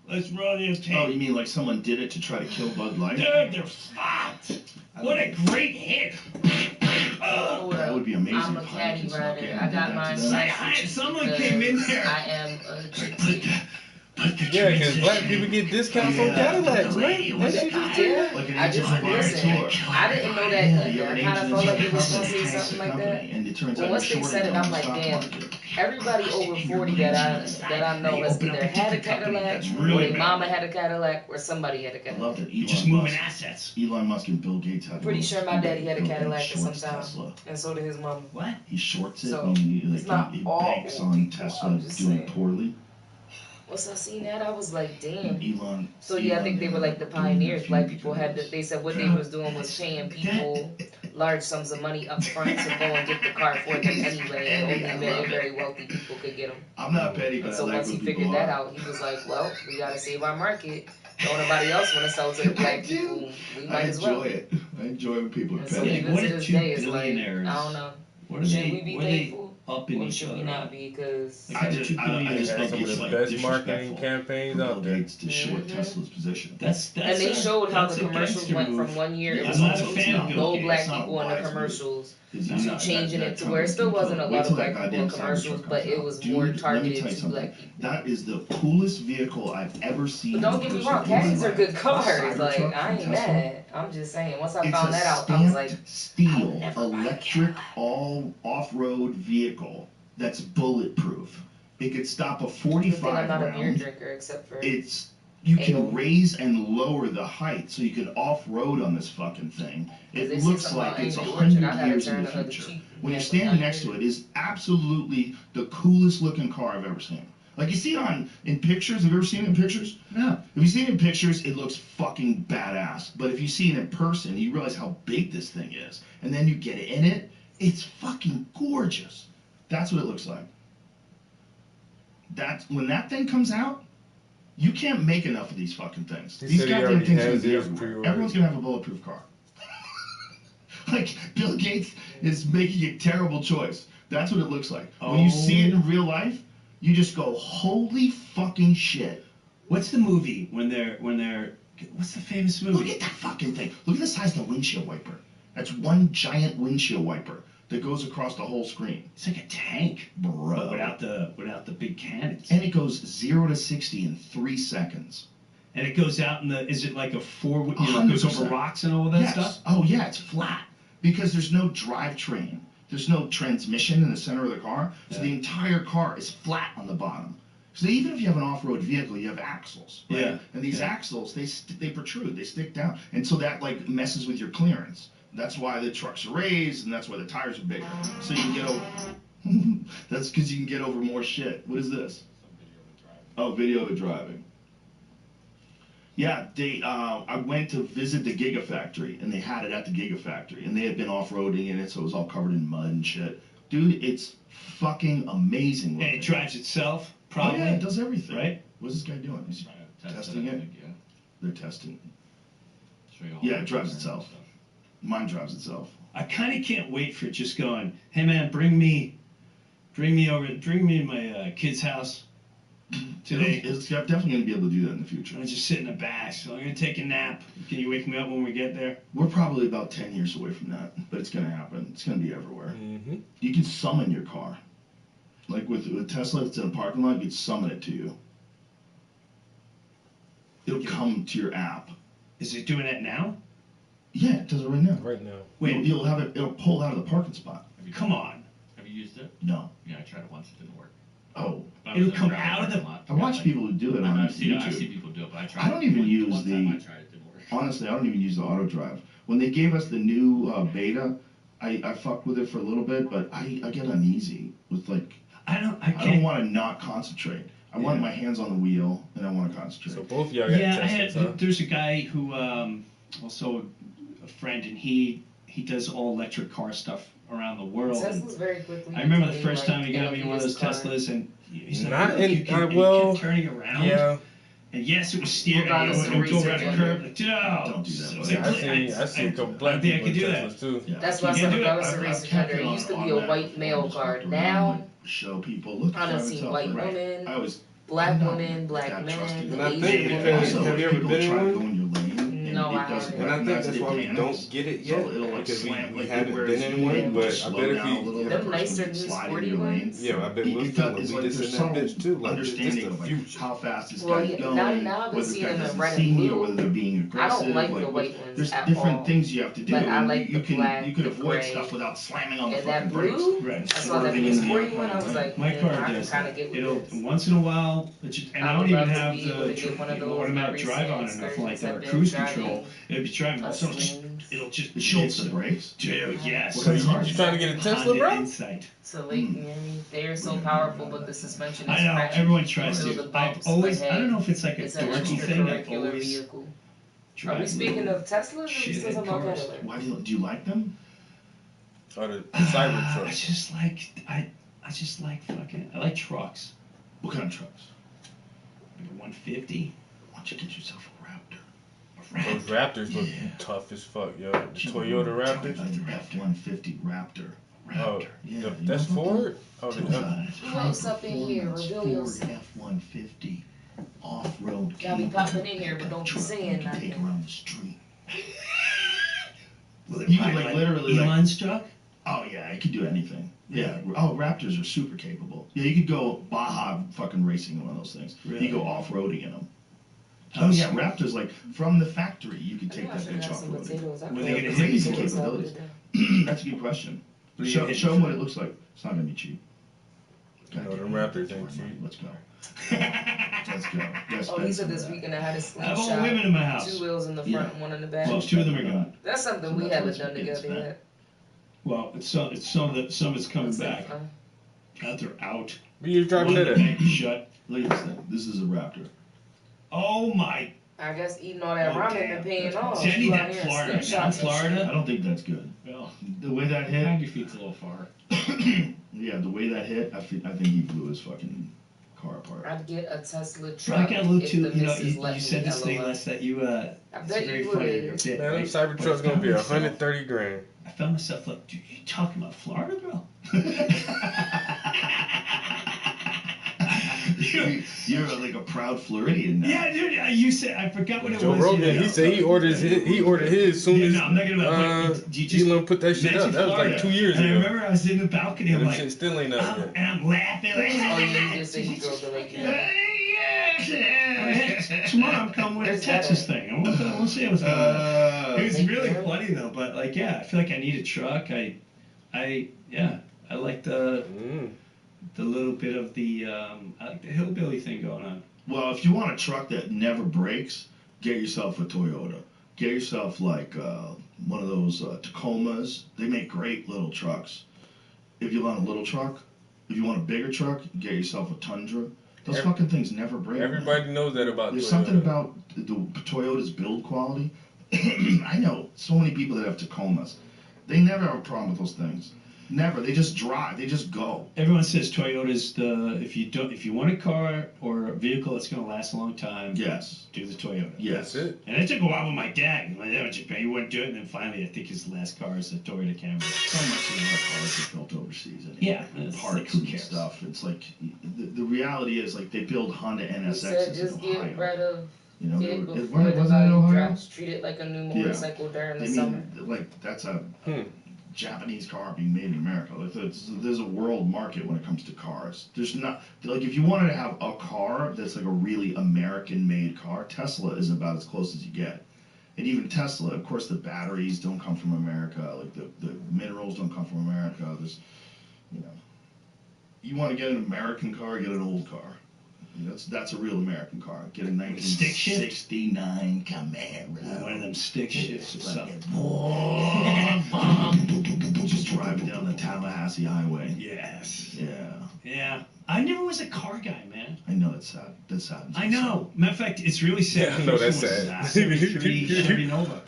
Let's roll your tape. Oh, you mean like someone did it to try to kill Bud Light? Dude, they're fucked. What a great hit. That would be amazing. I'm a caddy rider. I got mine. Someone came in there. I am a gypsy. Yeah, because black people get discounts on Cadillacs, man. That shit just I just listen. I didn't know that either. I kind of felt like it was gonna say something like that. But once they said it, I'm like, damn. Everybody over 40 that I know has either had a Cadillac, or their mama had a Cadillac, or somebody had a Cadillac. I love that You're just moving assets. Elon Musk and Bill Gates had. Pretty sure my daddy had a Cadillac at some time, and so did his mama. What? He shorts it So, and he it's not he all banks old on people, Tesla I'm just doing saying. poorly. Once I seen that, I was like, damn. Elon. So yeah, I think they were like the pioneers. Black people had to, they said what they was doing was paying people large sums of money up front to go and get the car for them anyway, and only very, very wealthy people could get them. I'm not petty, but And so I like once he when figured people that are. out, he was like, well, we gotta save our market. Don't nobody else want to sell to the black people. We I might as well. enjoy it. I enjoy when people are And so petty. even to this day, it's like, I don't know. What are Should they? we be What are they thankful? upping Or each should we other? not be? Because I just Had think some of it's the like best marketing disrespectful campaigns for out Bill there. Gates to short Tesla's position. That's and they showed how that's the a commercials gangster went move. from one year, it Yeah, was I'm not a fan of Bill no Gates. black It's not a people in the wise move. commercials, It's to not- changing that it to Trump where it still can wasn't a kill it. lot Wait of till black that people in goddamn commercials, Cybertruck but comes it out. was Dude, more let me targeted tell you to something. black people. That is the coolest vehicle I've ever seen. But don't get me wrong, caddies are good cars. Like, Cybertruck I ain't from Tesla. mad. I'm just saying, once I It's found a that out, I was like, stamped steel, electric, all off-road vehicle that's bulletproof. It could stop a good thing I'm 45 not a beer round. drinker except for You ale. can raise and lower the height so you can off-road on this fucking thing. Because they It say looks something like about it's Angry Orchard, I 100 gotta years turn in the another future. cheek. When Yeah, you're standing but next to it, it's absolutely the coolest looking car I've ever seen. Like you see it in pictures. Have you ever seen it in pictures? No. If you see it in pictures, it looks fucking badass. But if you see it in person, you realize how big this thing is. And then you get in it, it's fucking gorgeous. That's what it looks like. When that thing comes out, you can't make enough of these fucking things. He These said he goddamn already things are has gonna be his everywhere. pre-ordered. Everyone's gonna have a bulletproof car. Like Bill Gates is making a terrible choice. That's what it looks like. When you see it in real life, you just go, holy fucking shit. What's the movie when they're? What's the famous movie? Look at that fucking thing. Look at the size of the windshield wiper. That's one giant windshield wiper that goes across the whole screen. It's like a tank, Bro. but without the big cannons. And it goes 0 to 60 in 3 seconds. And it goes out in the. Is it like a four? You know, it goes over 100%. rocks and all of that Yes. stuff. Oh yeah, it's flat because there's no drivetrain. There's no transmission in the center of the car, so the entire car is flat on the bottom. So even if you have an off-road vehicle, you have axles, right? Yeah. And these axles, they protrude, they stick down, and so that like messes with your clearance. That's why the trucks are raised, and that's why the tires are bigger, so you can get over. That's because you can get over more shit. What is this? Oh, video of it driving. Yeah, I went to visit the Gigafactory, and they had it at the Gigafactory, and they had been off-roading in it, so it was all covered in mud and shit. Dude, it's fucking amazing And looking. it drives itself, Oh probably. yeah, it does everything. Right? What's this guy doing? He's testing it. Yeah. They're testing. Show you all Yeah, the it drives stuff. itself. Mine drives itself. I kind of can't wait for it just going. Hey man, bring me to my kid's house today. It's definitely going to be able to do that in the future. I just sit in the back. So I'm gonna take a nap. Can you wake me up when we get there? We're probably about 10 years away from that, but it's going to happen. It's going to be everywhere. Mm-hmm. You can summon your car. Like with Tesla, if it's in a parking lot, you can summon it to you. It'll come to your app. Is it doing that now? Yeah, it does it right now. Right now. Wait. You'll have it. It'll pull out of the parking spot. Come on. Have you used it? No. Yeah, I tried it once. It didn't work. Oh. It'll come out of the. I watch people who do it on I see YouTube. people do it, but I tried. I don't even use one the. time I tried it, didn't work. Honestly, I don't even use the auto drive. When they gave us the new beta, I fucked with it for a little bit, but I get uneasy with like. I don't want to not concentrate. I want my hands on the wheel and I want to concentrate. So both of y'all got Teslas, huh? There's a guy who also a friend, and he does all electric car stuff around the world. Tesla's very quickly. I remember the first time he got me one of those Teslas, and he's like, Not "Look, you in- can well, keep turning around." Yeah. And yes, it was steering. Well, It that's would go the around a reason. curve. Like, Don't do that, so buddy. it's I seen a couple black I think I people could do in that. Teslas too. Yeah. That's why I You said can do it. regardless of I've race kept gender, it it on used to be a automatic. white male I'll just car. walk around Now, and show people. Look, I done drive seen itself. white Right. women, I always. black I'm not women, black that men, trusting. And I think Asian because- women. have you ever people been in try to one? go in your lane and No, it I doesn't haven't. And I think recognize that's the why we panels. don't get it yet, So it'll like because slam we like haven't whereas been in you one, can but just I slow bet if down a we- little, Them the person nicer can new slide sporty into your lane. ones? Yeah, I bet It we'll does- tell them it's we like just in there's that some bitch too. Like, understanding it's of the like future. how fast this Well, guy's yeah, going, now I've been whether this seeing guy them in doesn't red see and me or blue. whether they're being I aggressive. don't like the white ones There's at different all. things you have to do. But I and like you the can black, you can the avoid gray, stuff without slamming on the and that fucking brakes. blue. Right. I saw that Swerving new in the sporty airplane. one. I was like, My I car can does kind that. of get with It'll this. once in a while, and I I don't would even love to have be able to the get one of those automatic more drive on recent enough, like excursions. I've been cruise driving control. It'll be driving, a so Swims it'll just It jolt hits the brakes. Dude, yes. What kind of car? You trying to get a Tesla, Honda bro? Insight. So like, they are so powerful, but the suspension is I know, crashing everyone tries through to. the I've bumps, always, but I don't hey, know if it's like a it's an dorky thing. I've extracurricular always vehicle. Are we drive speaking little of Teslas or are we shit still talking about cars. Cadillac? Why do you like them? Or the I Cybertruck. just like I just like fucking. I like trucks. What kind of trucks? Like a 150. Why don't you get yourself a Raptor? Those Raptors look tough as fuck, yo. The Toyota Raptors. The F-150 Raptor. Oh, Yeah, that's you know what Ford? Oh, the Who else up in here? Reveal Ford yourself. F-150 off-road. Y'all be camper popping in here, but don't be truck saying you can take nothing. around the street. Well, You can like literally like, Elon's truck. oh yeah, it could do anything. Yeah. Oh, Raptors are super capable. Yeah, you could go Baja fucking racing in one of those things. Really? You go off-roading in them. How Oh yeah, smart. Raptors like from the factory you could I take think I that should bitch have some off-roading. potatoes. I Were they feel gonna like hit you potatoes with capabilities? today. That's a good question. What are you Show, hitting show for? them what it looks like. It's not gonna be cheap. No, them Raptors ain't cheap. Let's go. Let's go. Let's Oh, he spend said this some of weekend I had a I have slingshot. all women in my house. 2 wheels in the front Yeah. and 1 in the back. Well, Two of them are gone. That's something So we that's haven't what's done getting together spent. yet. Well, it's some of it's coming That's back. fun. They're out. Where you driving One that bank at? shut. Look at this thing. This is a Raptor. Oh my! I guess eating all that Oh, ramen damn. and paying That's off. See, I need You out that here Florida. snapshots Now and shit. I Florida. don't think that's good. Well, The way that hit, 90 feet's a little far. yeah, the way that hit, I think he blew his fucking car apart. I'd get a Tesla I truck got a little if too. the You know, missus let you said me, this thing, LOL. Les, that you. I It's bet very you funny. would. Your bit, Man, them right? Cybertruck's But I gonna be found myself- 130 grand. I found myself like, dude, you talking about Florida, bro? You're like a proud Floridian now. Yeah, dude. You said I forgot what it Joe was. Rogan, he said he ordered his as soon Yeah, as no, I'm not gonna. But you just Elon put that shit up. mentioned That was like Florida. 2 years and ago. I remember I was in the balcony. I'm And them like, shit still ain't up yet. and I'm laughing. Like, Oh yeah, you just said you drove to Lake Erie. Tomorrow I'm coming with a Texas thing. And we'll see what's going on. It was really funny though, but like, yeah, I feel like I need a truck. I like the little bit of the I like the hillbilly thing going on. Well, if you want a truck that never breaks, get yourself a Toyota. Get yourself like one of those Tacomas. They make great little trucks. If you want a little truck, if you want a bigger truck, get yourself a Tundra. Those fucking things never break. Everybody knows that about There's Toyota. something about the Toyota's build quality. I know so many people that have Tacomas. They never have a problem with those things. Never. They just drive. They just go. Everyone says Toyota's the if you want a car or a vehicle that's going to last a long time. Yes. Do the Toyota. Yes. That's it. And it took a while with my dad. My dad went to Japan. He wouldn't do it, and then finally, I think his last car is a Toyota Camry. So much of our cars are built overseas. Anyway. Yeah, it's Parts like, who and cares? stuff. It's like the reality is like they build Honda He NSXs said just in get Ohio. rid of You know, it they were- before the wasn't it in value Ohio? drops. Treat it like a new motorcycle during the I summer. mean, like that's a Japanese car being made in America. Like there's a world market when it comes to cars. There's not like if you wanted to have a car that's like a really American-made car, Tesla is about as close as you get. And even Tesla, of course, the batteries don't come from America. Like the minerals don't come from America. There's, you know, you want to get an American car, get an old car. You know, that's a real American car. Get a 1969 Camaro. One of them stick shifts or something. Just driving down the Tallahassee Highway. Yes. Yeah. Yeah. I never was a car guy, man. I know that's sad. That's sad. I know. Matter of fact, it's really sad. Yeah, I know that's sad. 73 Chevy Nova.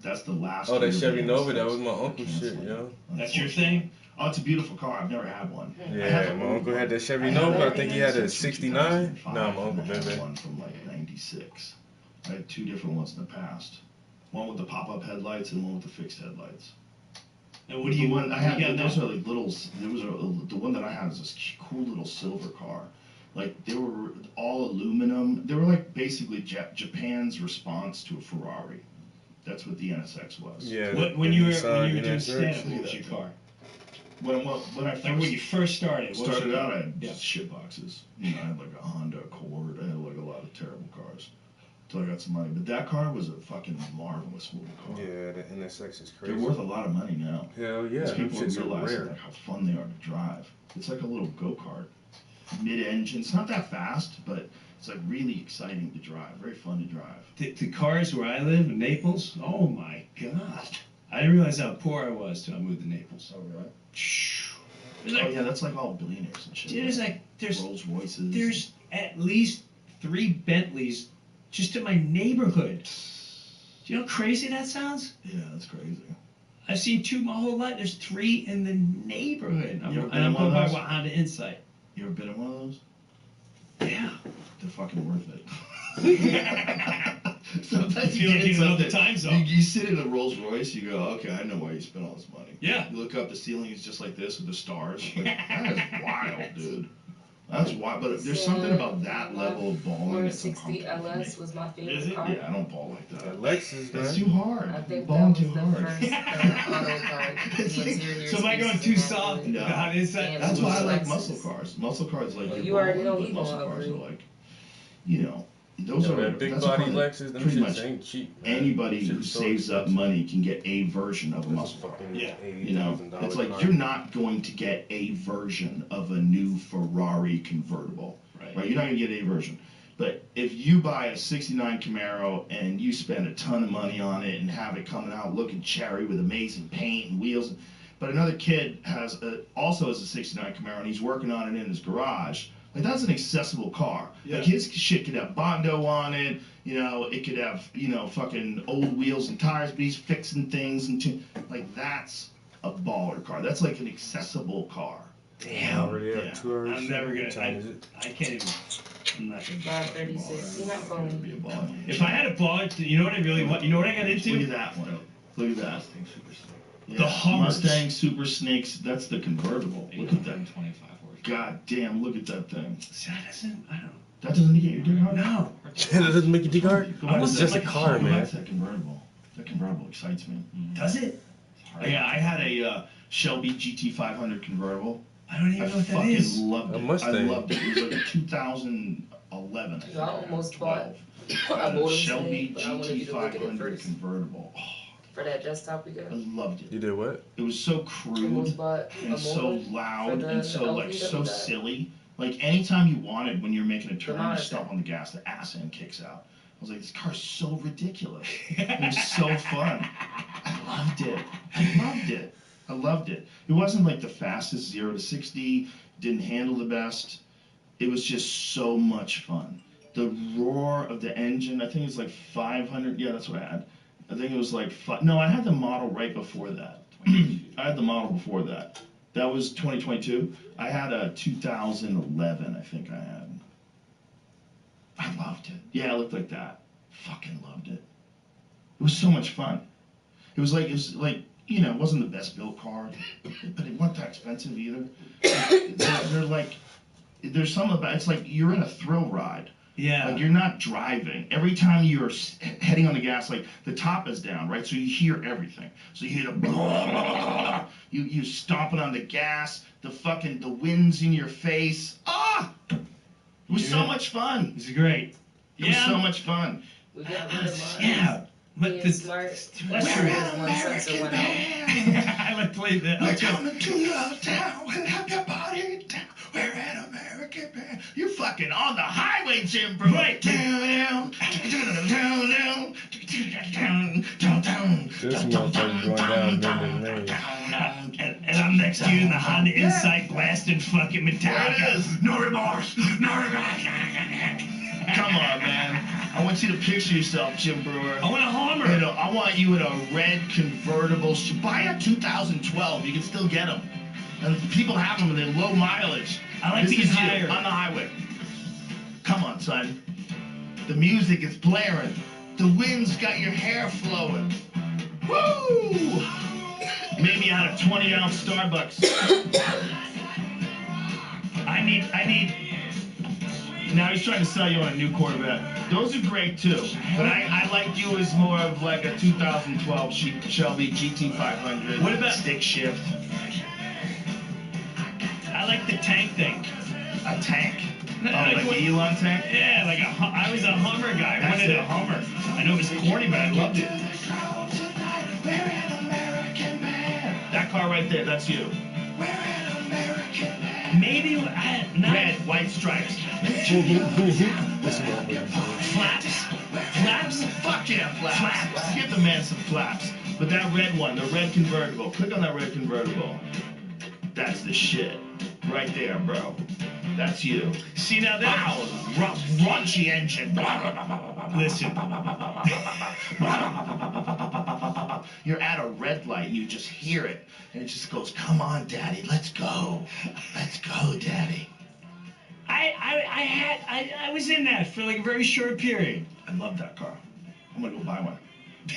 That's the last. Oh, that Chevy Nova, that was my uncle's shit, yo. That's your thing? Oh, it's a beautiful car. I've never had one. Yeah, my uncle had that Chevy Nova. I think he had a 69. No, my uncle, I had baby. one from like 96. I had two different ones in the past. One with the pop-up headlights and one with the fixed headlights. And what do you want? I had those now? are like little. The one that I had was this cool little silver car. Like they were all aluminum. They were like basically Japan's response to a Ferrari. That's what the NSX was. Yeah. When you were doing stand-up, what was your car? When I first when you first started out, I had shit boxes. You know, I had like a Honda Accord. I had like a lot of terrible cars. Till I got some money. But that car was a fucking marvelous moving car. Yeah, the NSX is crazy. They're worth a lot of money now. Hell yeah. Because people Shit's so realize rare. like, how fun they are to drive. It's like a little go-kart. Mid-engine. It's not that fast, but it's like really exciting to drive. Very fun to drive. The cars where I live in Naples, oh my God. I didn't realize how poor I was till I moved to Naples. Oh, really? Like, yeah, that's like all billionaires and shit. There's Rolls Royces. There's at least 3 Bentleys just in my neighborhood. Do you know how crazy that sounds? Yeah, that's crazy. I've seen 2 my whole life. There's 3 in the neighborhood. I'm going by Honda Insight. You ever been in one of those? Yeah. They're fucking worth it. Sometimes you feel like in another time zone. You sit in a Rolls Royce, you go, okay, I know why you spent all this money. Yeah. You look up, the ceiling is just like this with the stars. Like, that is wild, dude. That's wild. But there's something about that level of balling that's 60 LS was my favorite Is it? car. Yeah, I don't ball like that. Lexus, That's man. too hard. I think balling that was too the hard. first auto car. So am I going too soft? No. Honda Insight? That's why I like Lexus. muscle cars. Muscle cars, like You already know he muscle gonna cars are agree. like, you know, those Yo, are that big that's body probably Lexus, them pretty shits much ain't cheap, man. anybody who Shit's so saves up expensive. money can get a version of a muscle car. Yeah. You know, $80,000 it's like car. you're not going to get a version of a new Ferrari convertible, right? You're not going to get a version. But if you buy a 69 Camaro and you spend a ton of money on it and have it coming out looking cherry with amazing paint and wheels, but another kid also has a 69 Camaro and he's working on it in his garage, like that's an accessible car. Yeah. Like his shit could have Bondo on it, you know, it could have, you know, fucking old wheels and tires, but he's fixing things and like that's a baller car. That's like an accessible car. Damn. Already have Yeah. 2 hours. I'm never What time is it? I can't even. I'm not gonna. 536. You're not going. Be a baller. If I had a ball, you know what I really want? You know what I got Look into? at that one. Look at that. Yeah. The Hummers. Mustang Super Snakes. That's the convertible. Look at that. 25 horse. God damn, look at that thing. That doesn't. I don't. That doesn't get your dick hard? No. That doesn't make you dig hard? It's just a like car, I man. like that convertible. That convertible excites me. Does it? Yeah, I had a Shelby GT500 convertible. I don't even know what that fucking is. loved A it. Mustang. I loved it. It was like a 2011. I think. I almost bought I a had a Mustang, Shelby but I wanted you to look at it GT500 first. convertible. Oh, For that desktop we got. I loved it. You did what? It was so Almost crude bought and a so motor loud for the and so like LV so that we got. silly. Like anytime you wanted when you're making a turn, you monitor. stop on the gas, the ass end kicks out. I was like, this car's so ridiculous. It was so fun. I loved it. I loved it. It wasn't like the fastest 0 to 60. Didn't handle the best. It was just so much fun. The roar of the engine, I think it's like 500. Yeah, that's what I had. I think it was like no, I had the model right before that. I had the model before that. That was 2022. I had a 2011, I think I had. I loved it. Yeah, it looked like that. Fucking loved it. It was so much fun. It was like, you know, it wasn't the best built car, but it wasn't that expensive either. They're like, there's something about it's like you're in a thrill ride. Yeah. Like, you're not driving. Every time you're heading on the gas, like, the top is down, right? So you hear everything. So you hear the blah, blah, blah, blah. You stomping on the gas, the wind's in your face. Ah! It was so much fun. It was great. It was so much fun. We got rid of mine. Yeah. But Being smart. That's true. One sensor went out. I like playing that. We're coming to your town. We'll have your body down. We're an American band. You're fucking on the highway, Jim, bro. Right. This motherfucker's going down in the lane. And I'm next to you in the Honda Insight blasting fucking Metallica. No remorse. No remorse. Come on, man. I want you to picture yourself, Jim Brewer. I want a Hummer. I want you in a red convertible. Buy a 2012. You can still get them. And people have them and they're low mileage. I like this these is higher. you on the highway. Come on, son. The music is blaring. The wind's got your hair flowing. Woo! Maybe out of 20-ounce Starbucks. I need. Now he's trying to sell you on a new Corvette. Those are great too, but I like you as more of like a 2012 Shelby GT500. What about stick shift? I like the tank thing. A tank? No, like the Elon tank? Yeah, like I was a Hummer guy. I That's wanted it. a Hummer. I know it was corny, but I loved it. We're an American man. That car right there, that's you. We're an American man. Maybe Red, white stripes. Flaps? Fuck yeah, flaps. Give the man some flaps. But that red one, the red convertible. Click on that red convertible. That's the shit. Right there, bro. That's you. See, now that... Wow. Raunchy engine. Listen. You're at a red light and you just hear it. And it just goes, come on, Daddy, let's go. Let's go, Daddy. I was in that for like a very short period. I love that car. I'm gonna go buy one.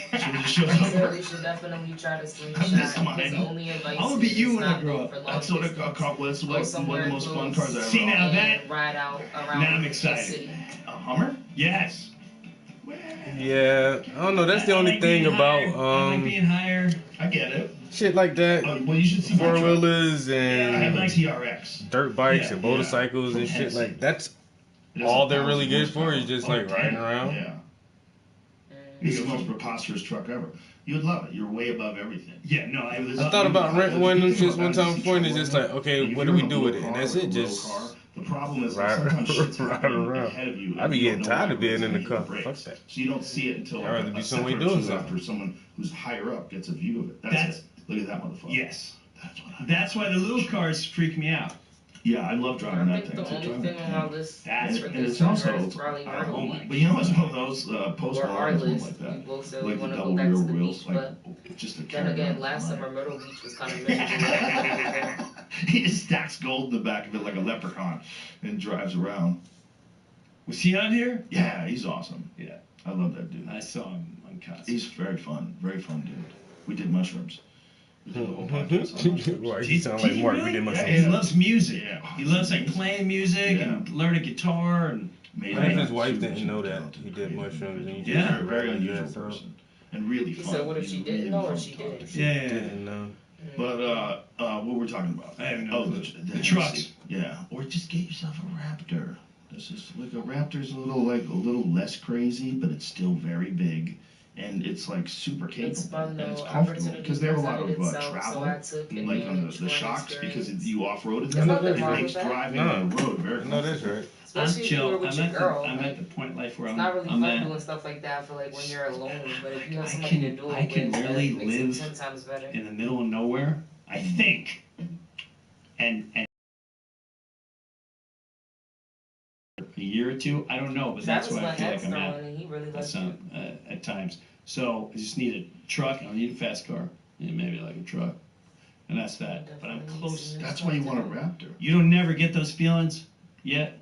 So they should definitely try to slingshot. Come on, His man. only advice I wanna be is you just when I not grow go up. for long That's what a distance. car. That's Go one somewhere of the most fun cars I ever See, owned. now and that... ride out around Now I'm the excited. city. A Hummer? Yes. Yeah, I don't know. That's the only thing about I like being higher. I get it. shit like that. Well, you should see my Four truck. wheelers I have and a TRX. dirt bikes Yeah, and motorcycles yeah. and From shit Hennessy. like that's It has all 1,000 they're really good for horsepower. is just Oh, like riding damn. around. Yeah. It's the most preposterous truck ever. You would love it. You're way above everything. Yeah, no, I thought about renting one of them shits one time before, and it's just like, okay, what do we do with it? And that's it, just The problem is ride, sometimes shit's ride happening around. ahead of you. I be and you getting don't know tired why of being it's in the hitting car. brakes. Fuck that. So you don't see it until I'd rather like be a somewhere second or doing two something. after someone who's higher up gets a view of it. That's it. Look at that motherfucker. Yes. That's why the little cars freak me out. Yeah, I love driving I that think thing. the only thing on my list That's for and this it sounds summer so. is probably Myrtle Beach. But you know, some of those Post Or our Malone ones list. like We that, both said we like the want to double go back rear to the wheels, beach, like but just to then carry again, around. last summer Myrtle Beach was kind of miserable. He just stacks gold in the back of it like a leprechaun and drives around. Was he on here? Yeah, he's awesome. Yeah. I love that dude. I saw him on concert. He's very fun dude. We did mushrooms. We did the whole podcast on mushrooms. Why, you sound like Mark. We did mushrooms. He loves music. Yeah. He loves like playing music and learning guitar and. Made What if it his wife super, didn't know super that talented he did creative mushrooms? And individual. Yeah. Very Yeah, unusual so- person and really He fun. said, what if she He's didn't really know or fun she to talk did? to. Yeah. Didn't know. But what were we talking about? I have no Oh, clue. the trucks. Hennessy. Yeah, or just get yourself a Raptor. This is like a Raptor's a little less crazy, but it's still very big, and it's like super capable. It's fun and it's though. comfortable Opportunity because they have a lot of presented itself, travel, so I took like on advantage the for shocks because experience. you off-roaded It's them. not that It wrong makes with that. driving No. on the road very No, that's comfortable. right. I'm Especially if you were chill. with your girl. I'm at the point in life where It's I'm. not really I'm fun at. doing stuff like that for like when you're alone, but if you have I somebody can- to do it I can with, then really it makes it live 10 times better. In the middle of nowhere, I think, and a year or two, I don't know, but that's Travis where I went feel like head I'm at. throwing and he really likes That's it. at times. So I just need a truck. I don't need a fast car. Maybe like a truck, and that's that. But I'm close. That's why you want a Raptor. You don't never get those feelings yet.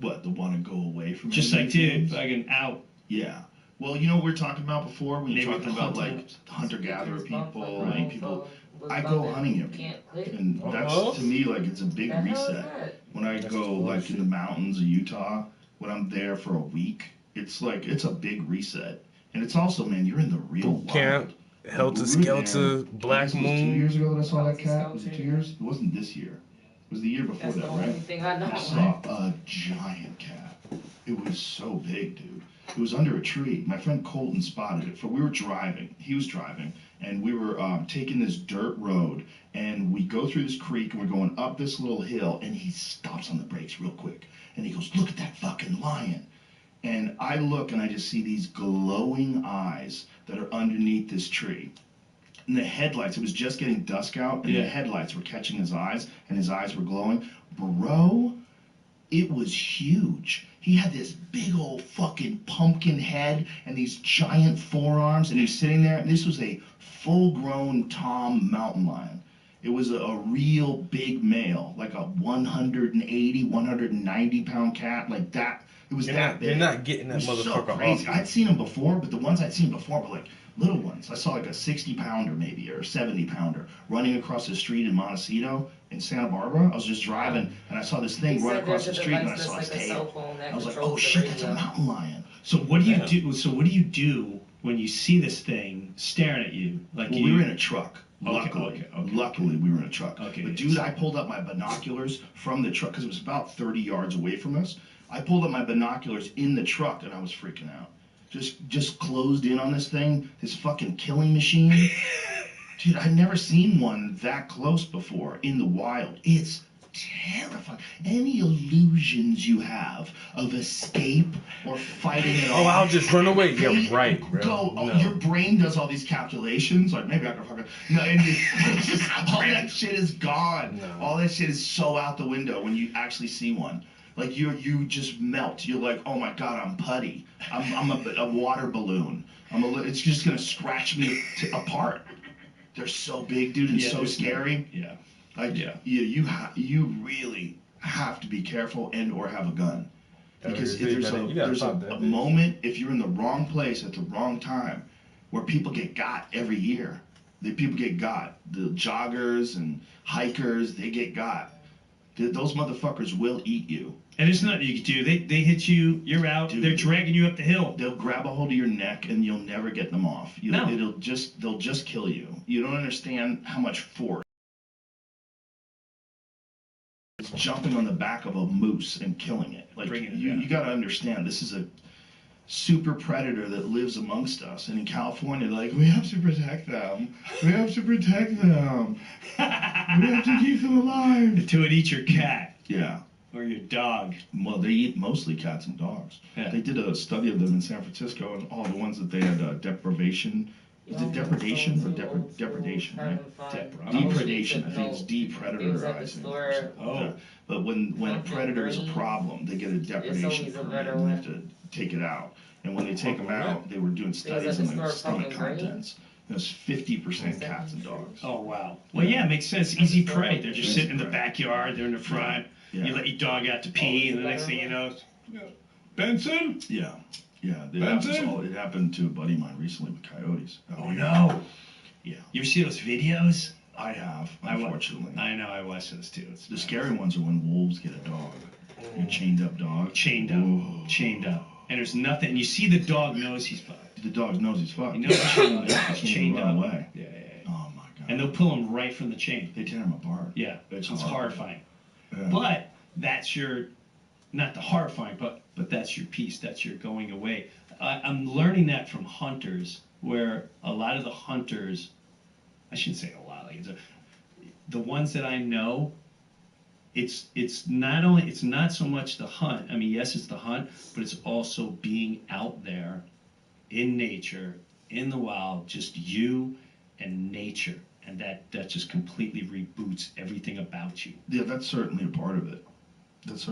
What, the want to go away from Just anything like dude, feelings? fucking out. Yeah. Well, you know what we were talking about before when you're Maybe talking the about hunting. like hunter-gatherer people, Like, like people. was I go bumping. hunting You every can't quit. and that's Uh-oh. to me like it's a big The hell is reset. that? When I That's go cool like shit. in the mountains of Utah when I'm there for a week, it's like it's a big reset. And it's also, man, you're in the real Boot camp, wild. Helter Like, we were Skelter, there, Black I guess it was Moon. 2 years ago that I saw that cat. Skelter, Was it 2 years? It wasn't this year. It was the year before That's the that, only right? thing I know. I saw a giant cat. It was so big, dude. It was under a tree. My friend Colton spotted it. We were driving. He was driving, and we were taking this dirt road, and we go through this creek, and we're going up this little hill, and he stops on the brakes real quick, and he goes, "Look at that fucking lion." And I look, and I just see these glowing eyes that are underneath this tree. And the headlights, it was just getting dusk out, and the headlights were catching his eyes, and his eyes were glowing. Bro, it was huge. He had this big old fucking pumpkin head and these giant forearms, and he's sitting there, and this was a full-grown Tom mountain lion. It was a real big male, like a 180, 190-pound cat, like that. It was that big. You're not getting that It was motherfucker so crazy. off. I'd seen him before, but the ones I'd seen before were like little ones. I saw like a 60-pounder maybe, or a 70-pounder running across the street in Montecito in Santa Barbara. I was just driving, and I saw this thing run across the street, and I saw his tail. I was like, oh shit, that's a mountain lion. So what do you do? So what do you do when you see this thing staring at you? Like we were in a truck. Luckily, Okay. Luckily, we were in a truck. Okay. But dude, I pulled up my binoculars from the truck because it was about 30 yards away from us. I pulled up my binoculars in the truck, and I was freaking out. Just closed in on this thing, this fucking killing machine. Dude, I've never seen one that close before in the wild. It's terrifying. Any illusions you have of escape or fighting at all. Oh, I'll just run away. Yeah, right, bro. Your brain does all these calculations, like maybe I can fucking. No, and it's just, all that shit is gone. No. All that shit is so out the window when you actually see one. Like you just melt. You're like, oh my god, I'm putty. I'm a water balloon. It's just gonna scratch me apart. They're so big, dude, and so scary. You really have to be careful and or have a gun. Because there's a moment, if you're in the wrong place at the wrong time, where people get got every year. People get got. The joggers and hikers, they get got. Those motherfuckers will eat you. And there's nothing you can do. They hit you, you're out. Dude, they're dragging you up the hill. They'll grab a hold of your neck, and you'll never get them off. They'll just kill you. You don't understand how much force. It's jumping on the back of a moose and killing it. Like you got to understand, this is a super predator that lives amongst us. And in California, they're like, we have to protect them. We have to protect them. We have to keep them alive. Until it eats your cat. Yeah. Or your dog. Well, they eat mostly cats and dogs. Yeah. They did a study of them in San Francisco, and all the ones that they had deprivation. Is it depredation or depredation, right? Depredation. I think it's depredatorizing. Oh. But when a predator is a problem, they get a depredation permit and they have to take it out. And when they take them out, they were doing studies on their stomach contents. It was 50% cats and dogs. Oh, wow. Well, yeah, it makes sense. Easy prey. They're just sitting in the backyard. They're in the front. Yeah. You let your dog out to pee, and the next thing you know, Benson? Yeah. Yeah. It happened to a buddy of mine recently with coyotes. Oh, no. Yeah. You ever see those videos? I have, unfortunately. I know, I watch those too. The scary ones are when wolves get a dog. A chained up dog. Chained up. And there's nothing. And you see the dog knows he's fucked. The dog knows he's fucked. He knows he's chained up. Away. Yeah. Oh my god. And they'll pull him right from the chain. They tear him apart. Yeah. It's horrifying. Yeah. But that's your, not the horrifying, but that's your peace. That's your going away. I'm learning that from hunters, where a lot of the hunters, I shouldn't say a lot, like the ones that I know, it's not so much the hunt. I mean, yes, it's the hunt, but it's also being out there in nature, in the wild, just you and nature. And that just completely reboots everything about you. Yeah, that's certainly a part of it. There's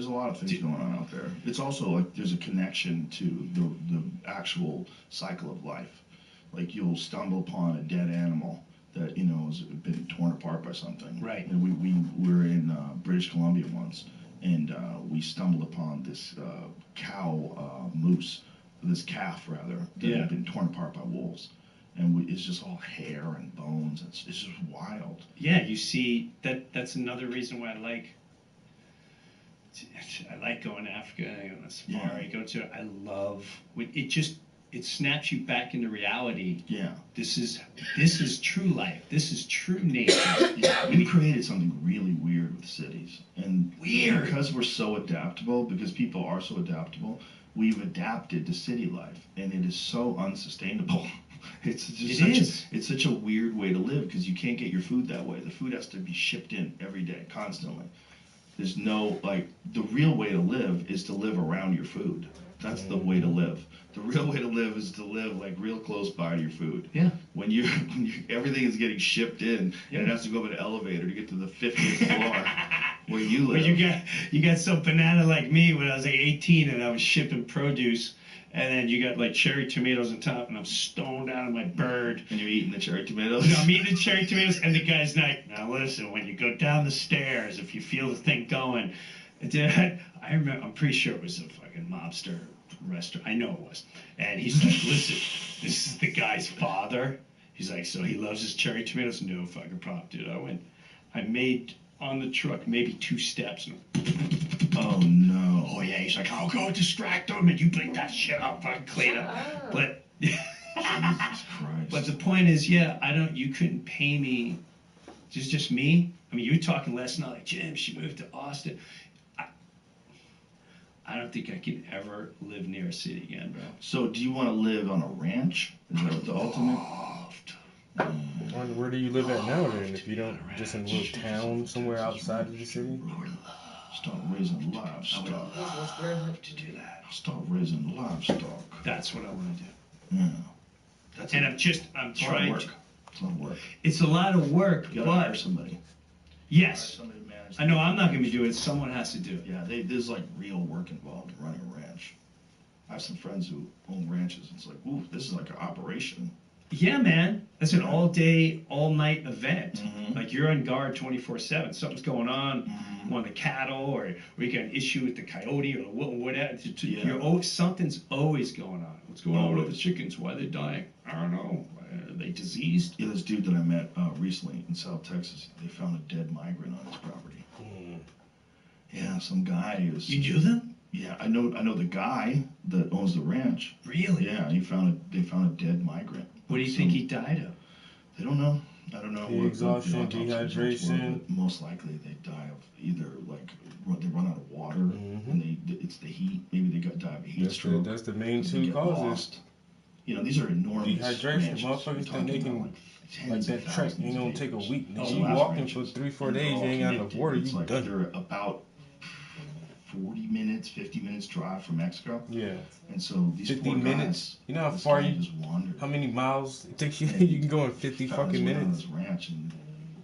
a lot of things going on out there. It's also like there's a connection to the actual cycle of life. Like you'll stumble upon a dead animal that has been torn apart by something. Right. And we were in British Columbia once, and we stumbled upon this this calf that had been torn apart by wolves. And it's just all hair and bones. It's just wild. Yeah, you see, that's another reason why I like I like going to Africa. I go on a safari. Go to. I love it. Just it snaps you back into reality. Yeah. This is true life. This is true nature. Yeah, we created something really weird with cities, and Weird. because we're so adaptable. Because people are so adaptable, we've adapted to city life, and it is so unsustainable. It's just it's such a weird way to live because you can't get your food that way. The food has to be shipped in every day, constantly. There's no, like, the real way to live is to live around your food. That's the way to live. The real way to live is to live, like, real close by to your food. Yeah. When you everything is getting shipped in, and it has to go up an elevator to get to the 50th floor where you live. Well, you got some banana like me when I was like 18 and I was shipping produce. And then you got like cherry tomatoes on top, and I'm stoned out of my bird. And you're eating the cherry tomatoes? I'm eating the cherry tomatoes, and the guy's like, now listen, when you go down the stairs, if you feel the thing going. I remember, I'm pretty sure it was a fucking mobster restaurant. I know it was. And he's like, listen, this is the guy's father. He's like, so he loves his cherry tomatoes? No fucking problem, dude. I made on the truck maybe 2 steps. And oh no. Oh yeah, he's like, I'll go distract him and you bring that shit up and clean up. But Jesus Christ. But the point is, you couldn't pay me. Just me. I mean, you were talking last night like, Jim, she moved to Austin. I don't think I can ever live near a city again, bro. So do you want to live on a ranch? Is that what the ultimate? Where do you live at now then? If you don't, just in a little town somewhere outside of the city? Start raising livestock. To do that. Start raising livestock. That's what I want to do. Yeah. I'm trying to. It's a lot of work. It's a lot of work, You gotta but hire somebody. yes, Hire somebody to manage I know I'm not going to be doing it. Someone has to do it. Yeah, there's like real work involved in running a ranch. I have some friends who own ranches. It's like, ooh, this is like an operation. Yeah, man. That's an all-day, all-night event. Mm-hmm. Like, you're on guard 24/7. Something's going on on the cattle, or we got an issue with the coyote, or whatever. Something's always going on. What's going on with the chickens? Why are they dying? I don't know. Are they diseased? Yeah, this dude that I met recently in South Texas, they found a dead migrant on his property. Yeah, some guy is. You knew them? Yeah, I know the guy that owns the ranch. Really? Yeah, they found a dead migrant. What do you think he died of? They don't know. I don't know. Exhaustion, dehydration. But most likely they die of either like they run out of water and it's the heat. Maybe they died of a heat stroke. That's the main 2 causes. Lost. You know, these are enormous. Dehydration. Motherfuckers think they can like that trek. You know, take a week. You walking for 3-4 days, you ain't got enough water. You like done. they're about 40 minutes, 50 minutes drive from Mexico. Yeah. And so these 50 poor minutes. guys, You know how far you just wandered. How many miles it takes you? You can go in 50 fucking minutes. This ranch and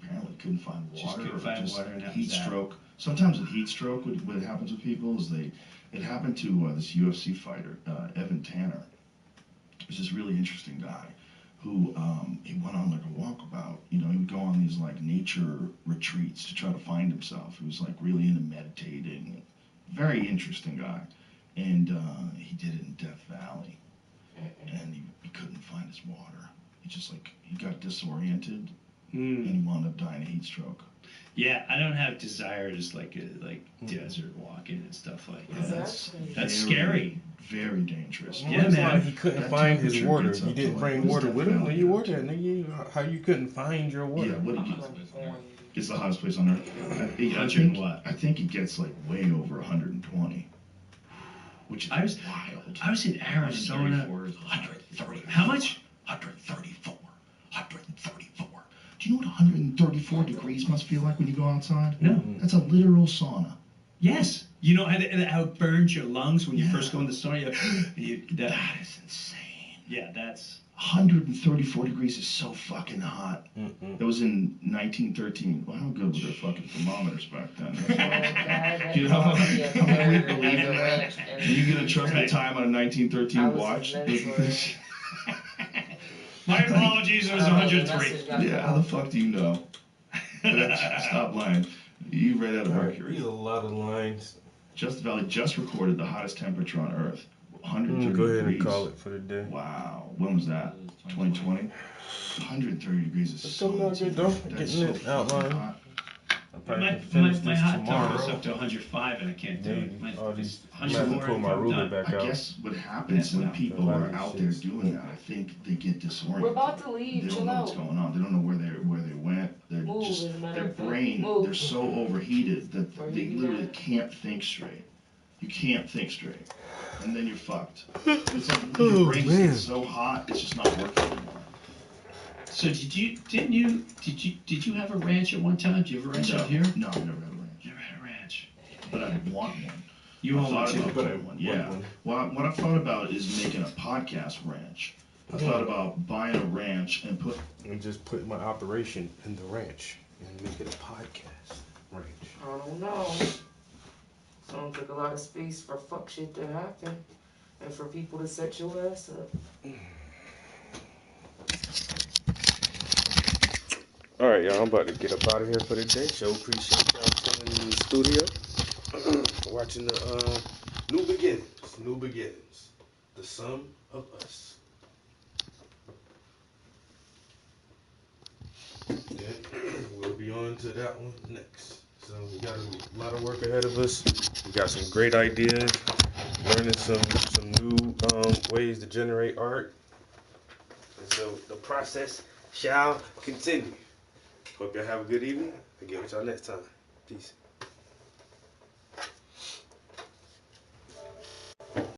apparently couldn't find water. Just couldn't find water and that heat was that. stroke. Sometimes with heat stroke, what happens with people is it happened to this UFC fighter, Evan Tanner. He's this really interesting guy who he went on like a walkabout. You know, he would go on these like nature retreats to try to find himself. He was like really into meditating. Very interesting guy. And he did it in Death Valley. And he couldn't find his water. He got disoriented and he wound up dying of heat stroke. Yeah, I don't have desires like desert walking and stuff like that. That's scary. Very dangerous. Yeah, man. He couldn't find his water. You didn't bring water with him when you were there. How you couldn't find your water? Yeah, what do you It's the hottest place on earth. I think it gets like way over 120. Which is wild. I was in Arizona. 130. How much? 134. 134. Do you know what 134 degrees must feel like when you go outside? No. That's a literal sauna. Yes. You know how it burns your lungs when you first go in the sauna? That is insane. Yeah, that's... 134 degrees is so fucking hot. That was in 1913. Well, how good were their fucking thermometers back then? You know, can we believe in that? Are you gonna trust the time on a 1913 watch? My apologies, it was 103. Yeah, how the fuck do you know? Stop lying. You read out of Mercury. A lot of lines. Just Valley just recorded the hottest temperature on Earth. 130 Go ahead degrees. and call it for the day. Wow. When was that? 2020? 130 degrees is so good though. That's Getting so it outlined. hot. I'll probably My finish this hot tomorrow. tub is up to 105 and I can't do it. My, All these, I'm 104 gonna have to pull my I'm ruler done. back I out. guess what happens when people A lot are of out these there shits. doing that, I think they get disoriented. We're about to leave. They don't Chill know what's out. going on. They don't know where they went. They're Move, just as a matter their of fact. brain. Move. They're so overheated that Are they you literally mad? can't think straight. You can't think straight, and then you're fucked. It's like your brain just gets so hot, it's just not working anymore. So did you have a ranch at one time? Did you have a ranch out here? No, I never had a ranch. Never had a ranch. But I want one. You I own thought one too, about but I getting one. want Yeah. one. Well, what I've thought about is making a podcast ranch. I thought about buying a ranch and And just put my operation in the ranch and make it a podcast ranch. I don't know. I don't take a lot of space for fuck shit to happen and for people to set your ass up. All right, y'all. I'm about to get up out of here for the day. So appreciate y'all coming in the studio, watching the New Beginnings. New Beginnings. The sum of us. Then we'll be on to that one next. So we got a lot of work ahead of us. We got some great ideas. Learning some new ways to generate art. And so the process shall continue. Hope y'all have a good evening. I'll get with y'all next time. Peace.